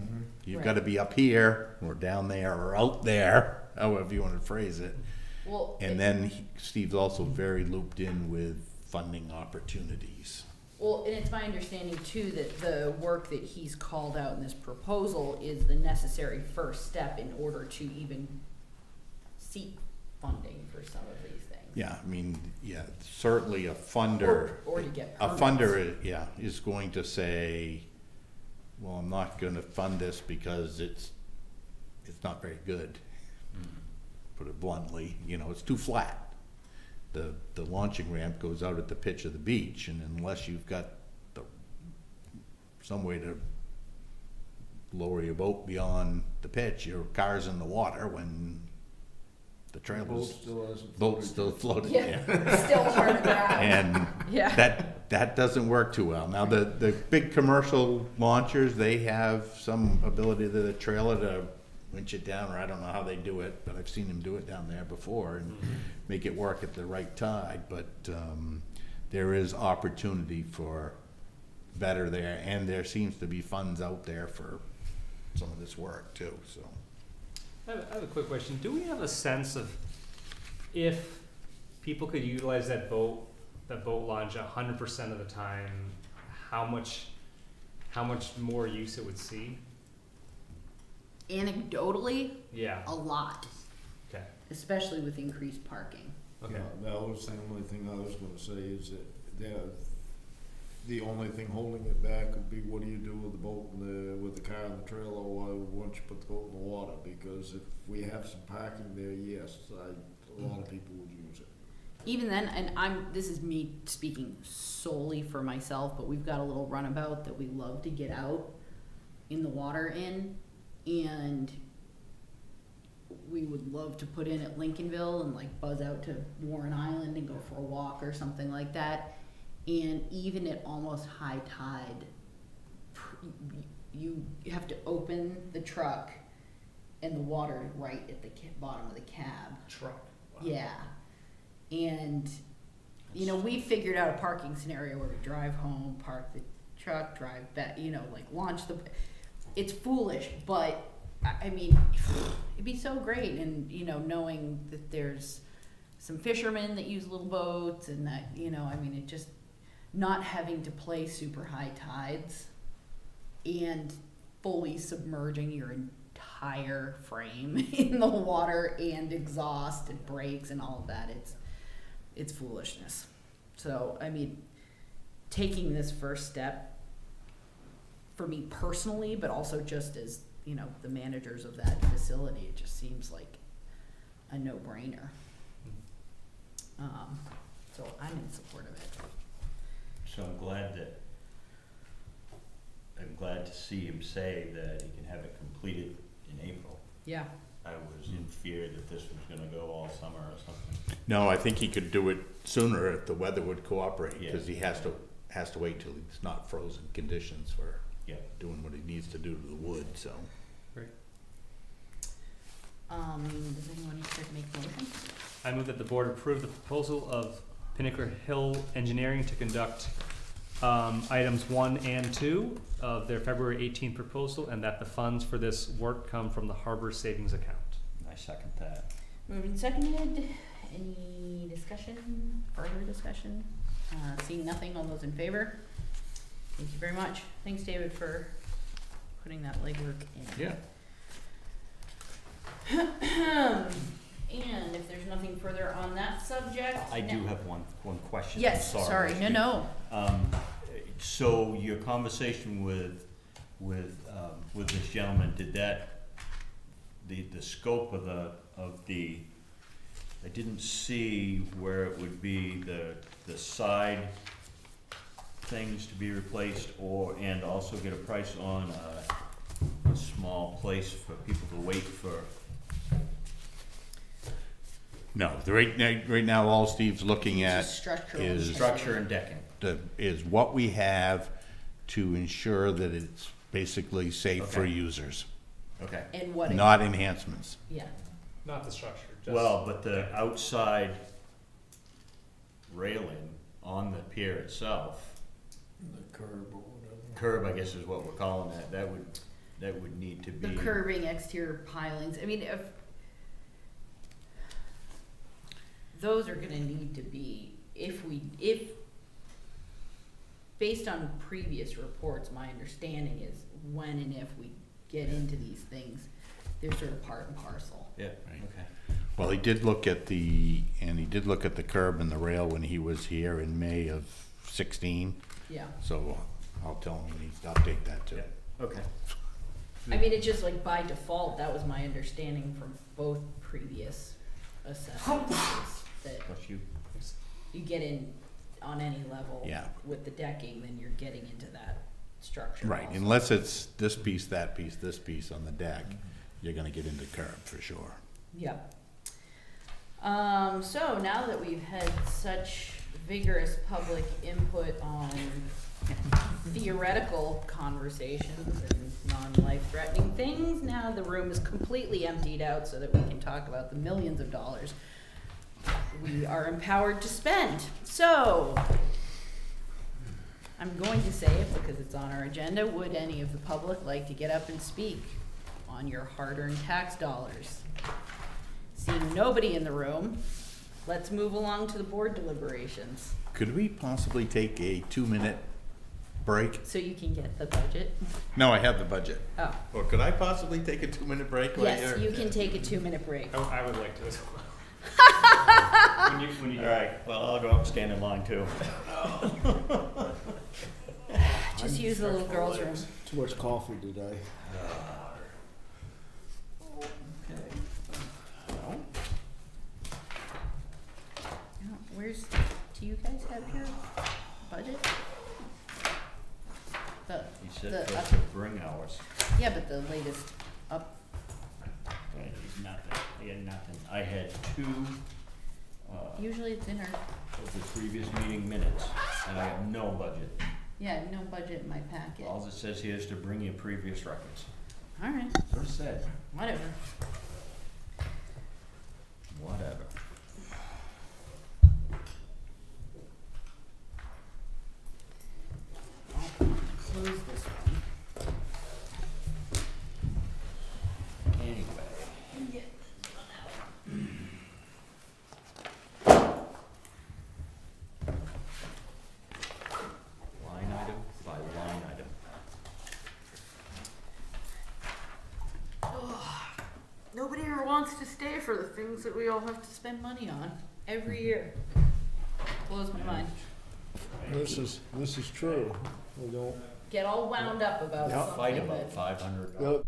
you've Right. got to be up here or down there or out there, however you want to phrase it. Well, And then Steve's also very looped in with funding opportunities. well, and it's my understanding too that the work that he's called out in this proposal is the necessary first step in order to even seek funding for some of these things. Yeah, I mean, yeah, certainly a funder. Or to get A permits. funder, is going to say, well, I'm not gonna fund this because it's not very good. Put it bluntly, you know, it's too flat. The launching ramp goes out at the pitch of the beach, and unless you've got some way to lower your boat beyond the pitch, your car's in the water when the trailer's boat's still floating there. Yeah, still hard to grab. And Yeah. that doesn't work too well. Now, the big commercial launchers, they have some ability to the trailer to winch it down, or I don't know how they do it, but I've seen them do it down there before and make it work at the right tide. But there is opportunity for better there, and there seems to be funds out there for some of this work too, so. I have a quick question. Do we have a sense of if people could utilize that boat launch 100% of the time, how much more use it would see? Anecdotally, Yeah. a lot, Okay. especially with increased parking. Okay. Yeah, that was the only thing I was gonna say is that the only thing holding it back would be what do you do with the boat and with the car and the trailer once you put the boat in the water? Because if we have some parking there, yes, a lot of people would use it. Even then, and this is me speaking solely for myself, but we've got a little runabout that we love to get out in the water in, and we would love to put in at Lincolnville and like buzz out to Warren Island and go for a walk or something like that. And even at almost high tide, you have to open the truck and the water is right at the bottom of the cab. Truck. Wow. Yeah. And, you know, we figured out a parking scenario where we drive home, park the truck, drive back, you know, like launch it's foolish, but I mean, it'd be so great. And, you know, knowing that there's some fishermen that use little boats and that, you know, I mean, it just, not having to play super high tides and fully submerging your entire frame in the water and exhaust and brakes and all of that, it's foolishness. So, I mean, taking this first step for me personally, but also just as, you know, the managers of that facility, it just seems like a no-brainer. So I'm in support of it. So I'm glad to see him say that he can have it completed in April. Yeah. I was in fear that this was gonna go all summer or something. No, I think he could do it sooner if the weather would cooperate, Yeah. because he has to wait till it's not frozen conditions for doing what he needs to do to the wood, so. Great. Does anyone care to make a motion? I move that the board approve the proposal of Pinnacle Hill Engineering to conduct items 1 and 2 of their February 18th proposal, and that the funds for this work come from the Harbor Savings Account. I second that. Moved and seconded. Any discussion, further discussion? Seeing nothing, all those in favor? Thank you very much. Thanks, David, for putting that legwork in. Yeah. And if there's nothing further on that subject. I do have one question. Yes, I'm sorry, no. So your conversation with this gentleman, did that, the scope of the, I didn't see where it would be the side things to be replaced, and also get a price on a small place for people to wait for. No, right now, all Steve's looking at Structural is Structure and decking. is what we have to ensure that it's basically safe for Okay. users, Okay. And what? not enhancements. Yeah. Not the structure, just. Well, but the outside railing on the pier itself, The curb or whatever. curb, I guess is what we're calling that, that would need to be. The curbing, exterior pilings, I mean, if, those are gonna need to be, if, based on previous reports, my understanding is when and if we get into these things, they're sort of part and parcel. Yeah, Right. okay. Well, he did look at the curb and the rail when he was here in May of 16, Yeah, so I'll tell him he needs to update that too. Yeah, okay. I mean, it's just like by default, that was my understanding from both previous assessments, is that Plus you, you get in on any level Yeah. with the decking, then you're getting into that structure. Right, also. unless it's this piece, that piece, this piece on the deck, you're gonna get into curb for sure. Yep. So now that we've had such vigorous public input on theoretical conversations and non-life threatening things, now the room is completely emptied out so that we can talk about the millions of dollars we are empowered to spend. So, I'm going to say it because it's on our agenda. Would any of the public like to get up and speak on your hard-earned tax dollars? Seeing nobody in the room, let's move along to the board deliberations. Could we possibly take a 2-minute break? So you can get the budget. No, I have the budget. Oh, Or could I possibly take a 2-minute break right yes, here? you can take a 2-minute break. I would like to as well. When you all right, well, I'll go up and stand in line too. Just use the little girl's room. Too much coffee today. Now, where's, do you guys have your budget? He said The for us up- to bring ours. Yeah, but the latest up, Right, there's nothing, I got nothing. I had two, usually it's in our, of the previous meeting minutes, and I have no budget. yeah, no budget in my packet. All it says here is to bring your previous records. All right, That's what it said. whatever. Whatever. Close this one. Anyway. Line item by line item. Nobody ever wants to stay for the things that we all have to spend money on every year. Blows my mind. This is true. We don't, Get all wound up about Yeah. something Fight about that, $500. well,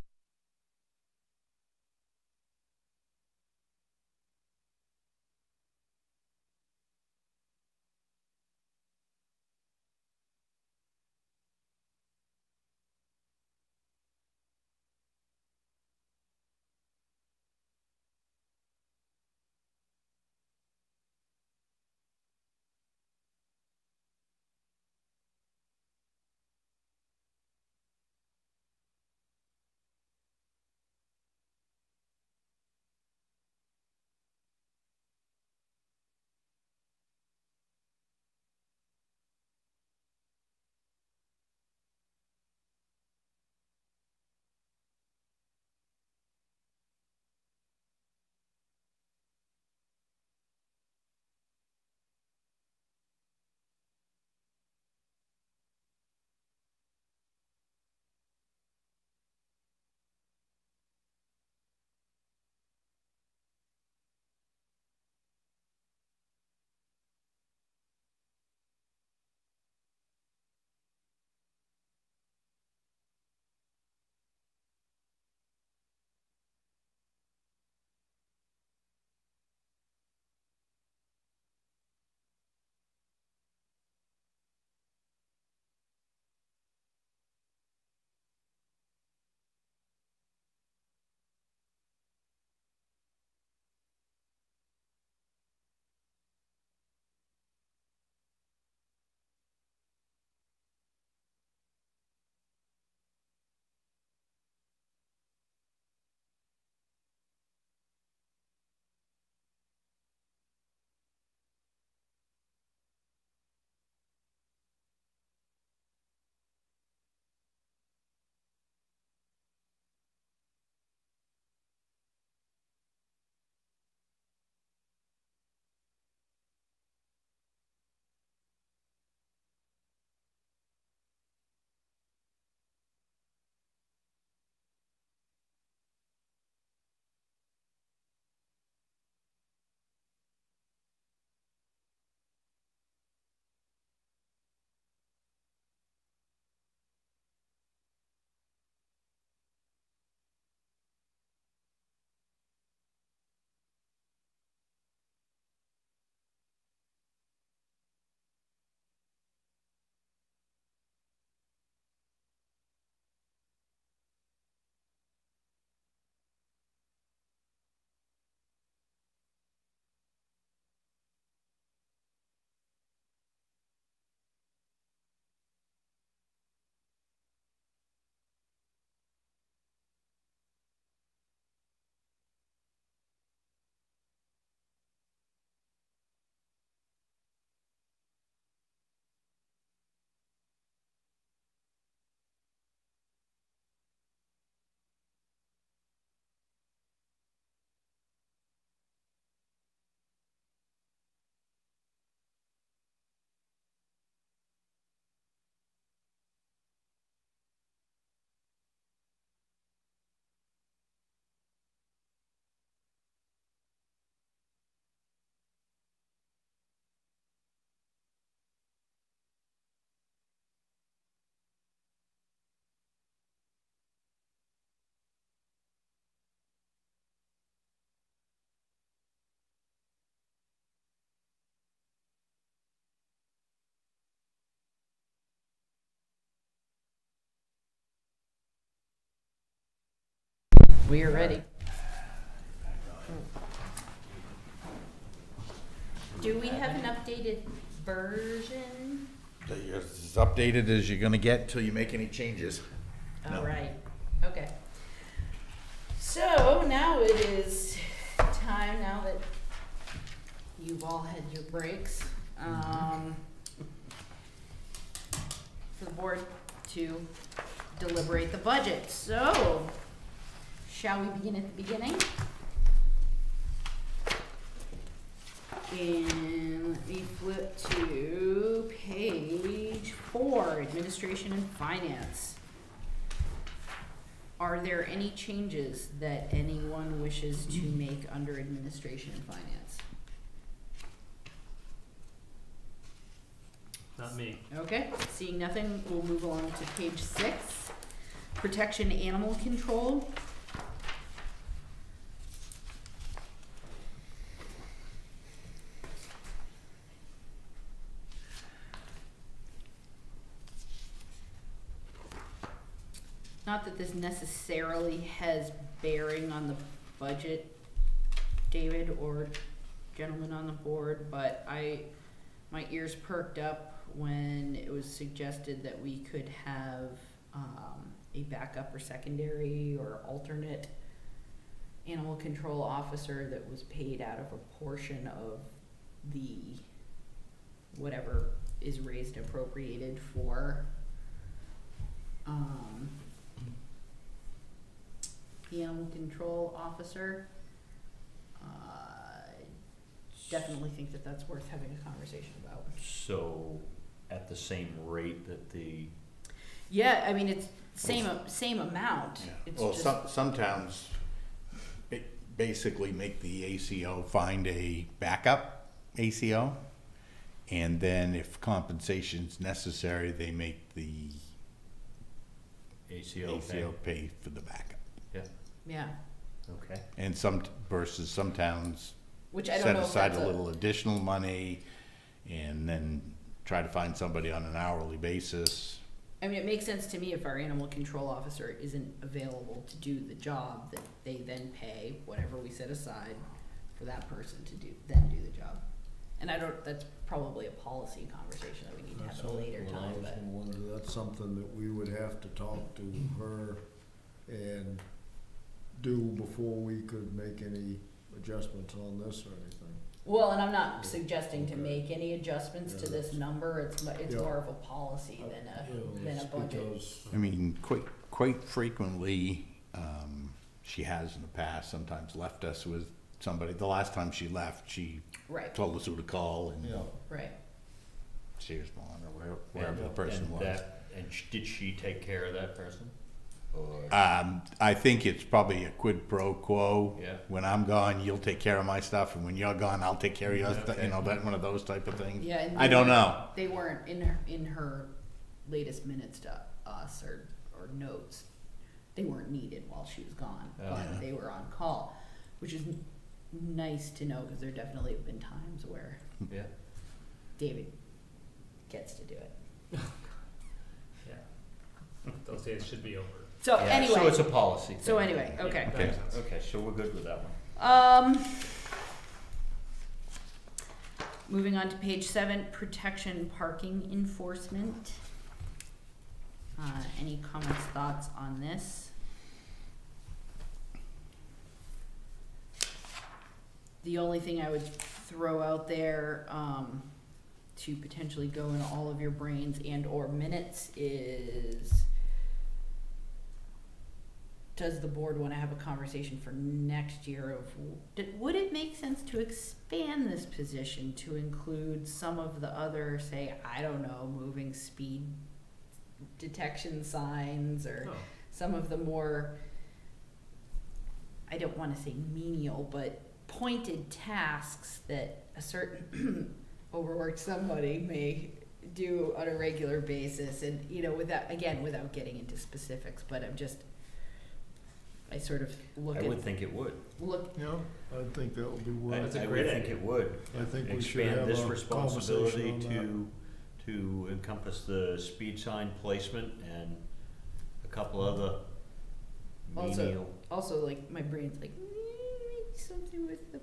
we are ready. Do we have an updated version? As updated as you're gonna get until you make any changes. No. All right, okay. So now it is time, now that you've all had your breaks, for the board to deliberate the budget. So, shall we begin at the beginning? And let me flip to page 4, Administration and Finance. Are there any changes that anyone wishes to make under Administration and Finance? Not me. Okay, seeing nothing, we'll move along to page 6, Protection Animal Control. Not that this necessarily has bearing on the budget, David or gentlemen on the board, but my ears perked up when it was suggested that we could have a backup or secondary or alternate animal control officer that was paid out of a portion of the whatever is raised and appropriated for the animal control officer. Definitely think that that's worth having a conversation about. So, at the same rate that the, Yeah, I mean, it's same amount. Yeah. It's Well, just, some towns basically make the ACO find a backup ACO, and then if compensation's necessary, they make the ACO pay for the backup. yeah, Okay. And versus some towns which I don't set know if aside that's a little additional money and then try to find somebody on an hourly basis. I mean, it makes sense to me if our animal control officer isn't available to do the job, that they then pay whatever we set aside for that person to do the job. And that's probably a policy conversation that we need to have at a later time, but. Wonder, that's something that we would have to talk to her and do before we could make any adjustments on this or anything. Well, and I'm not suggesting to make any adjustments to this number, it's more of a policy than a budget. I mean, quite frequently, she has in the past sometimes left us with somebody. The last time she left, she Right, told us who to call and right. Sears Bond or wherever the person was. Did she take care of that person? Or? I think it's probably a quid pro quo. Yeah. When I'm gone, you'll take care of my stuff, and when you're gone, I'll take care of yours. Okay. You know, that one of those type of things. Yeah, and I don't know. They weren't in her latest minutes to us or notes. They weren't needed while she was gone, but they were on call, which is nice to know because there definitely have been times where David gets to do it. Yeah. Those days should be over. So anyway. So it's a policy thing. So anyway, okay. Okay. Okay, so we're good with that one. Moving on to page 7, protection parking enforcement. Any comments, thoughts on this? The only thing I would throw out there to potentially go in all of your brains and or minutes is, does the board want to have a conversation for next year of, would it make sense to expand this position to include some of the other, say, I don't know, moving speed detection signs or some of the more, I don't want to say menial, but pointed tasks that a certain overworked somebody may do on a regular basis, and without getting into specifics, but I sort of look at. I would think it would. I think that would be worth. I would think it would. I think we should have expand this a responsibility conversation to encompass the speed sign placement and a couple other menial. also like my brain's like, maybe something with the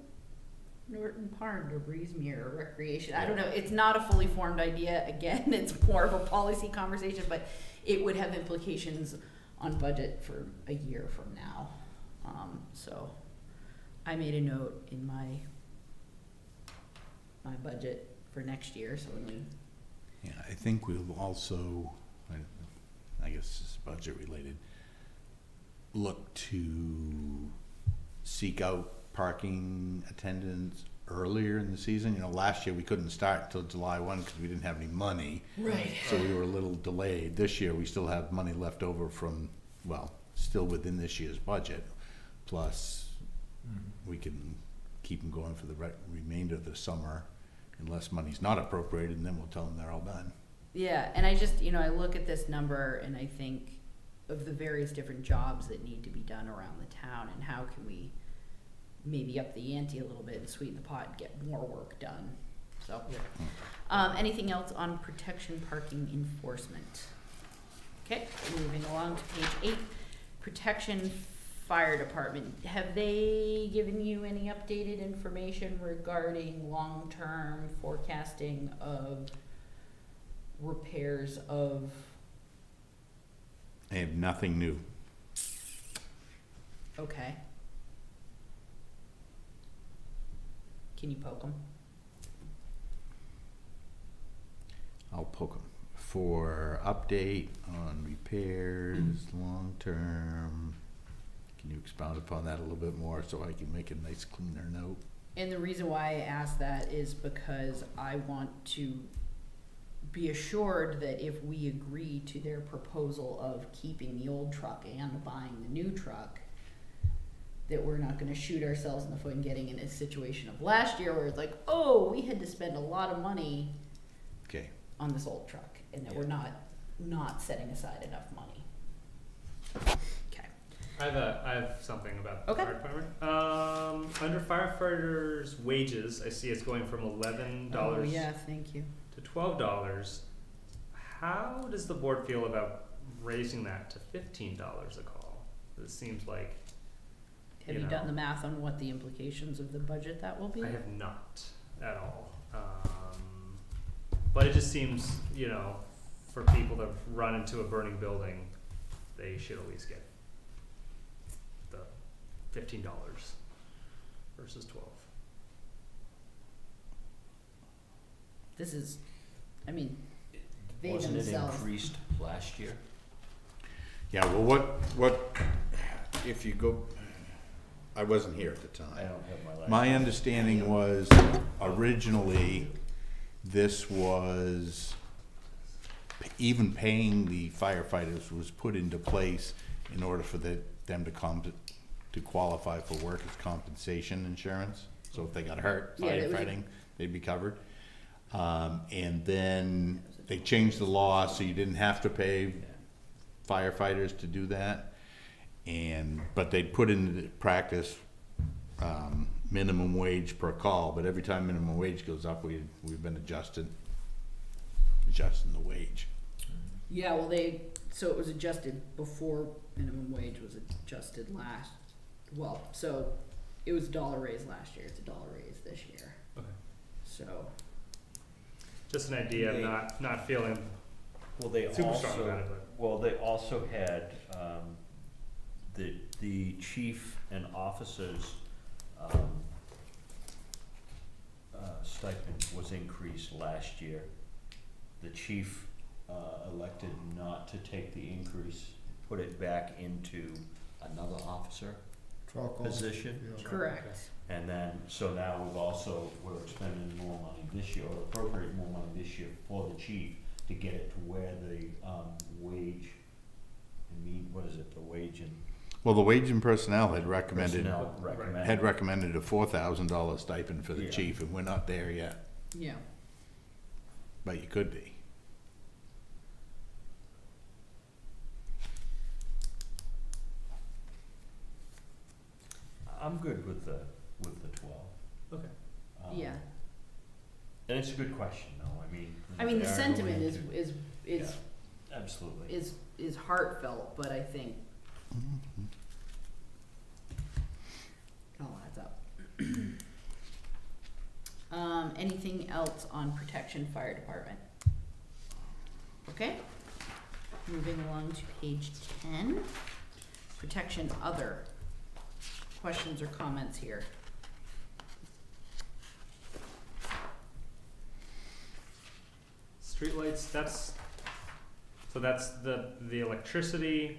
Norton Pond or Breezemere recreation. I don't know. It's not a fully formed idea. Again, it's more of a policy conversation, but it would have implications on budget for a year from now. So I made a note in my budget for next year. So when we, Yeah, I think we'll also, I guess this is budget related, look to seek out parking attendants earlier in the season. You know, last year we couldn't start until July 1 because we didn't have any money. right. So we were a little delayed. This year we still have money left over from, well, still within this year's budget. Plus, we can keep them going for the remainder of the summer unless money's not appropriated, and then we'll tell them they're all done. Yeah, and I just, you know, I look at this number and I think of the various different jobs that need to be done around the town and how can we maybe up the ante a little bit and sweeten the pot and get more work done. So, anything else on protection parking enforcement? Okay, moving along to page 8, protection fire department. Have they given you any updated information regarding long-term forecasting of repairs of? I have nothing new. Okay. Can you poke them? I'll poke them. For update on repairs, long-term, can you expound upon that a little bit more so I can make a nice cleaner note? And the reason why I ask that is because I want to be assured that if we agree to their proposal of keeping the old truck and buying the new truck, that we're not gonna shoot ourselves in the foot and getting in a situation of last year where it's like, oh, we had to spend a lot of money Okay. on this old truck, and that we're not setting aside enough money. Okay. I have something about the Okay. fire department. Under firefighters' wages, I see it's going from $11 Oh, yeah, thank you. to $12. How does the board feel about raising that to $15 a call? It seems like, Have you done the math on what the implications of the budget that will be? I have not at all. But it just seems, you know, for people that run into a burning building, they should at least get the $15 versus $12. This is, I mean, they Wasn't it themselves. increased last year? Yeah, well, what, if you go, I wasn't here at the time. I don't have my last. My understanding was originally this was, even paying the firefighters was put into place in order for them to qualify for workers' compensation insurance. So if they got hurt firefighting, they'd be covered. And then they changed the law so you didn't have to pay firefighters to do that. But they'd put into practice minimum wage per call, but every time minimum wage goes up, we've been adjusting the wage. Yeah, well, so it was adjusted before minimum wage was adjusted last, well, so it was $1 raise last year, it's $1 raise this year. Okay. So. Just an idea of not feeling Well, they super also, strong about it, but. well, they also had, the chief and officers, stipend was increased last year. The chief, elected not to take the increase, put it back into another officer Truck off, position. yeah. Correct. And then, so now we're expending more money this year, or appropriate more money this year for the chief to get it to where the, wage, what is it, the wage and Well, the wage and personnel had recommended personnel recommended. had recommended a $4,000 stipend for the Yeah. chief, and we're not there yet, Yeah. but you could be. I'm good with the 12. Okay. Yeah. And it's a good question, though. I mean, the they are sentiment going is to- Absolutely. is heartfelt, but I think Anything else on protection fire department? Okay. Moving along to page 10, protection other. Questions or comments here? Streetlights, that's the electricity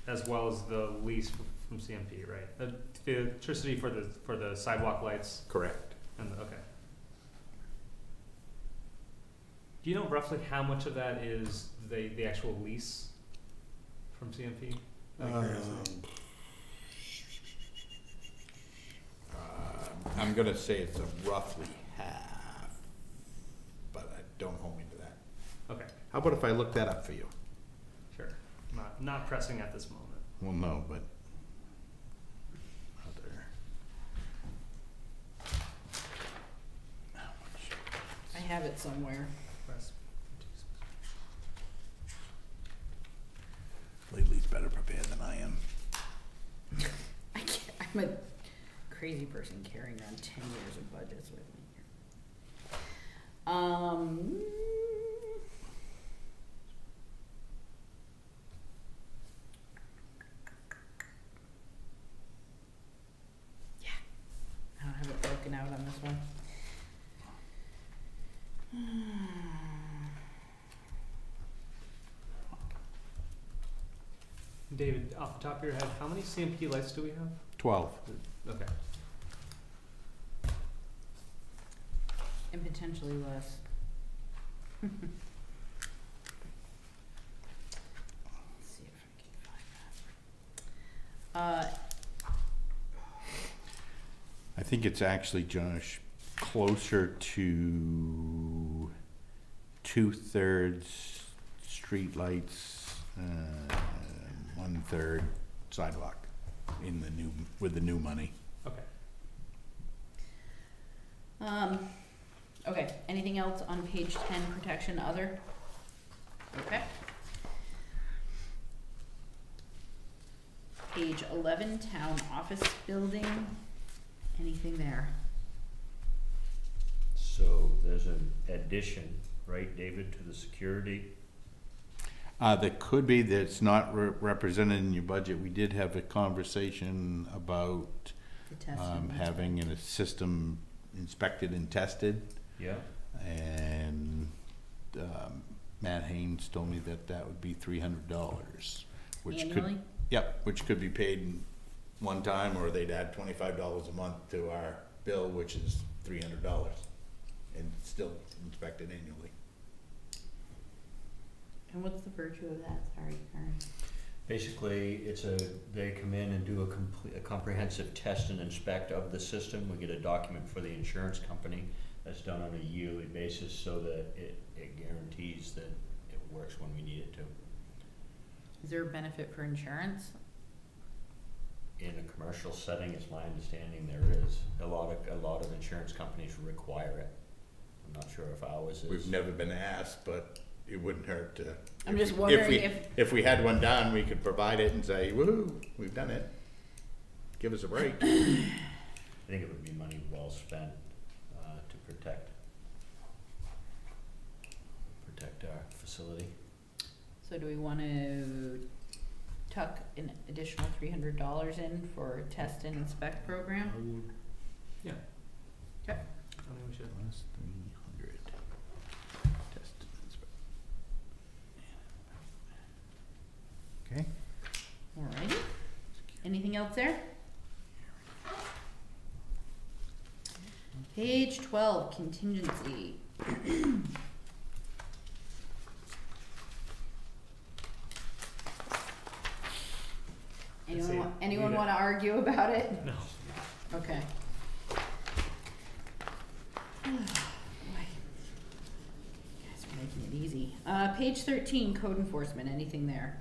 as well as the lease from CMP, right? The electricity for the sidewalk lights Correct. and okay. Do you know roughly how much of that is the actual lease from CMP? I'm gonna say it's a roughly half, but don't hold me to that. Okay, How about if I look that up for you? sure. Not pressing at this moment. Well, no, but other. How much? I have it somewhere. Press. Lately's better prepared than I am. I can't, I'm a crazy person carrying around 10 years of budgets with me here. Yeah, I don't have it broken out on this one. David, off the top of your head, how many CMP lights do we have? 12. Okay. And potentially less. Let's see if I can find that. I think it's actually, Josh, closer to 2/3 streetlights, 1/3 sidewalk in the new, with the new money. Okay. Okay, anything else on page 10, protection other? Okay. Page 11, town office building, anything there? So there's an addition, right, David, to the security? That could be, that's not represented in your budget. We did have a conversation about The testing. having a system inspected and tested. Yeah. And Matt Haynes told me that that would be $300, which Annually? could, yep, which could be paid in one time, or they'd add $25 a month to our bill, which is $300, and still inspected annually. And what's the virtue of that? Sorry, Karen. Basically, they come in and do a comprehensive test and inspect of the system. We get a document for the insurance company that's done on a yearly basis so that it guarantees that it works when we need it to. Is there a benefit for insurance? In a commercial setting, it's my understanding there is. A lot of insurance companies require it. I'm not sure if ours is. We've never been asked, but it wouldn't hurt to. I'm just wondering if we had one done, we could provide it and say, woo, we've done it. Give us a break. I think it would be money well spent to protect our facility. So do we want to tuck an additional $300 in for a test and inspect program? I would. Yeah. Okay. I think we should. Plus 300. Test and inspect. Okay. Alrighty. Anything else there? Page 12, contingency. Anyone want to argue about it? No. Okay. Boy. You guys are making it easy. Page 13, code enforcement, anything there?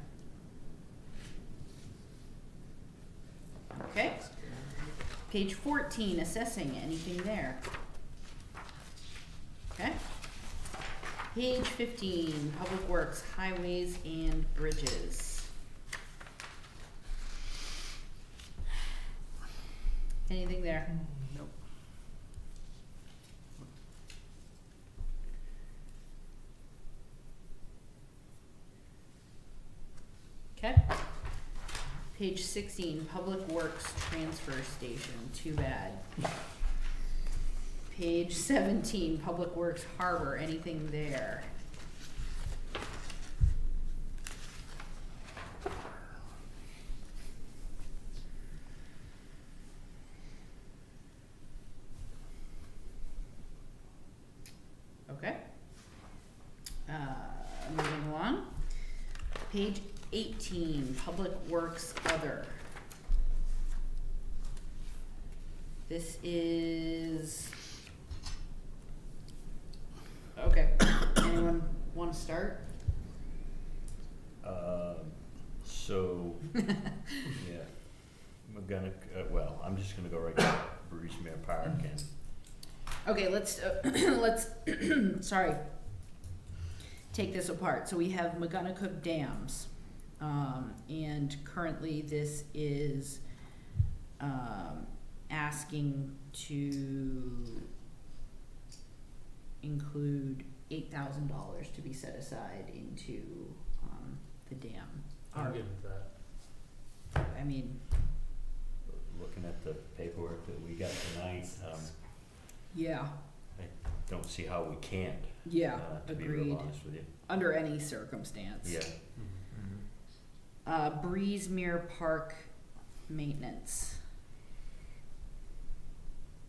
Okay. Page 14, assessing, anything there? Okay. Page 15, public works, highways and bridges. Anything there? Nope. Okay. Page 16, Public Works Transfer Station, too bad. Page 17, Public Works Harbor, anything there? Okay. Moving along. Page 18, Public Works Other. This is, okay, anyone want to start? So, yeah, we're gonna, well, I'm just gonna go right to Breezemere Park and. Okay, let's, sorry, take this apart. So we have McGonagall Dams, and currently this is, asking to include $8,000 to be set aside into, the dam. I'm good with that. I mean, Looking at the paperwork that we got tonight, yeah, I don't see how we can't, yeah, to be real agreed, honest with you. under any circumstance. Yeah, Breezemere Park maintenance.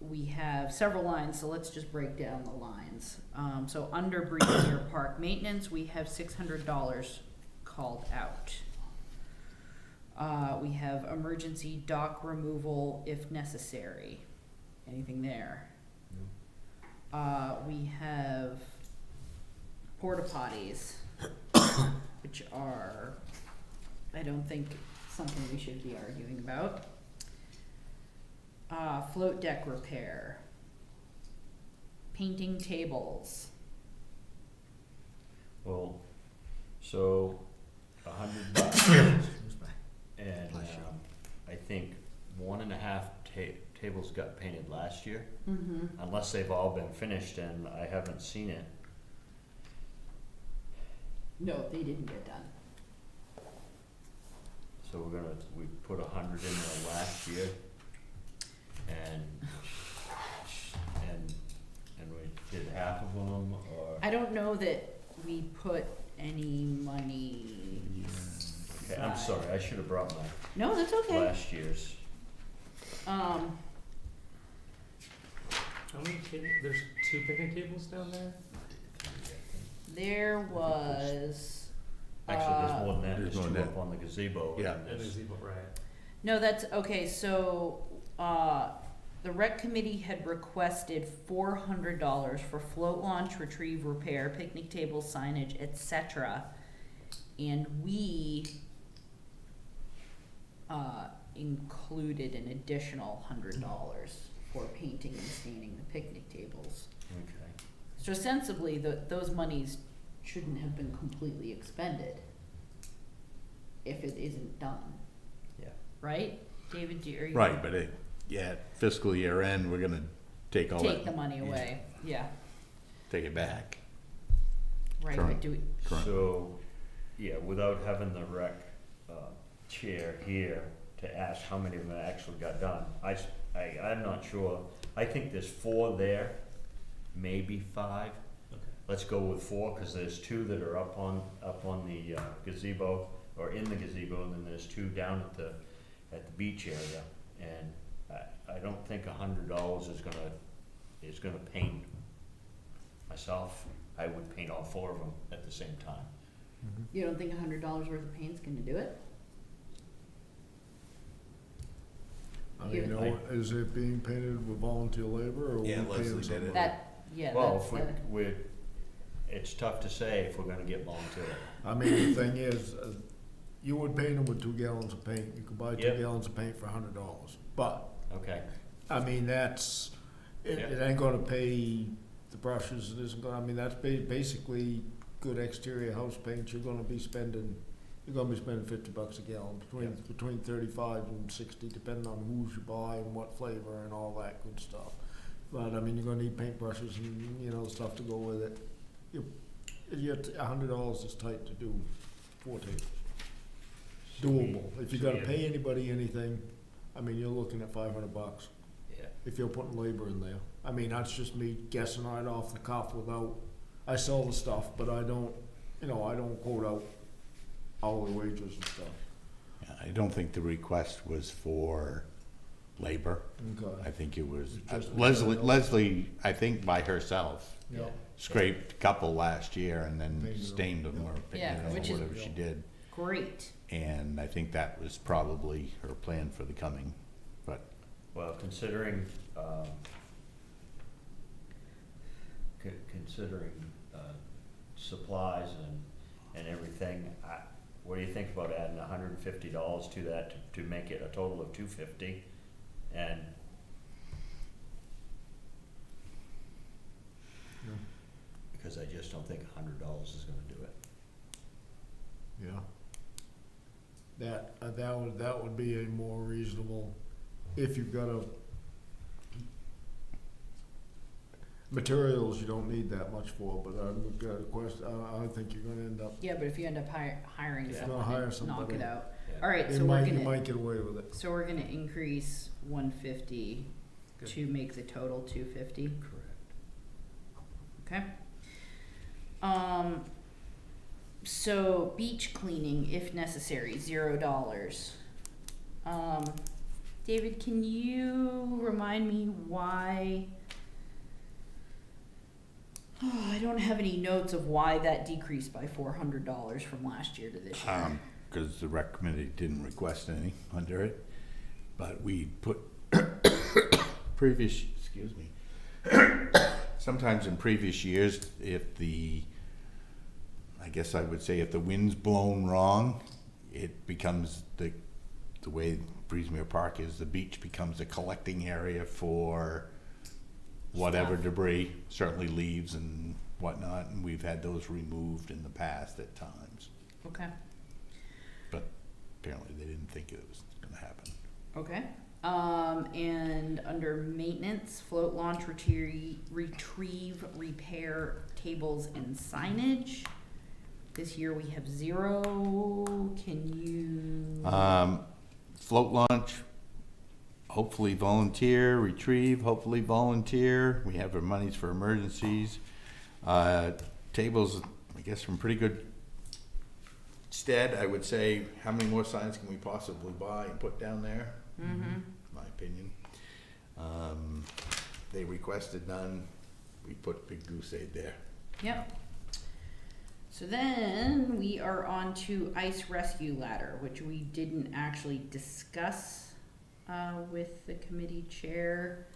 We have several lines, so let's just break down the lines. So under Breezemere Park maintenance, we have $600 called out. We have emergency dock removal if necessary. Anything there? We have porta potties, which are, I don't think, something we should be arguing about. Float deck repair, painting tables. well, so $100, and, I think 1.5 tables got painted last year, Mm-hmm. unless they've all been finished, and I haven't seen it. No, they didn't get done. So we put 100 in there last year, and we did half of them, or? I don't know that we put any money. Okay, I'm aside. sorry, I should have brought my No, that's okay. last year's. How many there's 2 picnic tables down there? There was. Actually, there's more than that, there's there's more 2 than up on the gazebo. Yeah. and And there's- there's right. No, that's, okay, so, the rec committee had requested $400 for float launch, retrieve, repair, picnic table, signage, etc. And we, included an additional $100 for painting and staining the picnic tables. Okay. So sensibly, those monies shouldn't have been completely expended if it isn't done. Yeah. Right? David, are you? Right, but fiscal year end, we're gonna take all that. Take the money away, yeah, Take it back. right, Correct. but do we, Correct. So, yeah, without having the rec, chair here to ask how many of them actually got done, I'm not sure. I think there's 4 there, maybe 5. Okay. Let's go with 4, cause there's 2 that are up on the gazebo, or in the gazebo, and then there's 2 down at the beach area. And I don't think $100 is gonna paint myself. I would paint all 4 of them at the same time. you don't think $100 worth of paint's gonna do it? I mean, is it being painted with volunteer labor, or Yeah, we Leslie paying did it. somebody? That, yeah, Well, that's if it's tough to say if we're gonna get volunteer. I mean, the thing is, you would paint them with 2 gallons of paint, you could buy 2 Yep. gallons of paint for $100, but, Okay, I mean, it ain't gonna pay the brushes, it isn't gonna, I mean, that's basically good exterior house paint, you're gonna be spending $50 a gallon, between 35 and 60, depending on whose you buy and what flavor and all that good stuff. But, I mean, you're gonna need paintbrushes and, stuff to go with it. $100 is tight to do 4 tables. doable. If you should gotta we- pay anybody anything, I mean, you're looking at $500 Yeah. if you're putting labor in there. I mean, that's just me guessing right off the cuff without, I sell the stuff, but I don't, I don't quote out hourly wages and stuff. I don't think the request was for labor. Okay. I think it was, It's just Leslie, I think by herself, Yeah. scraped a couple last year and then Painted them. stained them or Yeah, painted them which or is- whatever she did. Great. And I think that was probably her plan for the coming, but Well, considering, considering, supplies and everything, what do you think about adding $150 to that to make it a total of $250? And because I just don't think $100 is gonna do it. Yeah. That would be a more reasonable, if you've got materials you don't need that much for, but I've got a question, I think you're gonna end up, Yeah, but if you end up hiring Yeah. someone, Gonna hire to knock somebody. it out. Yeah. All right, you so we're might gonna, get away with it. so we're gonna increase 150 Good. to make the total 250. Correct. Okay. So beach cleaning, if necessary, $0. David, can you remind me why? I don't have any notes of why that decreased by $400 from last year to this year. because the rec committee didn't request any under it, but we put excuse me, sometimes in previous years, I guess I would say if the wind's blown wrong, it becomes the way Breezemere Park is, the beach becomes a collecting area for whatever Stuff. debris, certainly leaves and whatnot, and we've had those removed in the past at times. Okay. But apparently they didn't think it was gonna happen. Okay. And under maintenance, float launch, retrieve, repair tables and signage. This year we have 0. Can you? Float launch, hopefully volunteer, retrieve, hopefully volunteer. We have our monies for emergencies. Tables, I guess, from pretty good stead. I would say, how many more signs can we possibly buy and put down there? Mm-hmm. My opinion. They requested none. We put Big Goose Egg there. Yep. So then we are on to ice rescue ladder, which we didn't actually discuss with the committee chair,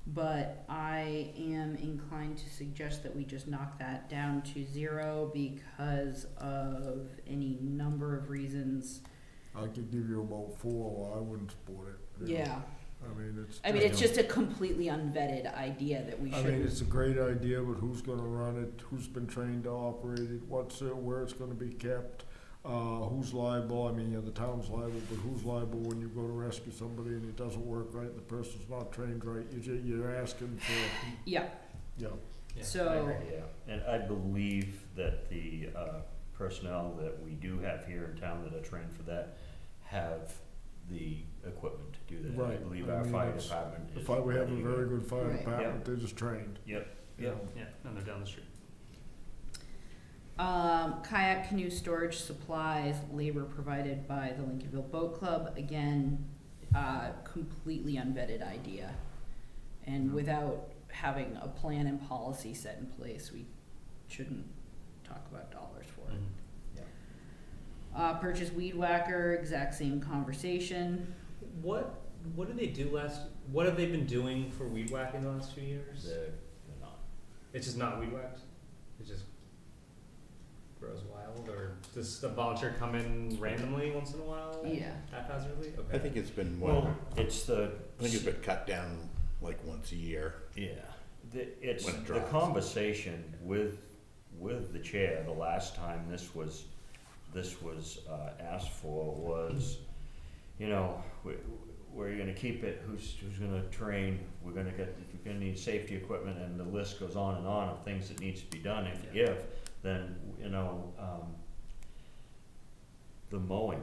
but I am inclined to suggest that we just knock that down to 0 because of any number of reasons. I could give you about 4, or I wouldn't support it. Yeah. I mean, It's just a completely unvetted idea that we I should. mean, it's a great idea, but who's gonna run it, who's been trained to operate it, where it's gonna be kept, who's liable, I mean, the town's liable, but who's liable when you go to rescue somebody and it doesn't work right, the person's not trained right, you're asking for, Yeah. yeah. Yeah. So. Yeah, and I believe that the personnel that we do have here in town that are trained for that have the equipment to do that. I Right. believe I our mean, fire it's- department is. We have a ready to very go. good fire Right. department, Yep. they're just trained. Yep, you yep. know. Yeah, and they're down the street. Kayak canoe storage supplies, labor provided by the Lincolnville Boat Club. Again, completely unvetted idea. And without having a plan and policy set in place, we shouldn't talk about dollars for it. Purchase weed whacker, exact same conversation. What did they do what have they been doing for weed whacking the last few years? They're not. It's just not weed whacked? It just grows wild? Or does the volunteer come in randomly once in a while? Yeah. Haphazardly? Okay. I think it's been, Well, it's the. I think it's been cut down like once a year. Yeah, it's When it the dries. conversation with the chair, the last time this was asked for was, where you're gonna keep it, who's gonna train, we're gonna need safety equipment, and the list goes on and on of things that needs to be done. If then, the mowing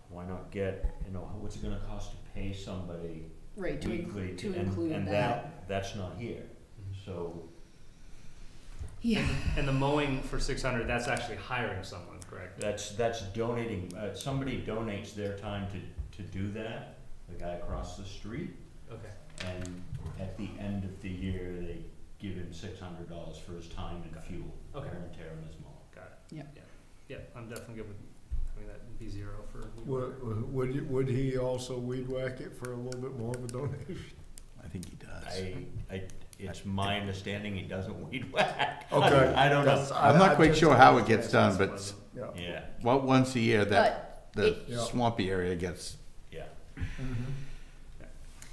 Why not get, you know, what's it gonna cost to pay somebody Right, weekly? to and include that. That's not here, so. Yeah. And the mowing for 600, that's actually hiring someone, correct? That's donating, somebody donates their time to do that, the guy across the street, Okay. and at the end of the year, they give him $600 for his time and fuel. Okay. Wear and tear on his mower. Got it. Yep. Yeah, I'm definitely good with having that be 0 for. Would he also weed whack it for a little bit more of a donation? I think he does. It's my understanding he doesn't weed whack. Okay. I don't know. I'm not quite sure how it gets done, but Yeah. Yeah, well, once a year, that, But the Yeah. swampy area gets, yeah. Mhm.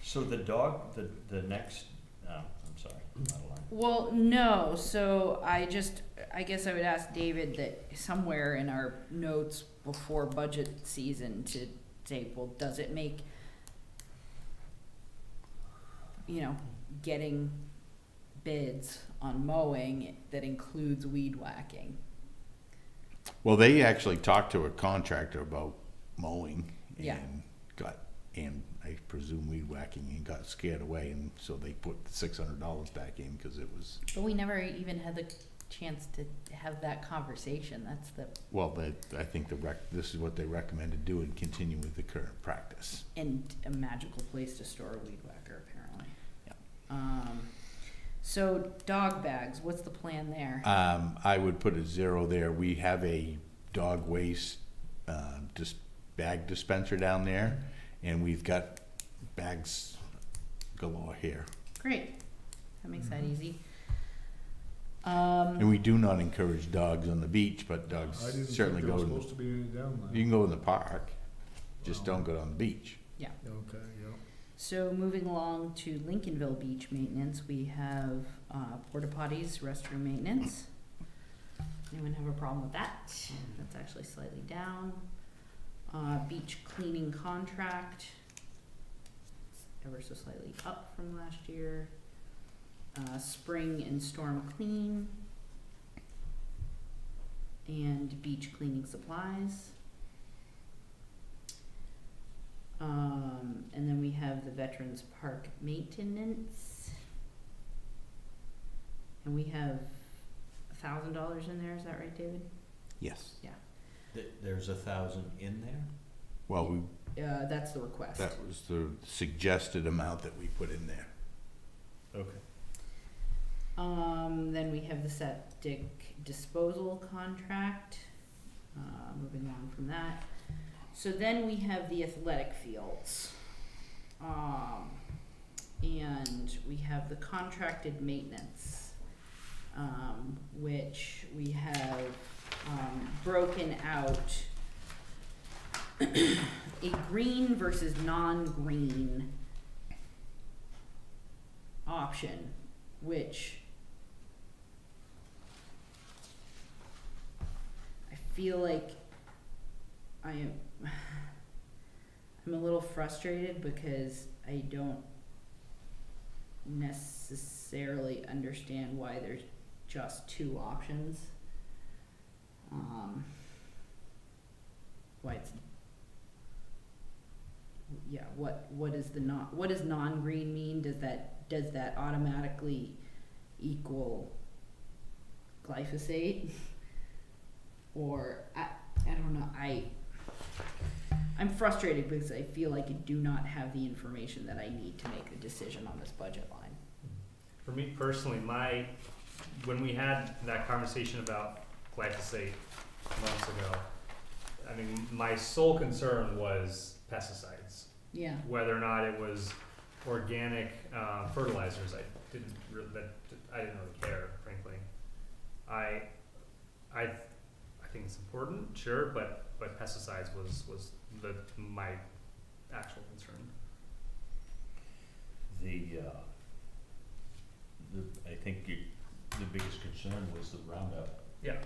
So the dog, the next, I'm sorry, I'm out of line. Well, no, so I guess I would ask David that somewhere in our notes before budget season to say, well, does it make, getting bids on mowing that includes weed whacking? well, they actually talked to a contractor about mowing Yeah. and I presume weed whacking and got scared away, and so they put the $600 back in because it was, But we never even had the chance to have that conversation. That's the, well, I think this is what they recommended doing, continue with the current practice. and a magical place to store a weed whacker, apparently. Yeah. So dog bags, what's the plan there? I would put a 0 there. We have a dog waste bag dispenser down there, and we've got bags galore here. Great, that makes that easy. And we do not encourage dogs on the beach, but I dogs didn't certainly think there go was to, supposed to be any down there. you can go in the park, just Wow. don't go on the beach. Okay, yeah. So moving along to Lincolnville beach maintenance, we have porta potties, restroom maintenance. Anyone have a problem with that? That's actually slightly down. Beach cleaning contract, it's ever so slightly up from last year. Spring and storm clean. And beach cleaning supplies. And then we have the Veterans Park maintenance. And we have $1,000 in there, is that right, David? Yes. There's 1,000 in there? Well, That's the request. that was the suggested amount that we put in there. Okay. Then we have the septic disposal contract, moving on from that. So then we have the athletic fields. And we have the contracted maintenance, which we have broken out a green versus non-green option, which I feel like I'm a little frustrated because I don't necessarily understand why there's just 2 options. Why it's, yeah, what does non-green mean? Does that automatically equal glyphosate? Or I don't know, I'm frustrated because I feel like I do not have the information that I need to make a decision on this budget line. For me personally, when we had that conversation about glyphosate months ago, I mean, my sole concern was pesticides. Yeah. Whether or not it was organic fertilizers, I didn't really care, frankly. I think it's important, sure, but pesticides was my actual concern. I think the biggest concern was the Roundup. Yeah.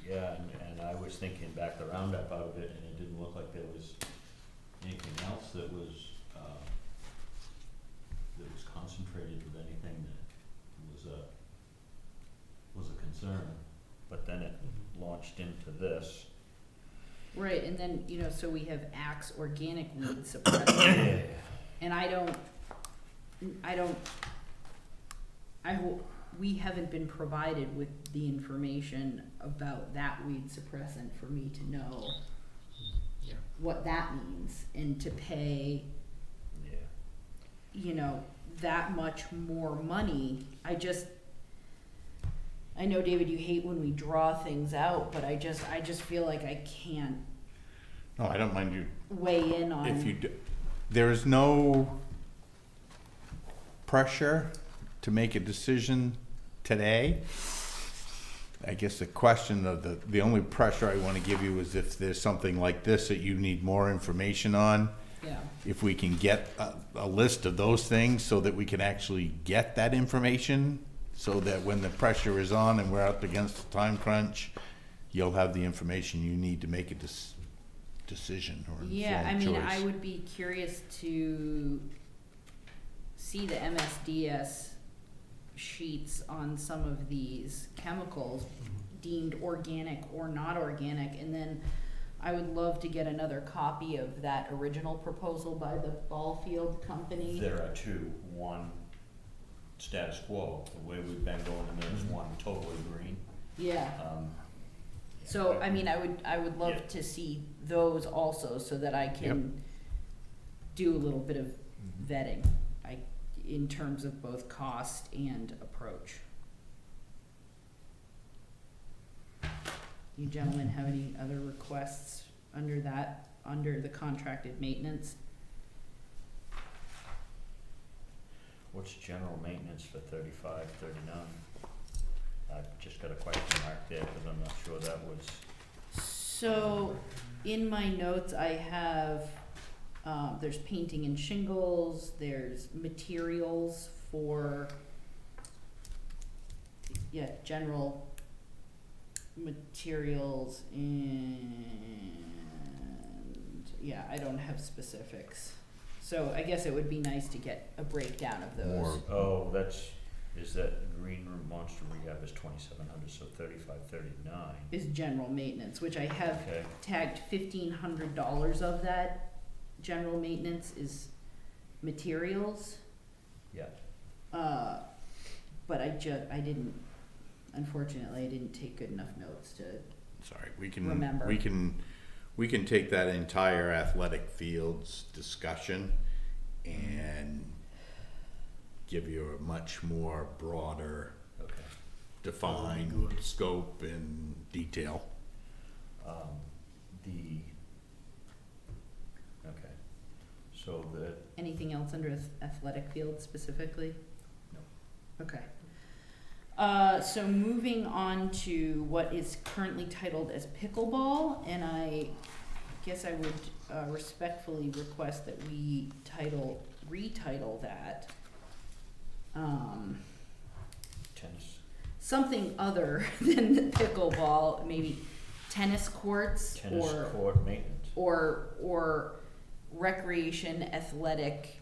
Yeah, and I was thinking back the Roundup out of it, and it didn't look like there was anything else that was concentrated with anything that was a concern. But then it launched into this. Right, and then, you know, so we have Axe organic weed suppressant. And we haven't been provided with the information about that weed suppressant for me to know what that means and to pay, you know, that much more money. I know, David, you hate when we draw things out, but I just feel like I can't. No, I don't mind you. Weigh in on. If you do, there is no pressure to make a decision today. I guess the question of the only pressure I want to give you is if there's something like this that you need more information on. Yeah. If we can get a list of those things so that we can actually get that information, so that when the pressure is on and we're up against the time crunch, you'll have the information you need to make a decision or informed choice. I would be curious to see the MSDS sheets on some of these chemicals deemed organic or not organic, and then I would love to get another copy of that original proposal by the ball field company. There are two. One, status quo, the way we've been going, and there's one totally green. Yeah. So, I mean, I would love to see those also, so that I can do a little bit of vetting, in terms of both cost and approach. You gentlemen have any other requests under the contracted maintenance? What's general maintenance for 35, 39? I've just got a question mark there because I'm not sure that was. So, in my notes, I have, there's painting and shingles, there's materials for, general materials, and, I don't have specifics. So I guess it would be nice to get a breakdown of those. Is that green room monster rehab is 2,700, so 35, 39. Is general maintenance, which I have tagged $1,500 of that. General maintenance is materials. Yeah. But unfortunately, I didn't take good enough notes to remember. We can take that entire athletic fields discussion and give you a much more broader, defined scope and detail. So anything else under athletic field specifically? No. Okay. So moving on to what is currently titled as pickleball, and I guess I would respectfully request that we retitle that. Tennis. Something other than pickleball, maybe tennis courts, court maintenance, or recreation athletic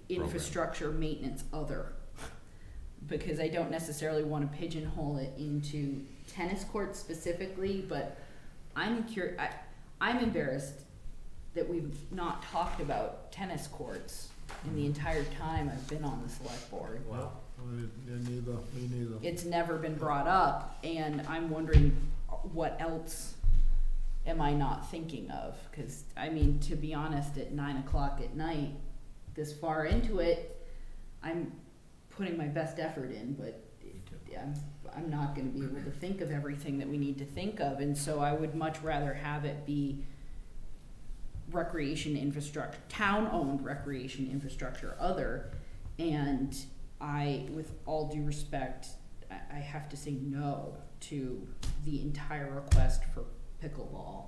infrastructure maintenance other. Because I don't necessarily want to pigeonhole it into tennis courts specifically, but I'm embarrassed that we've not talked about tennis courts in the entire time I've been on the select board. Wow. Me neither. It's never been brought up, and I'm wondering what else am I not thinking of? Because, I mean, to be honest, at 9 o'clock at night, this far into it, I'm putting my best effort in, but I'm not going to be able to think of everything that we need to think of, and so I would much rather have it be recreation infrastructure, town-owned recreation infrastructure other, and with all due respect, I have to say no to the entire request for pickleball.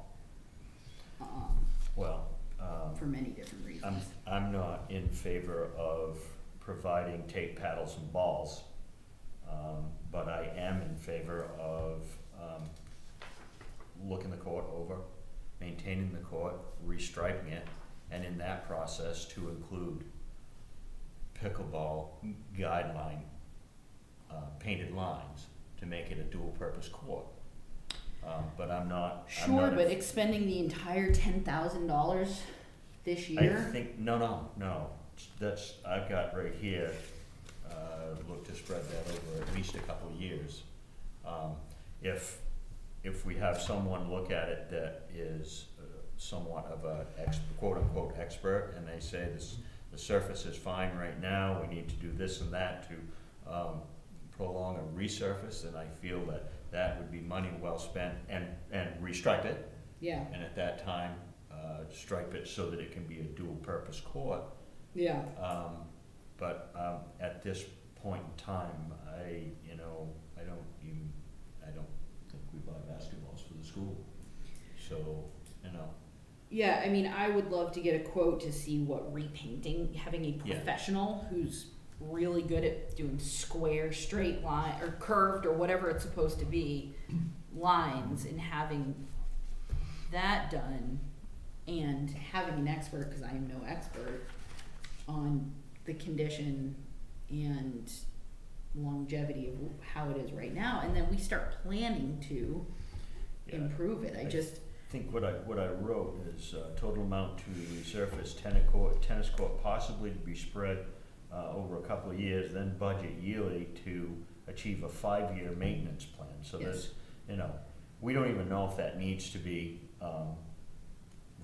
For many different reasons. I'm not in favor of providing tape paddles and balls, but I am in favor of looking the court over, maintaining the court, restriping it, and in that process to include pickleball guideline painted lines to make it a dual purpose court. But I'm not. Sure, but expending the entire $10,000 this year? I think, no, that's, I've got right here, look to spread that over at least a couple of years. If we have someone look at it that is somewhat of a quote-unquote expert, and they say the surface is fine right now, we need to do this and that to prolong a resurface, and I feel that would be money well spent, and restripe it. Yeah. And at that time, stripe it so that it can be a dual-purpose court. Yeah. But at this point in time, I don't think we buy basketballs for the school. So, Yeah, I mean, I would love to get a quote to see what repainting, having a professional who's really good at doing square, straight line, or curved, or whatever it's supposed to be, lines, and having that done, and having an expert, because I am no expert, on the condition and longevity of how it is right now, and then we start planning to improve it. I think what I wrote is total amount to resurface tennis court possibly to be spread over a couple of years, then budget yearly to achieve a 5-year maintenance plan. So there's, we don't even know if that needs to be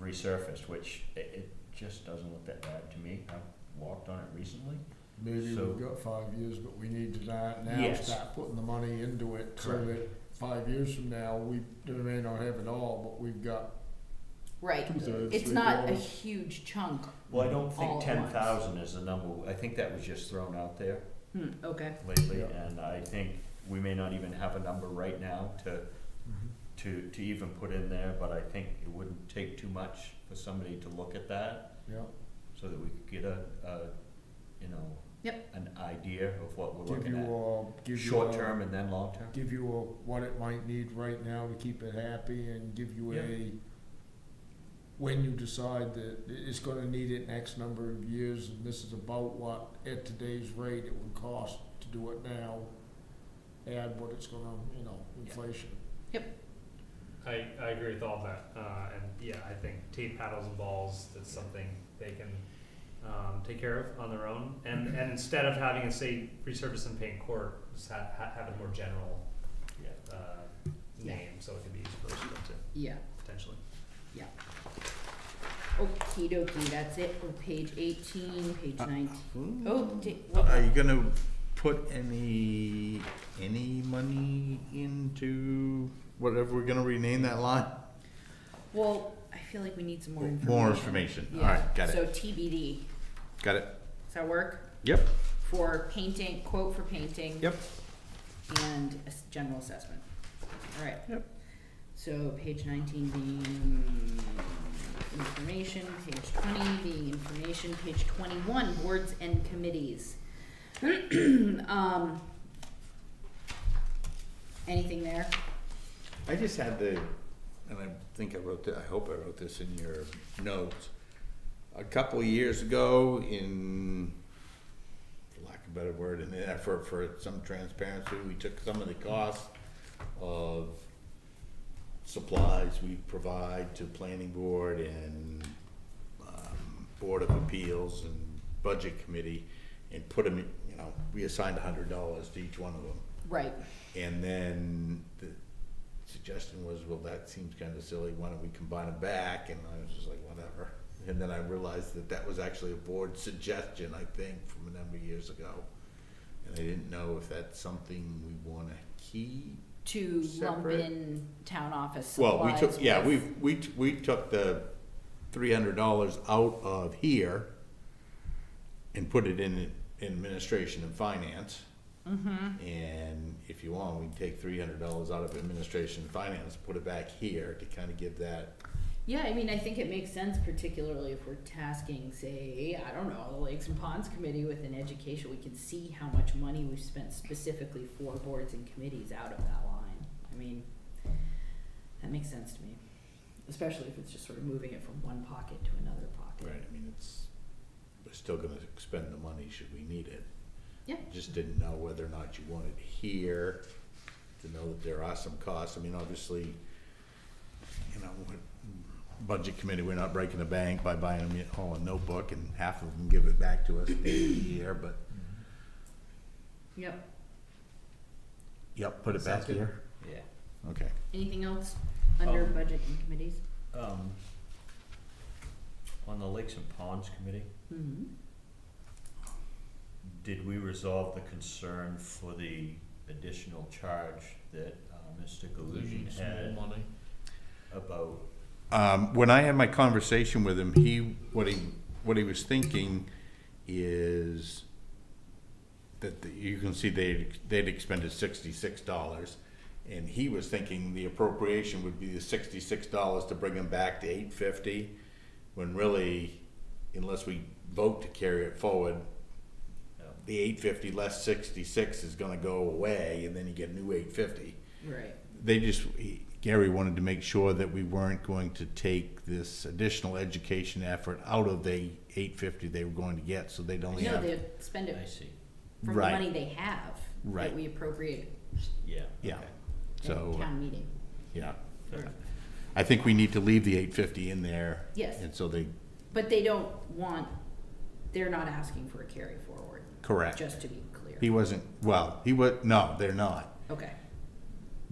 resurfaced, which it just doesn't look that bad to me. I've walked on it recently. Maybe we've got 5 years, but we need to now start putting the money into it. Correct. So that 5 years from now, we may not have it all, but we've got right. 2/3, it's not a huge chunk. Well, I don't think 10,000 is the number. I think that was just thrown out there. Okay. Lately, and I think we may not even have a number right now to even put in there, but I think it wouldn't take too much for somebody to look at that. Yeah. So that we could get an idea of what we're looking at. Short term and then long term. Give you what it might need right now to keep it happy, and give you when you decide that it's going to need it in X number of years, and this is about what at today's rate it would cost to do it now. Add what it's going to, inflation. Yep. I agree with all that, and I think tape paddles and balls, that's something they can take care of on their own, and instead of having it say resurface and paint court, just have a more general name, so it can be used for potentially. Yeah. Okie dokie, that's it for page 18, page 19. Are you gonna put any money into whatever we're gonna rename that line? Well, I feel like we need some more information. More information. Yeah. All right, got it. So TBD. Got it. Does that work? Yep. For painting, quote for painting. Yep. And a general assessment. All right. Yep. So page 19 being information, page 20 being information, page 21, boards and committees. Anything there? I just had and I think I wrote I hope I wrote this in your notes. A couple of years ago, for lack of a better word, in an effort for some transparency, we took some of the costs of supplies we provide to planning board and board of appeals and budget committee, and put them in, we assigned $100 to each one of them. Right. And then the suggestion was, well, that seems kind of silly, why don't we combine them back? And I was just like, whatever. And then I realized that was actually a board suggestion, I think, from a number of years ago. And I didn't know if that's something we want to keep to separate. Lump in town office supplies. Well, we took the $300 out of here and put it in administration and finance. Mm-hmm. And if you want, we can take $300 out of administration and finance, put it back here to kind of give that. Yeah, I mean, I think it makes sense, particularly if we're tasking, say, I don't know, the Lakes and Ponds Committee with an education. We can see how much money we've spent specifically for boards and committees out of that line. I mean, that makes sense to me, especially if it's just sort of moving it from one pocket to another pocket. Right. I mean, we're still going to expend the money should we need it. Yeah. Just didn't know whether or not you wanted here to know that there are some costs. I mean, obviously, you know, budget committee, we're not breaking the bank by buying them all a notebook and half of them give it back to us at the end of the year, but, Yep. yep, put it back Sounds good. here. Yeah. Okay. Anything else under Um, budget and committees? On the Lakes and Ponds Committee, Mm-hmm. did we resolve the concern for the additional charge that Mr. Galusian had about? When I had my conversation with him, what he was thinking is that you can see they'd expended $66, and he was thinking the appropriation would be the $66 to bring them back to $850, when really, unless we vote to carry it forward, the $850 less 66 is going to go away, and then you get a new $850. Right. Gary wanted to make sure that we weren't going to take this additional education effort out of the $850 they were going to get, so they'd only No, have. they spend I it see. from Right. the money they have Right. that we appropriate Yeah. Yeah. Okay. So, at town meeting. yeah. Or- I think we need to leave the $850 in there. Yes. And so But they're not asking for a carry forward, correct. just to be clear. No, they're not. Okay.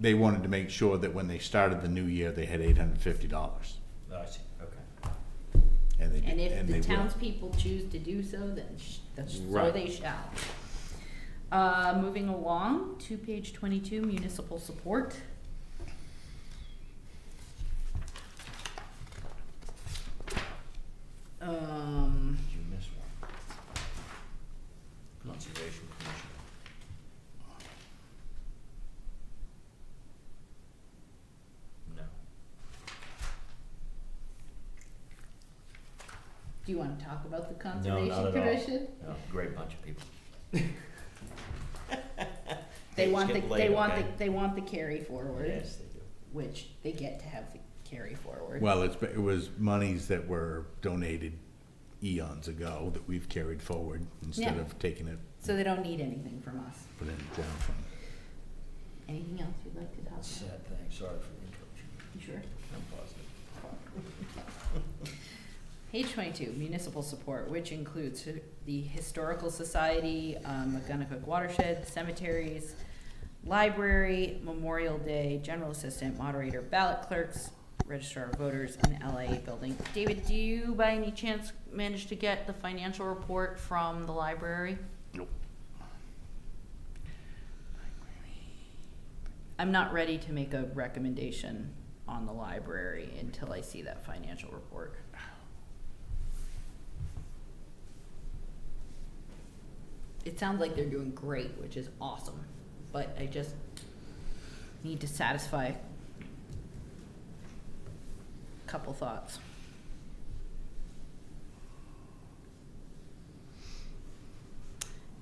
They wanted to make sure that when they started the new year, they had $850. Oh, I see, okay. And they did. And if they the will. townspeople choose to do so, then so Right. they shall. Moving along to page 22, municipal support. Did you miss one? Conservation Commission. No. Do you want to talk about the No, Conservation not at all. Commission? No, great bunch of people. They want Skip later, okay? they want the carry forward, Yes, they do. which they get to have the carry forward. Well, it was monies that were donated eons ago that we've carried forward instead Yeah. of taking it, So they don't need anything from us. put it in the general fund. Anything else you'd like to talk about? Sad thing, sorry for the interruption. You sure? I'm positive. Page 22, municipal support, which includes the Historical Society, McGonagall Watershed, cemeteries, library, Memorial Day, general assistant, moderator, ballot clerks, registrar of voters, and LA building. David, do you by any chance manage to get the financial report from the library? Nope. I'm not ready to make a recommendation on the library until I see that financial report. It sounds like they're doing great, which is awesome, but I just need to satisfy a couple thoughts.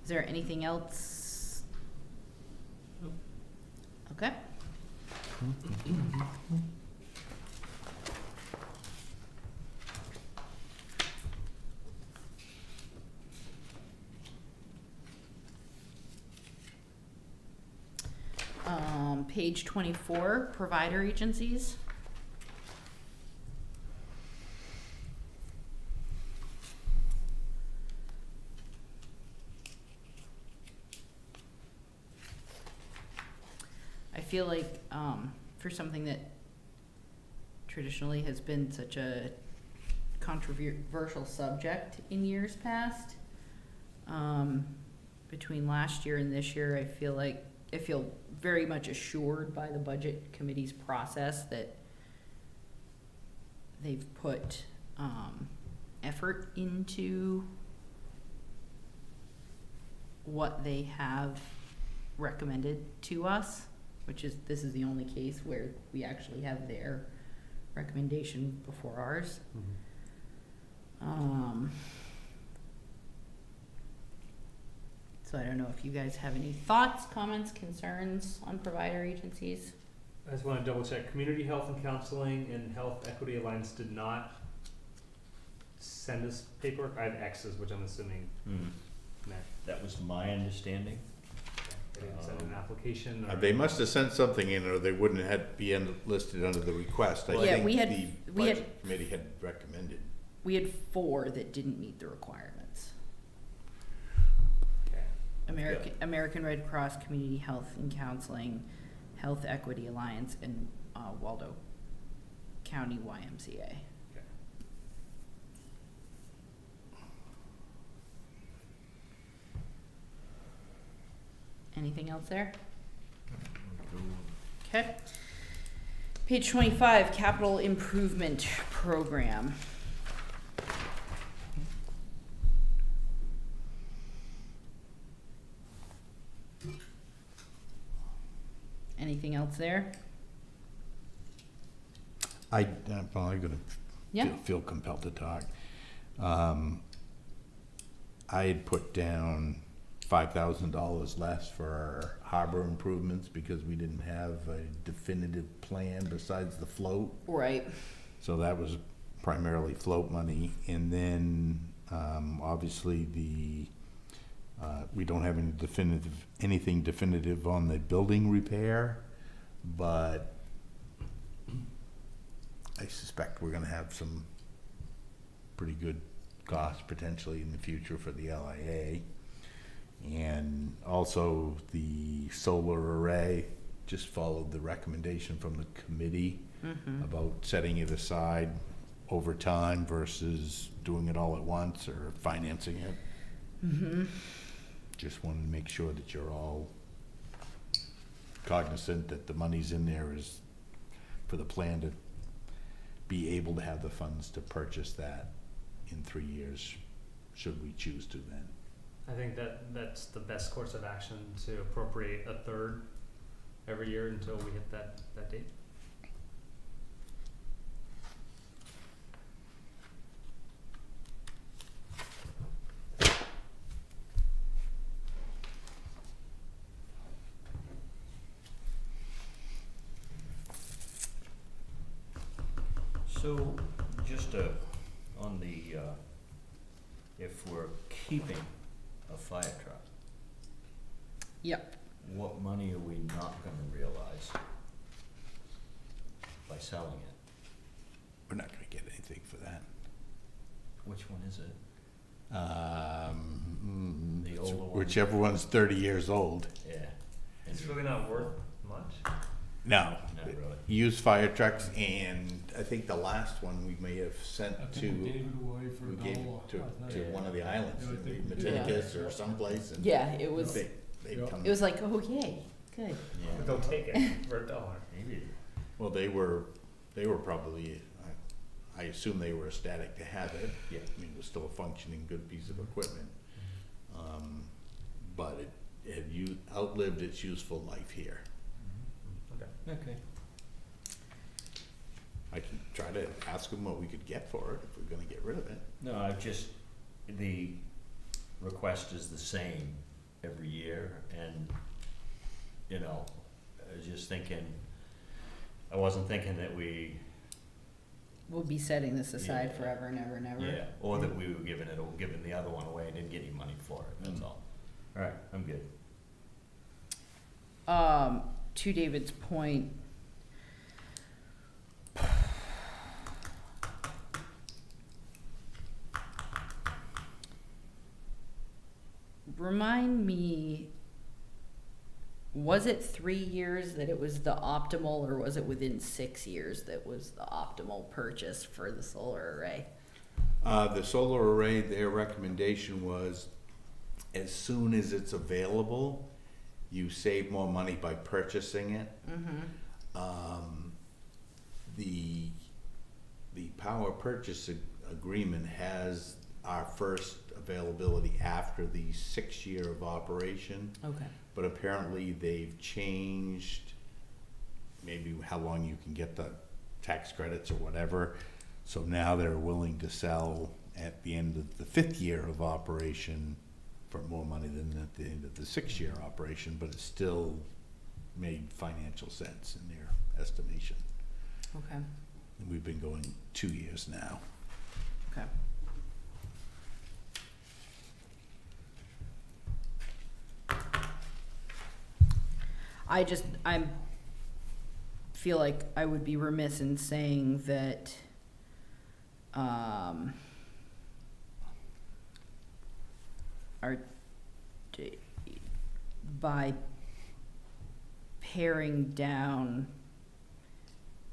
Is there anything else? Okay. Page 24, provider agencies. I feel like for something that traditionally has been such a controversial subject in years past, between last year and this year, I feel very much assured by the budget committee's process that they've put effort into what they have recommended to us, this is the only case where we actually have their recommendation before ours. So I don't know if you guys have any thoughts, comments, concerns on provider agencies. I just want to double check. Community Health and Counseling and Health Equity Alliance did not send us paperwork. I have X's, which I'm assuming meant That was my understanding. they didn't send an application. application? Or They must have sent something in, or they wouldn't have been listed under the request. I Yeah, think we had- the we had- budget committee had recommended. We had 4 that didn't meet the requirements. Okay. American Red Cross, Community Health and Counseling, Health Equity Alliance, and Waldo County YMCA. Okay. Anything else there? Okay. Page 25, Capital Improvement Program. Anything else there? I'm probably gonna Yeah. feel compelled to talk. I had put down $5,000 less for our harbor improvements because we didn't have a definitive plan besides the float. Right. So that was primarily float money. And then, obviously we don't have anything definitive on the building repair, but I suspect we're gonna have some pretty good costs potentially in the future for the LIA. And also the solar array just followed the recommendation from the committee about setting it aside over time versus doing it all at once or financing it. Just wanted to make sure that you're all cognizant that the money's in there is for the plan to be able to have the funds to purchase that in 3 years, should we choose to then. I think that's the best course of action, to appropriate a third every year until we hit that date. So, just on the, if we're keeping a fire truck, Yep. what money are we not gonna realize by selling it? We're not gonna get anything for that. Which one is it? The It's older one? whichever one's 30 years old. Yeah. It's really not worth much. No. Not really. Used fire trucks, and I think the last one we may have sent to, we gave it to one of the islands, Matinicus or someplace. And Yeah, it was. they'd come. It was like, oh yay, good. Yeah. They'll take it for $1. Maybe. Well, they were probably, I assume they were ecstatic to have it. Yeah. I mean, it was still a functioning good piece of equipment. But it had outlived its useful life here. Okay. I can try to ask them what we could get for it if we're gonna get rid of it. No, the request is the same every year, and, I was just thinking, I wasn't thinking that we, We'll be setting this aside Yeah. forever and ever and ever. yeah, or that we were giving the other one away and didn't get any money for it, that's all. All right, I'm good. To David's point, remind me, was it 3 years that it was the optimal, or was it within 6 years that was the optimal purchase for the solar array? The solar array, their recommendation was as soon as it's available, you save more money by purchasing it. The power purchase agreement has our first availability after the 6 year of operation. Okay. But apparently they've changed maybe how long you can get the tax credits or whatever. So now they're willing to sell at the end of the 5th year of operation for more money than at the end of the 6 year operation, but it still made financial sense in their estimation. Okay. And we've been going 2 years now. Okay. I'm feel like I would be remiss in saying that by paring down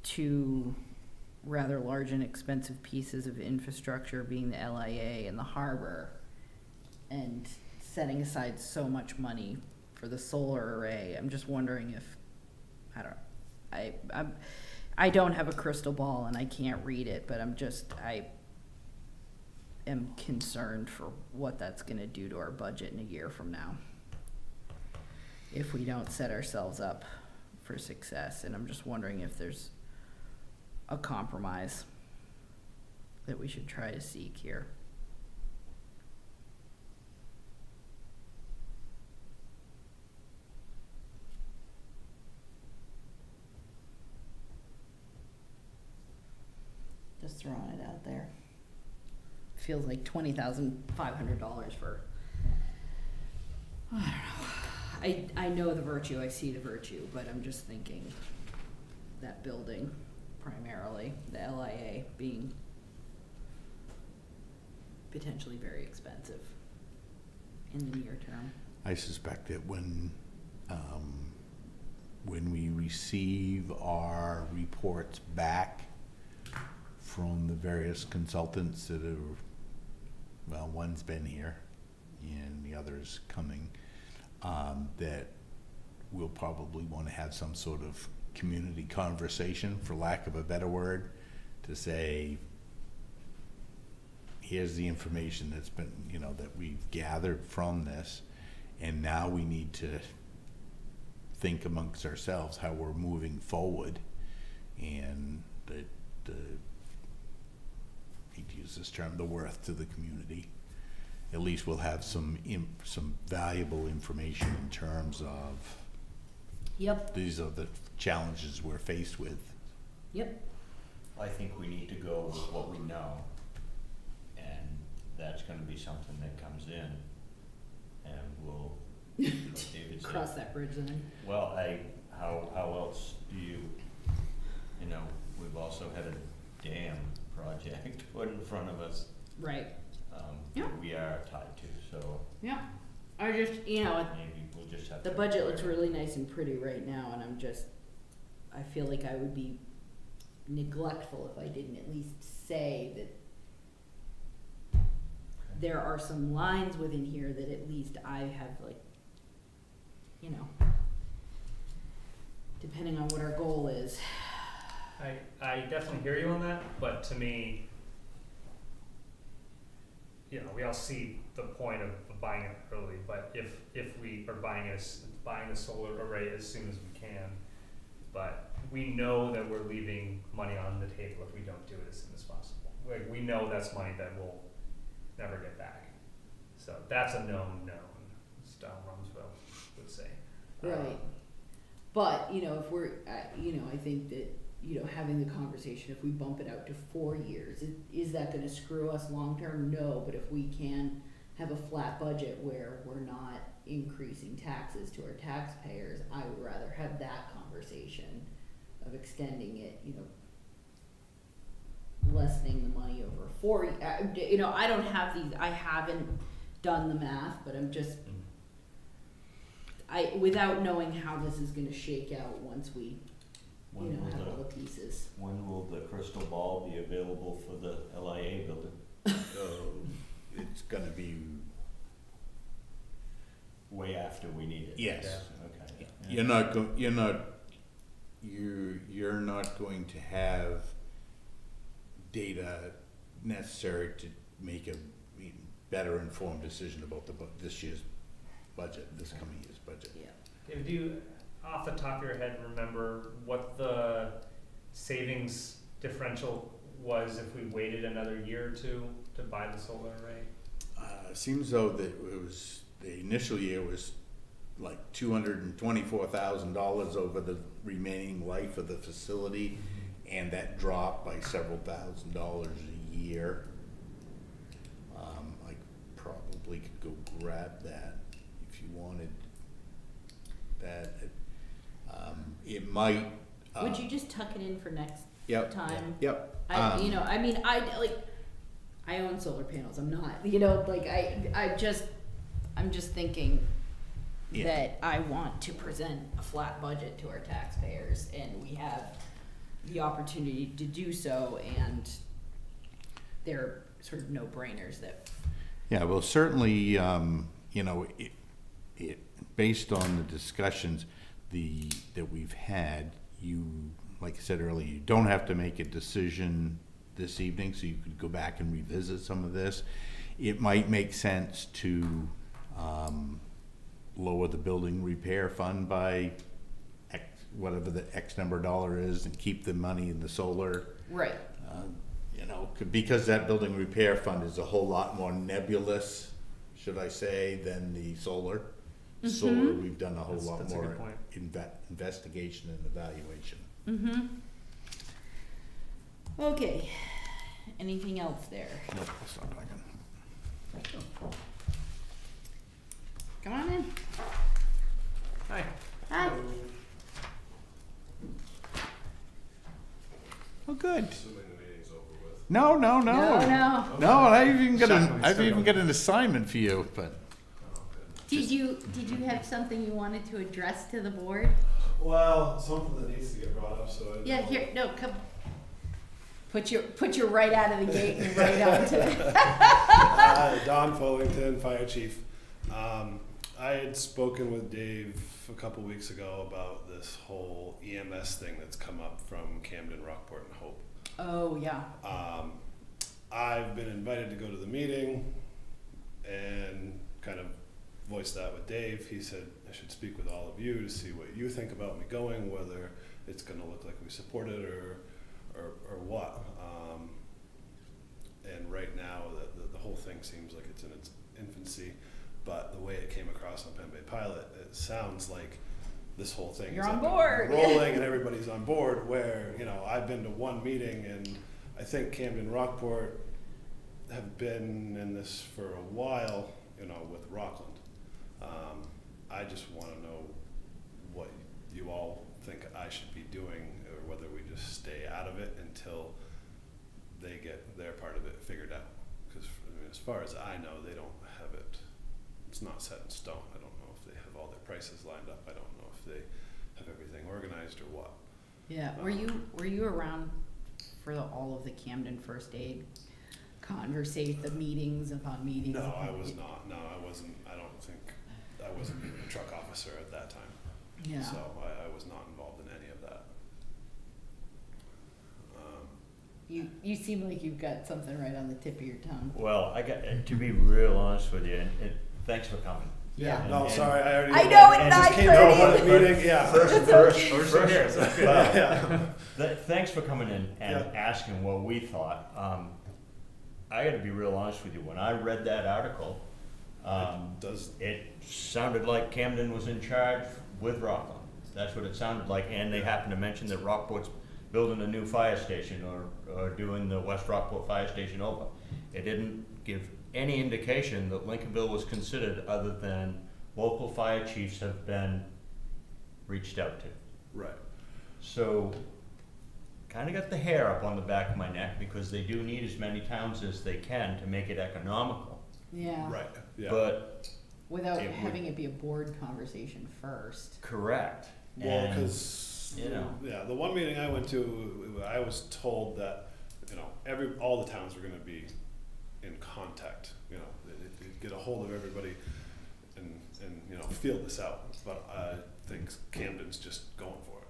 two rather large and expensive pieces of infrastructure, being the LIA and the harbor, and setting aside so much money for the solar array, I'm just wondering if, I don't have a crystal ball and I can't read it, but I am concerned for what that's gonna do to our budget in a year from now, if we don't set ourselves up for success. And I'm just wondering if there's a compromise that we should try to seek here. Just throwing it out there. Feels like $20,500 for, I don't know. I know the virtue, I see the virtue, but I'm just thinking that building primarily, the LIA being potentially very expensive in the near term. I suspect that when we receive our reports back from the various consultants that are, well, one's been here and the other's coming, that we'll probably want to have some sort of community conversation, for lack of a better word, to say, here's the information that's been, that we've gathered from this, and now we need to think amongst ourselves how we're moving forward, and the I hate to use this term, the worth to the community. At least we'll have some valuable information in terms of, Yep. these are the challenges we're faced with. Yep. I think we need to go with what we know, and that's gonna be something that comes in, and we'll, like David said. Cross that bridge then. Well, how else do you know, we've also had a dam project put in front of us. Right. Yeah. That we are tied to, so. Yeah. I just, Maybe we'll just have to. the budget looks really nice and pretty right now, and I feel like I would be neglectful if I didn't at least say that there are some lines within here that at least I have, like, depending on what our goal is. I definitely hear you on that, but to me, we all see the point of buying it early, but if we are buying the solar array as soon as we can, but we know that we're leaving money on the table if we don't do it as soon as possible. Like, we know that's money that we'll never get back. So that's a known, as Don Rumsfeld would say. Right. But, if we're, I think that, having the conversation, if we bump it out to 4 years, is that gonna screw us long term? No, but if we can have a flat budget where we're not increasing taxes to our taxpayers, I would rather have that conversation of extending it, lessening the money over 4, I don't have these, I haven't done the math, but I'm just, without knowing how this is gonna shake out once we, have all the pieces. When will the crystal ball be available for the LIA building? It's gonna be, way after we need it. yes. Okay. You're not going to have data necessary to make a better informed decision about this year's budget, this coming year's budget. Yeah. David, do you, off the top of your head, remember what the savings differential was if we waited another year or two to buy the solar array? Seems though that it was, the initial year was like $224,000 over the remaining life of the facility, and that dropped by several $1,000s a year. I probably could go grab that if you wanted that. it might. Would you just tuck it in for next Yep. time? Yep. You know, I mean, I own solar panels. I'm not, you know, like I'm just thinking Yeah. that I want to present a flat budget to our taxpayers, and we have the opportunity to do so, and they're sort of no-brainers that. Yeah, well, certainly, you know, based on the discussions that we've had, like I said earlier, you don't have to make a decision this evening, so you could go back and revisit some of this. It might make sense to lower the building repair fund by X, whatever the X number of dollar is, and keep the money in the solar. Right. You know, because that building repair fund is a whole lot more nebulous, should I say, than the solar. Mm-hmm. Solar, we've done a whole lot That's a more good point. investigation and evaluation. Mm-hmm. Okay. Anything else there? Nope, I'll stop talking. Come on in. Hi. Hi. Oh, good. No. No. I've even got Shotgun, I've still even going. got an assignment for you, but Did you have something you wanted to address to the board? Well, something that needs to get brought up, so. Yeah, here, no, come. Put your right out of the gate and right onto it. Don Folington, Fire Chief. I had spoken with Dave a couple weeks ago about this whole EMS thing that's come up from Camden, Rockport, and Hope. Oh, yeah. I've been invited to go to the meeting and kind of voiced that with Dave. He said I should speak with all of you to see what you think about me going, whether it's going to look like we support it or what. And right now, the whole thing seems like it's in its infancy, but the way it came across on Penn Bay Pilot, it sounds like this whole thing You're is on up board. and rolling and everybody's on board, where, you know, I've been to one meeting and I think Camden Rockport have been in this for a while, you know, with Rockland. I just want to know what you all think I should be doing, or whether we just stay out of it until they get their part of it figured out. Because I mean, as far as I know, they don't have it. It's not set in stone. I don't know if they have all their prices lined up. I don't know if they have everything organized or what. Yeah. Were you around for all of the Camden First Aid conversation, the meetings upon meetings? No, I was not. No, I wasn't. I don't think I wasn't a truck officer at that time. Yeah. So I was not involved in any of that. You seem like you've got something right on the tip of your tongue. Well, I got to be real honest with you, and thanks for coming. Yeah. No, sorry. I already. I know it's I just came 9:30. out of the meeting. Yeah. Thanks for coming in and Yeah. asking what we thought. I got to be real honest with you. When I read that article, it sounded like Camden was in charge with Rockland. That's what it sounded like, and they happened to mention that Rockport's building a new fire station or doing the West Rockport Fire Station over. It didn't give any indication that Lincolnville was considered, other than local fire chiefs have been reached out to. Right. So, kind of got the hair up on the back of my neck, because they do need as many towns as they can to make it economical. Yeah. Right. Yeah. But Without it having it be a board conversation first. correct. Well, And, because you know, yeah, the one meeting I went to, I was told that, you know, all the towns were going to be in contact. You know, they'd get a hold of everybody and you know, feel this out. But I think Camden's just going for it.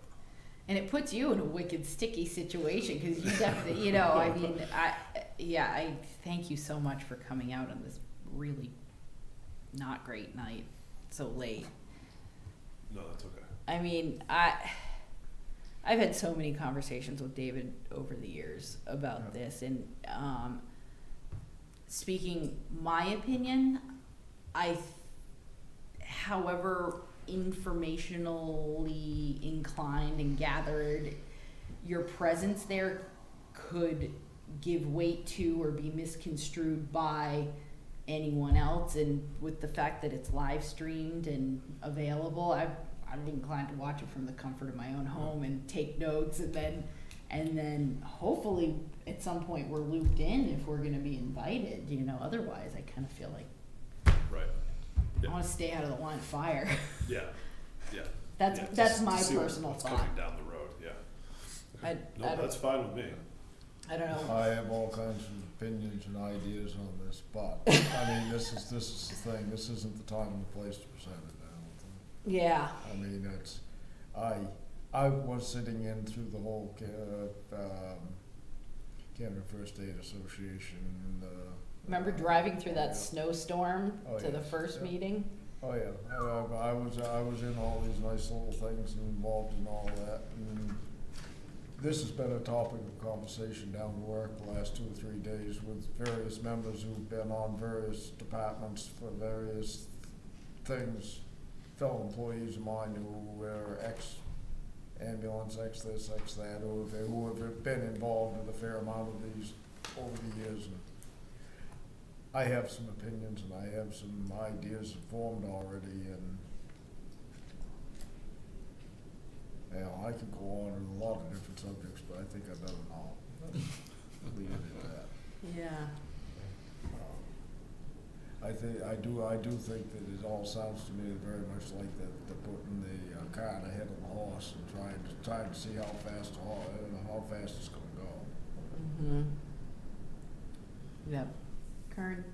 And it puts you in a wicked sticky situation, because you definitely, you know, I mean, I thank you so much for coming out on this really not great night so late. No, that's okay. I mean, I've had so many conversations with David over the years about this, and speaking my opinion, however informationally inclined and gathered, your presence there could give weight to or be misconstrued by anyone else, and with the fact that it's live streamed and available, I I'm inclined to watch it from the comfort of my own home and take notes, and then hopefully at some point we're looped in if we're gonna be invited, you know, otherwise I kinda feel like Right. I wanna stay out of the line of fire. Yeah, yeah. That's Yeah, that's just to my see personal what's thought. coming down the road, yeah. I No, don't- that's fine with me. I don't know. I have all kinds of opinions and ideas on this, but, I mean, this is the thing, this isn't the time and the place to present it, I don't think. Yeah. I mean, I was sitting in through the whole, Canada First Aid Association, Remember driving through that snowstorm Oh, to the yes, first yeah. meeting? Oh, yeah, I was in all these nice little things and involved in all that, and this has been a topic of conversation down to work the last 2 or 3 days with various members who've been on various departments for various things, fellow employees of mine who were ex-ambulance, ex-this, ex-that, who have been involved with a fair amount of these over the years. And I have some opinions and I have some ideas formed already, and you know, I could go on with a lot of different subjects, but I think I better not leave it at that. Yeah. I do think that it all sounds to me very much like that they're putting the cart ahead of the horse and trying to see how fast it's going to go. Mm-hmm. Yep. Kern,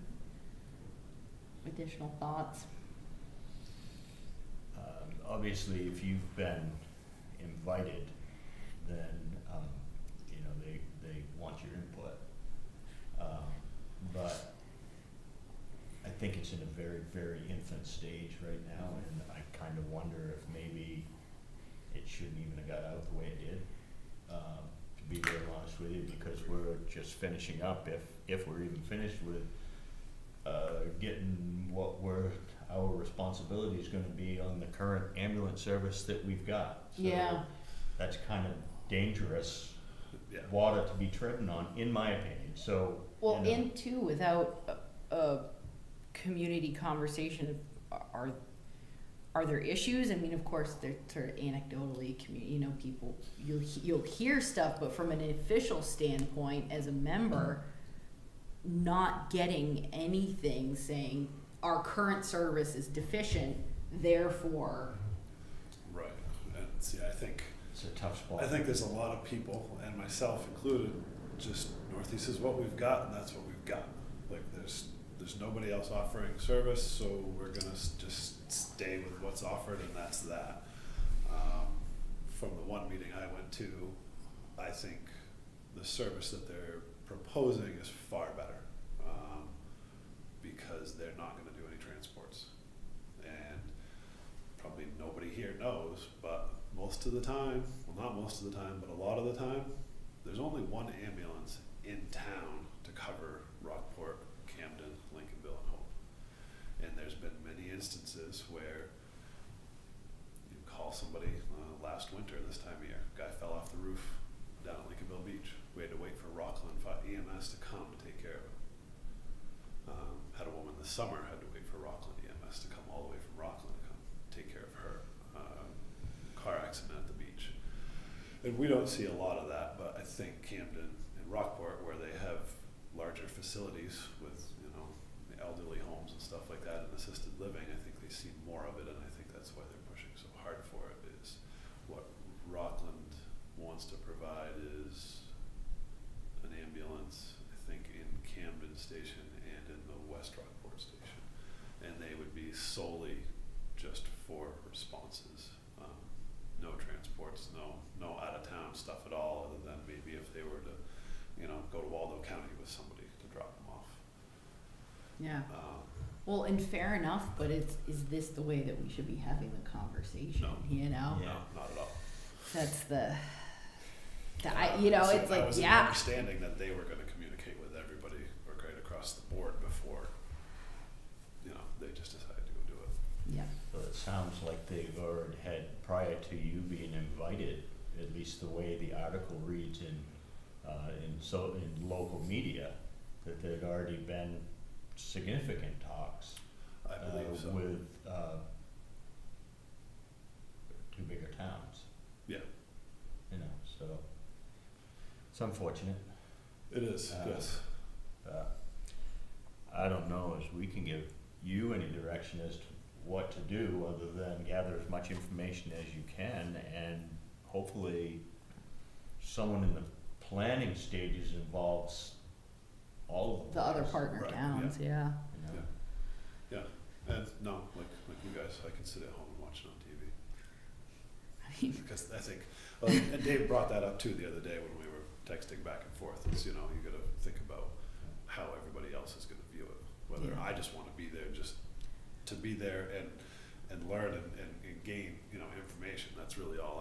additional thoughts? Obviously, if you've been invited, then, you know, they want your input. But I think it's in a very, very infant stage right now, and I kind of wonder if maybe it shouldn't even have got out the way it did, to be very honest with you, because we're just finishing up, if we're even finished with getting what our responsibility is going to be on the current ambulance service that we've got. So Yeah. that's kind of dangerous Yeah. water to be treading on, in my opinion. So, Well, you know, and too, without a community conversation, are there issues? I mean, of course, they're sort of anecdotally, you know, people, you'll hear stuff, but from an official standpoint, as a member, not getting anything saying our current service is deficient, therefore. Right, and see, I think it's a tough spot. I think there's a lot of people, and myself included, just Northeast is what we've got, and that's what we've got. Like, there's nobody else offering service, so we're gonna just stay with what's offered, and that's that. From the one meeting I went to, I think the service that they're proposing is far better, because they're not gonna do any transports. And probably nobody here knows, but most of the time, well, not most of the time, but a lot of the time, there's only one ambulance in town to cover Rockport, Camden, Lincolnville, and Hope. And there's been many instances where you call somebody, last winter, this time of year, guy fell off the roof down at Lincolnville Beach. We had to wait for Rockland EMS to come to take care of it. Had a woman this summer had to wait for Rockland EMS to come all the way from Rockland to come take care of her car accident at the beach. And we don't see a lot of that, but I think Camden and Rockport, where they have larger facilities with, you know, the elderly homes and stuff like that and assisted living, I think they see more of it, and I think that's why they're pushing so hard for it. Is what Rockland wants to provide is an ambulance, I think, in Camden Station and in the West Rockport Station, and they would be solely just for responses. No transports, no out of town stuff at all, other than maybe if they were to, you know, go to Waldo County with somebody to drop them off. Yeah. Well, and fair enough, but is this the way that we should be having the conversation? No. You know? Yeah. No, not at all. That's you know, So it's I like, was yeah. understanding that they were going to communicate with everybody right across the board before, you know, they just decided to go do it. Yeah. So it sounds like they've already had, prior to you being invited, at least the way the article reads in local media, that there'd already been significant talks I believe so. with It's unfortunate. It is, yes. I don't know as we can give you any direction as to what to do, other than gather as much information as you can, and hopefully someone in the planning stages involves all of The other partner Right, towns, yeah. You know? Yeah, and no, like you guys, I can sit at home and watch it on TV. Because I think, well, and Dave brought that up too the other day when we were texting back and forth, is, you know, you gotta think about how everybody else is gonna view it. Whether Yeah. I just wanna be there just to be there and learn and gain, you know, information. That's really all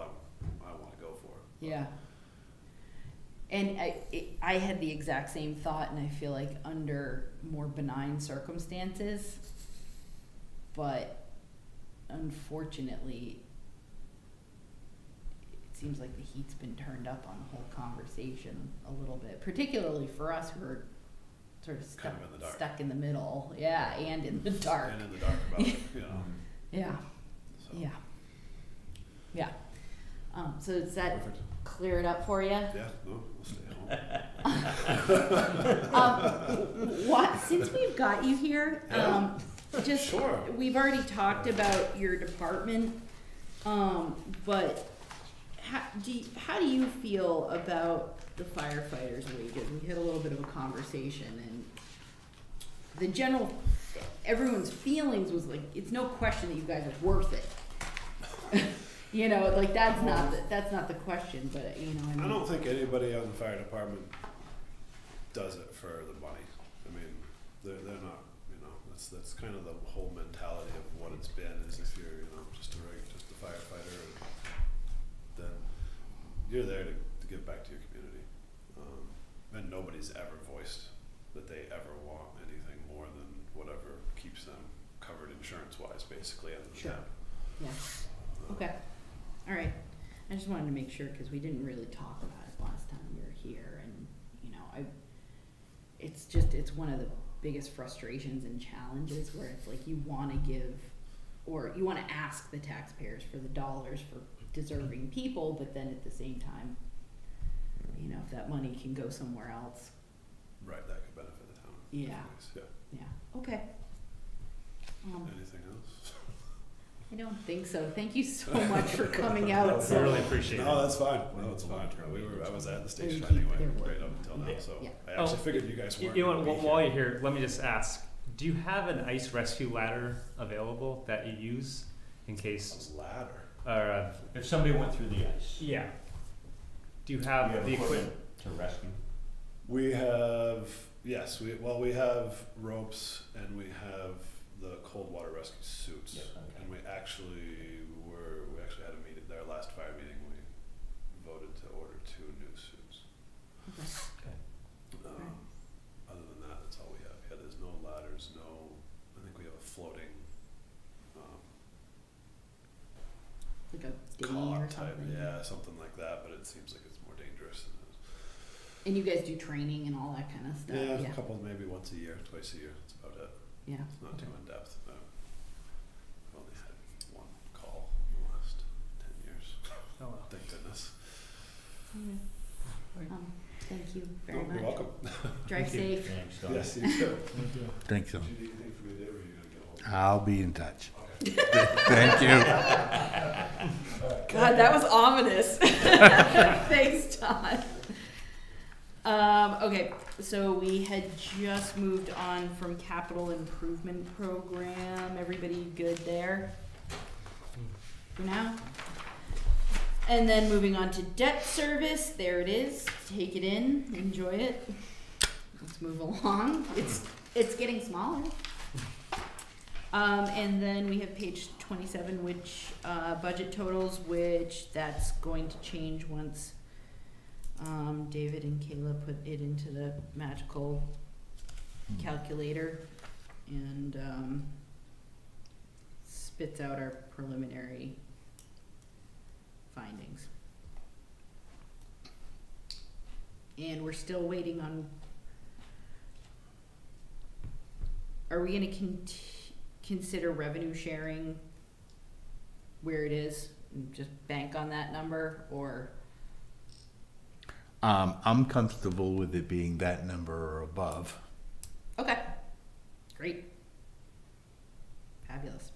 I wanna go for. Yeah. And I had the exact same thought, and I feel like under more benign circumstances, but unfortunately, it seems like the heat's been turned up on the whole conversation a little bit, particularly for us who are sort of Kind of in the dark. stuck in the middle. Yeah, and in the dark. And in the dark about it, you know. Yeah, So. yeah. Yeah. So does that Perfect. clear it up for you? Yeah, no, we'll stay home. What, since we've got you here, Yeah. just, Sure. we've already talked about your department, but how do you feel about the firefighters' wages? We had a little bit of a conversation, and the general, everyone's feelings was like, it's no question that you guys are worth it. You know, like that's not the question, but you know, I mean. I don't think anybody on the fire department does it for the money. I mean, they're not, you know, that's kind of the whole mentality of what it's been, is if you're, you know, just a firefighter, then you're there to give back to your community. And nobody's ever voiced that they ever want anything more than whatever keeps them covered insurance-wise, basically, under the Sure. cap. Yeah, okay, all right. I just wanted to make sure, because we didn't really talk about it last time we were here, and, you know, it's one of the biggest frustrations and challenges where it's like you wanna give, or you wanna ask the taxpayers for the dollars for deserving people, but then at the same time, you know, if that money can go somewhere else. Right, that could benefit the town. Yeah. Yeah. Yeah, okay. Anything else? I don't think so. Thank you so much for coming out. We really appreciate it. No, that's fine. No, it's fine. I was at the station Keep anyway, their right word. up until now, so Yeah. I actually figured you guys weren't. You know, gonna be while here. you're here, let me just ask, do you have an ice rescue ladder available that you use in case, A ladder. or, If somebody went through the ice, yeah. Do you you have have the equipment to rescue. We have, yes, we have ropes and we have the cold water rescue suits. Yeah, okay. And we actually had a meeting, their last fire meeting, we voted to order 2 new suits. Okay. Other than that, that's all we have. Yeah, there's no ladders, I think we have a floating, Like a dinghy car or type, something. yeah, something like that, but it seems like it's more dangerous than it is. And you guys do training and all that kind of stuff. Yeah, Yeah. a couple, maybe once a year, twice a year, that's about it. Yeah. It's not too Okay. in depth. I've only had one call in the last 10 years. Oh, well. Thank goodness. Thank you very No, much. you're welcome. Drive safe. Thanks, Don. Yes, you too. Thanks, so. Do you need anything from me, Dave, or are you gonna get hold of me? I'll be in touch. Okay. Thank you. God, that was ominous. Thanks, Todd. Okay, so we had just moved on from capital improvement program. Everybody good there for now? And then moving on to debt service. There it is. Take it in. Enjoy it. Let's move along. It's getting smaller. And then we have page 27, which budget totals, which that's going to change once David and Kayla put it into the magical calculator and spits out our preliminary findings. And we're still waiting on, are we gonna consider revenue sharing where it is and just bank on that number, or? I'm comfortable with it being that number or above. Okay, great. Fabulous.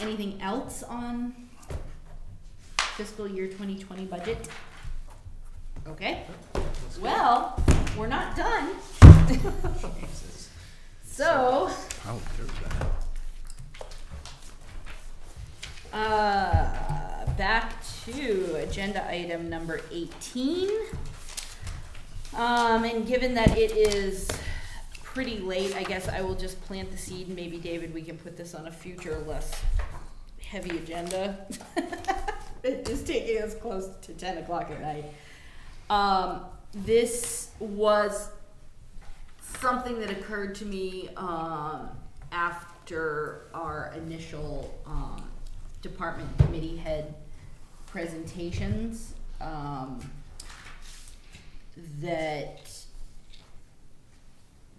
Anything else on fiscal year 2020 budget? Okay, well, we're not done. So, Oh, there's that. back to agenda item number 18. And given that it is pretty late, I guess I will just plant the seed, and maybe, David, we can put this on a future, less heavy agenda. It is taking us close to 10 o'clock at night. This was something that occurred to me after our initial department committee head presentations, that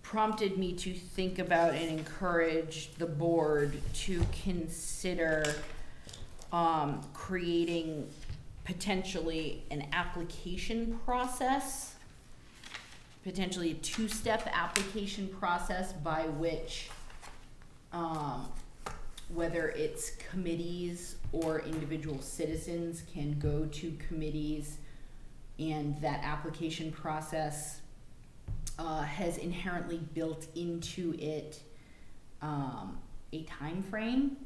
prompted me to think about and encourage the board to consider creating potentially an application process, potentially a two-step application process by which whether it's committees or individual citizens can go to committees, and that application process has inherently built into it a time frame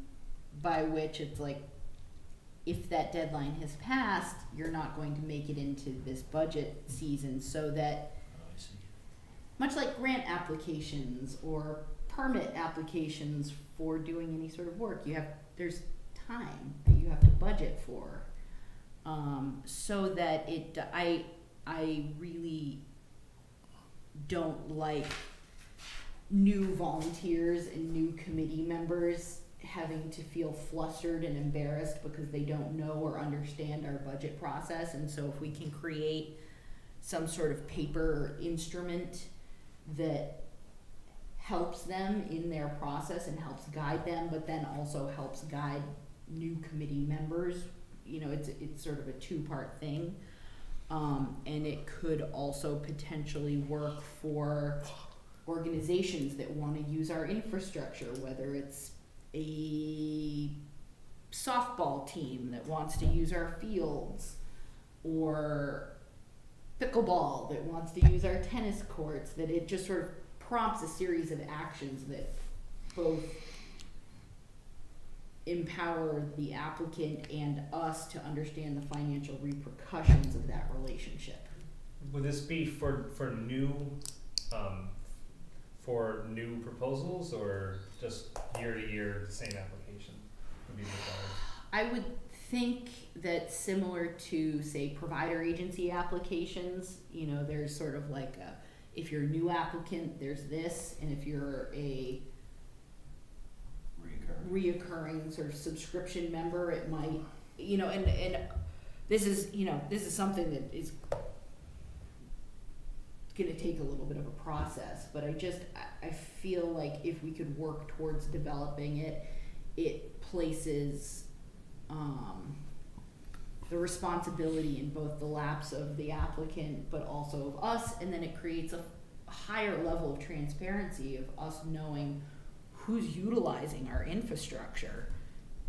by which it's like, if that deadline has passed, you're not going to make it into this budget season, so that much like grant applications or permit applications for doing any sort of work, there's time that you have to budget for, so that I really don't like new volunteers and new committee members having to feel flustered and embarrassed because they don't know or understand our budget process. And so if we can create some sort of paper instrument that helps them in their process and helps guide them, but then also helps guide new committee members, it's sort of a two-part thing. And it could also potentially work for organizations that want to use our infrastructure, whether it's a softball team that wants to use our fields, or pickleball that wants to use our tennis courts, that it just sort of prompts a series of actions that both empower the applicant and us to understand the financial repercussions of that relationship. Would this be for new proposals, or just year to year the same application would be required? I would think that similar to, say, provider agency applications, there's sort of like if you're a new applicant, there's this, and if you're a reoccurring sort of subscription member, it might, and this is something that is going to take a little bit of a process, but I feel like if we could work towards developing it, it places the responsibility in both the laps of the applicant but also of us, and then it creates a higher level of transparency of us knowing who's utilizing our infrastructure,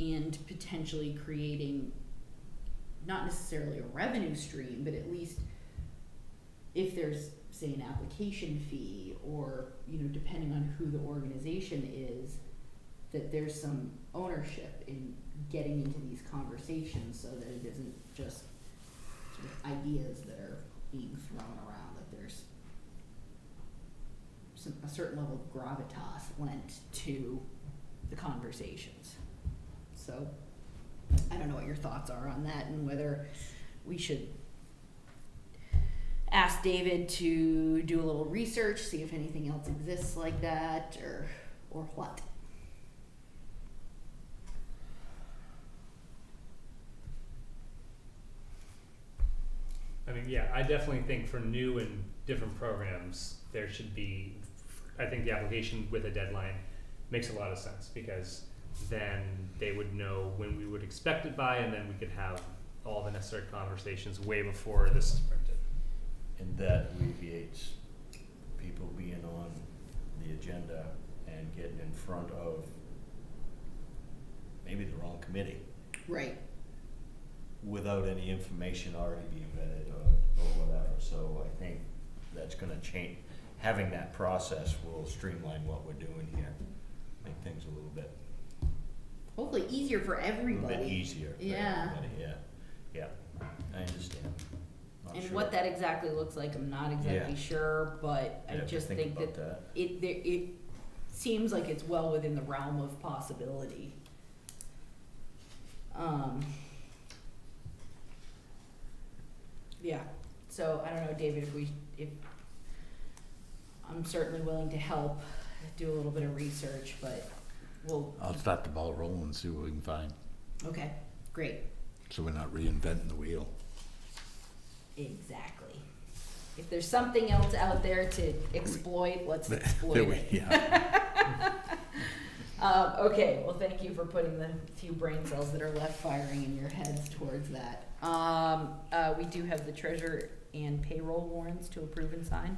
and potentially creating not necessarily a revenue stream, but at least if there's, say, an application fee, or depending on who the organization is, that there's some ownership in getting into these conversations, so that it isn't just sort of ideas that are being thrown around, that there's a certain level of gravitas lent to the conversations. So I don't know what your thoughts are on that, and whether we should ask David to do a little research, see if anything else exists like that, or what. I mean, yeah, I definitely think for new and different programs, there should be, I think the application with a deadline makes a lot of sense, because then they would know when we would expect it by, and then we could have all the necessary conversations way before this is printed. And that alleviates people being on the agenda and getting in front of maybe the wrong committee Right. without any information already being vetted or whatever. So I think that's gonna change. Having that process will streamline what we're doing here, make things a little bit Hopefully easier for everybody. A little bit easier for Yeah. everybody, yeah. I understand. Not And sure. what that exactly looks like, I'm not exactly Yeah. sure, but I I'd have to just think about that it seems like it's well within the realm of possibility. Yeah, so I don't know, David, if I'm certainly willing to help do a little bit of research, but I'll start the ball rolling and see what we can find, okay, great, so we're not reinventing the wheel. exactly. If there's something else out there to exploit, let's exploit it. Yeah. Okay, well, thank you for putting the few brain cells that are left firing in your heads towards that. We do have the treasurer and payroll warrants to approve and sign.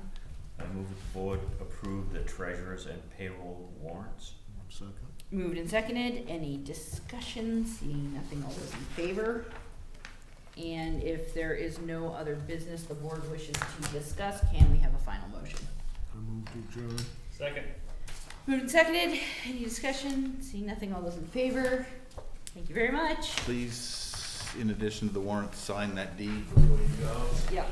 I move that the board approve the treasurer's and payroll warrants. Second. Moved and seconded. Any discussion? Seeing nothing, all those in favor? And if there is no other business the board wishes to discuss, can we have a final motion? I move to adjourn. Second. Moved and seconded. Any discussion? Seeing nothing, all those in favor? Thank you very much. Please, in addition to the warrant, sign that deed before you go. Yep.